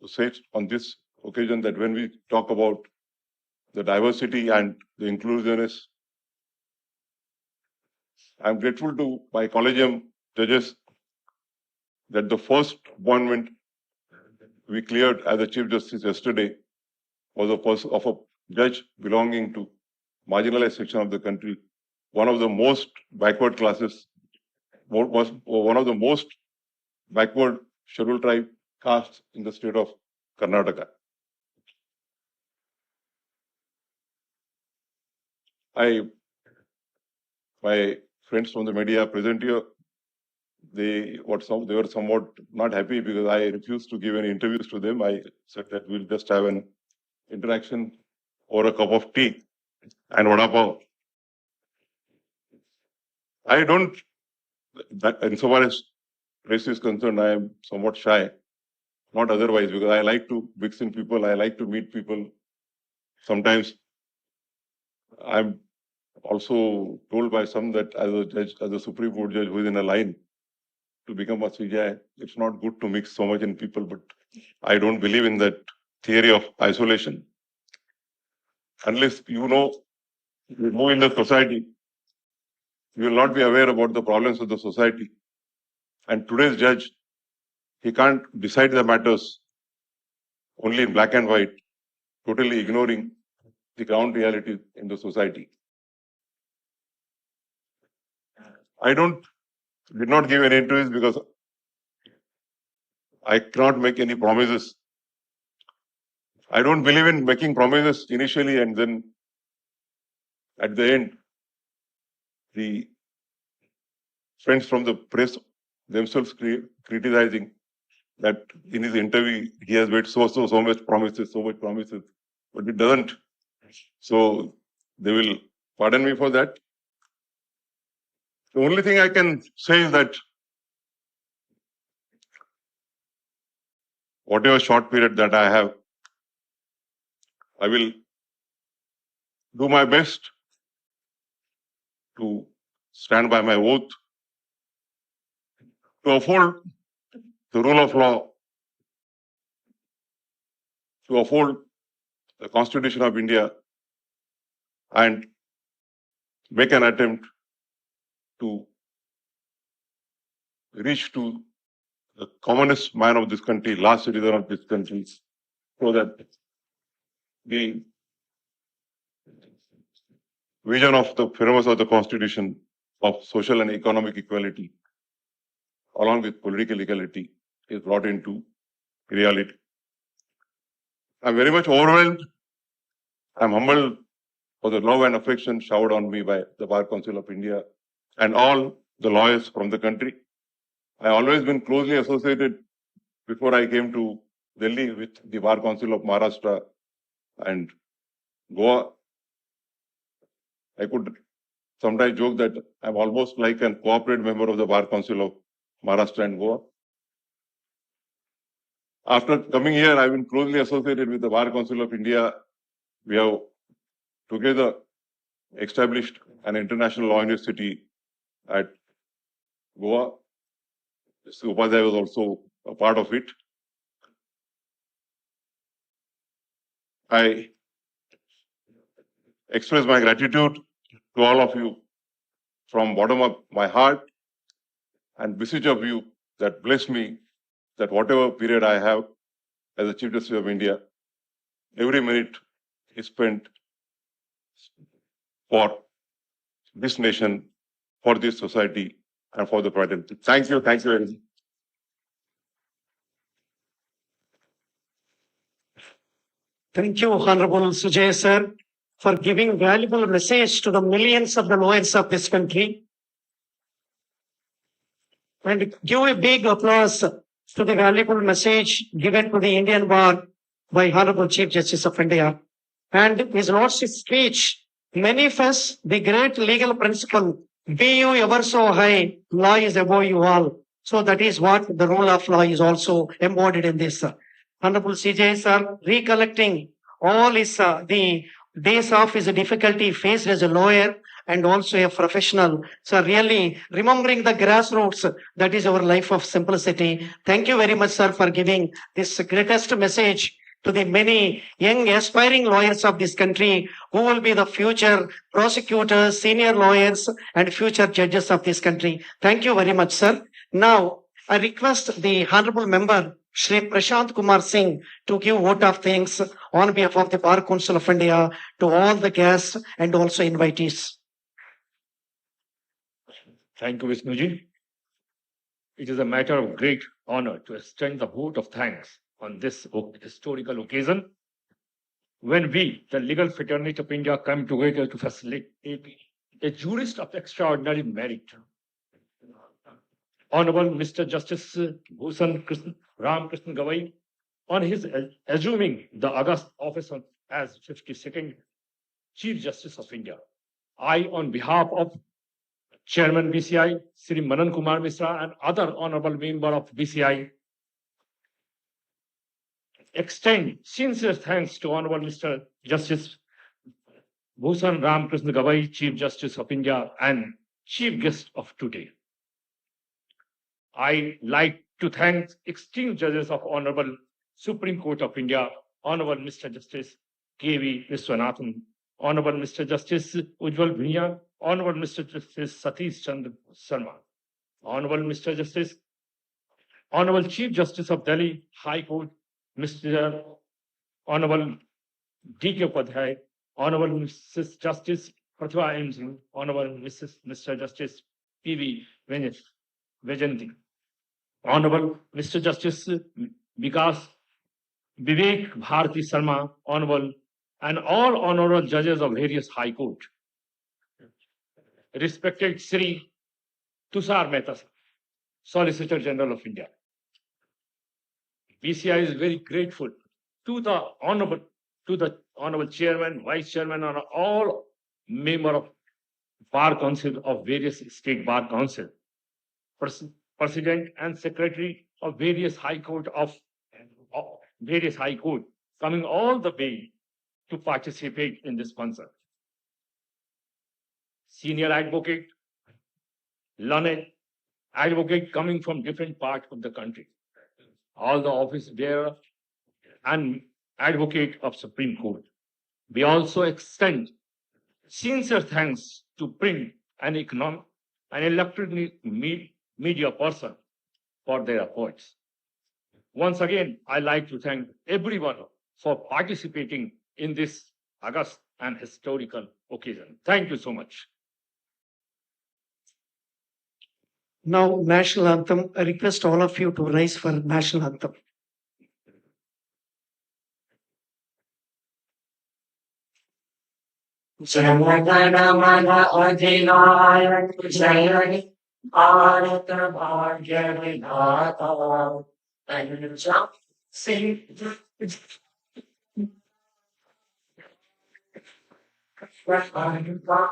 to say on this occasion that when we talk about the diversity and the inclusiveness, I'm grateful to my collegium judges that the first appointment we cleared as a Chief Justice yesterday was of a judge belonging to marginalized section of the country, one of the most backward classes, was one of the most backward scheduled tribe castes in the state of Karnataka. My friends from the media present here, they were somewhat not happy because I refused to give any interviews to them. I said that we'll just have an interaction over a cup of tea and vada pav. I don't, insofar as race is concerned, I am somewhat shy. Not otherwise, because I like to mix in people, I like to meet people. Sometimes I'm also told by some that as a judge, as a Supreme Court judge who is in a line to become a CJI, it's not good to mix so much in people, but I don't believe in that theory of isolation. Unless you move in the society, you will not be aware about the problems of the society. And today's judge, he can't decide the matters only in black and white, totally ignoring the ground reality in the society. I did not give any interviews because I cannot make any promises. I don't believe in making promises initially and then at the end, the friends from the press themselves criticizing that in his interview he has made so much promises, but it doesn't. So they will pardon me for that. The only thing I can say is that whatever short period that I have, I will do my best to stand by my oath, to uphold the rule of law, to uphold the Constitution of India, and make an attempt to reach to the commonest man of this country, last citizen of this country, so that the vision of the framers of the Constitution of social and economic equality, along with political equality, is brought into reality. I'm very much overwhelmed. I'm humbled for the love and affection showered on me by the Bar Council of India and all the lawyers from the country. I always been closely associated before I came to Delhi with the Bar Council of Maharashtra and Goa. I could sometimes joke that I'm almost like a corporate member of the Bar Council of Maharashtra and Goa. After coming here, I've been closely associated with the Bar Council of India. We have together established an international law university at Goa. Mr. Upadhyay was also a part of it. I express my gratitude to all of you from bottom of my heart and beseech of you that bless me that whatever period I have as a Chief Justice of India, every minute is spent for this nation for this society and for the fraternity. Thank you. Thank you very much. Thank you, Honorable Sujay sir, for giving valuable message to the millions of the lawyers of this country. And give a big applause to the valuable message given to the Indian bar by Honorable Chief Justice of India. And his lordship's speech manifests the great legal principle, be you ever so high, law is above you all. So that is what the rule of law is also embodied in this. Honorable CJ sir, recollecting all his the days of his difficulty faced as a lawyer and also a professional. So really remembering the grassroots, that is our life of simplicity. Thank you very much, sir, for giving this greatest message to the many young aspiring lawyers of this country who will be the future prosecutors, senior lawyers, and future judges of this country. Thank you very much, sir. Now, I request the Honorable Member, Shri Prashant Kumar Singh, to give vote of thanks on behalf of the Bar Council of India to all the guests and also invitees. Thank you, Vishnuji. It is a matter of great honor to extend the vote of thanks on this historical occasion when we, the legal fraternity of India, come together to facilitate a jurist of extraordinary merit. Honorable Mr. Justice Bhushan Ramkrishna Gavai, on his assuming the august office as 52nd Chief Justice of India, I, on behalf of Chairman BCI, Sri Manan Kumar Misra, and other honorable member of BCI, extend sincere thanks to Honorable Mr. Justice Bhushan Ramkrishna Gavai, Chief Justice of India and Chief Guest of today. I like to thank esteemed judges of Honorable Supreme Court of India, Honorable Mr. Justice KV Vishwanathan, Honorable Mr. Justice Ujjwal Bhuiyan, Honorable Mr. Justice Satish Chandra Sharma, Honorable Mr. Justice, Honorable Chief Justice of Delhi High Court, Mr. Honorable D.K. Upadhyay, Honorable Mrs. Justice Pratibha M. Singh, Honorable Mr. Justice P.V. Vajanti, Honorable Mr. Justice Vikas Vivek Bharati Sharma, Honorable, and all honorable judges of various High Court. Respected Sri Tushar Mehta, Solicitor General of India. BCI is very grateful to the honorable Chairman, Vice Chairman, and all members of Bar Council of various state Bar Council, President and Secretary of various High Court coming all the way to participate in this concert. Senior advocate, learned advocate coming from different parts of the country, all the office bearer and advocate of Supreme Court. We also extend sincere thanks to print and electronic media person for their efforts. Once again, I like to thank everyone for participating in this august and historical occasion. Thank you so much. Now, national anthem. I request all of you to rise for national anthem. Janagana Adhinayaka Jayani Bharata Bhagya Vidhata Anjam Singh Vachanana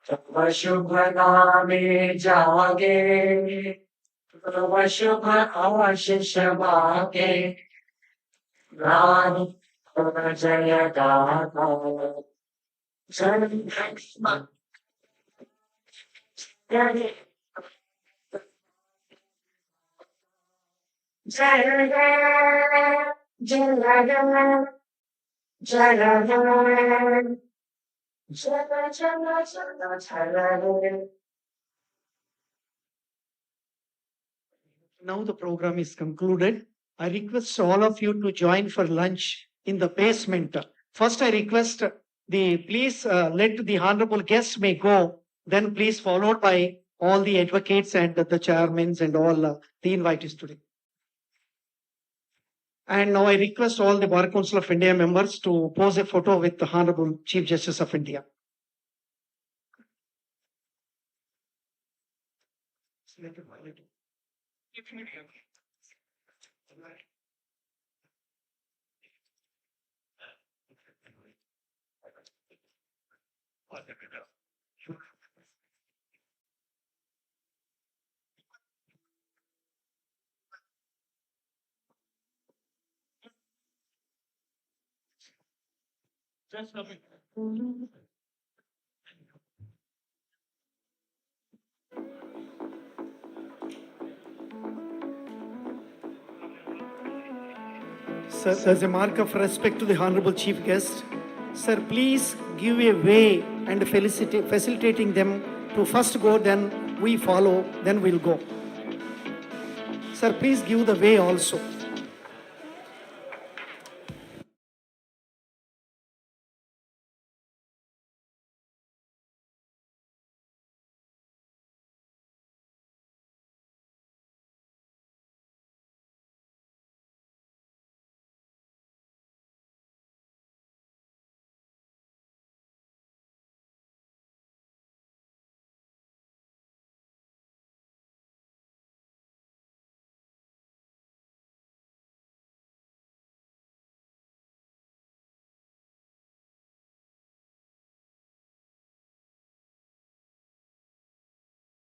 Tava Shubha Name Jage, Tava Shubha Ashish Bhage, Rani Jaya Dada, Jaya Now the program is concluded. I request all of you to join for lunch in the basement. First, I request please let the honorable guests may go, then please followed by all the advocates and the chairmen and all the invitees today. And now I request all the Bar Council of India members to pose a photo with the Honorable Chief Justice of India. Sir, as a mark of respect to the Honorable Chief Guest, sir, please give a way and facilitating them to first go, then we follow, then we'll go. Sir, please give the way also.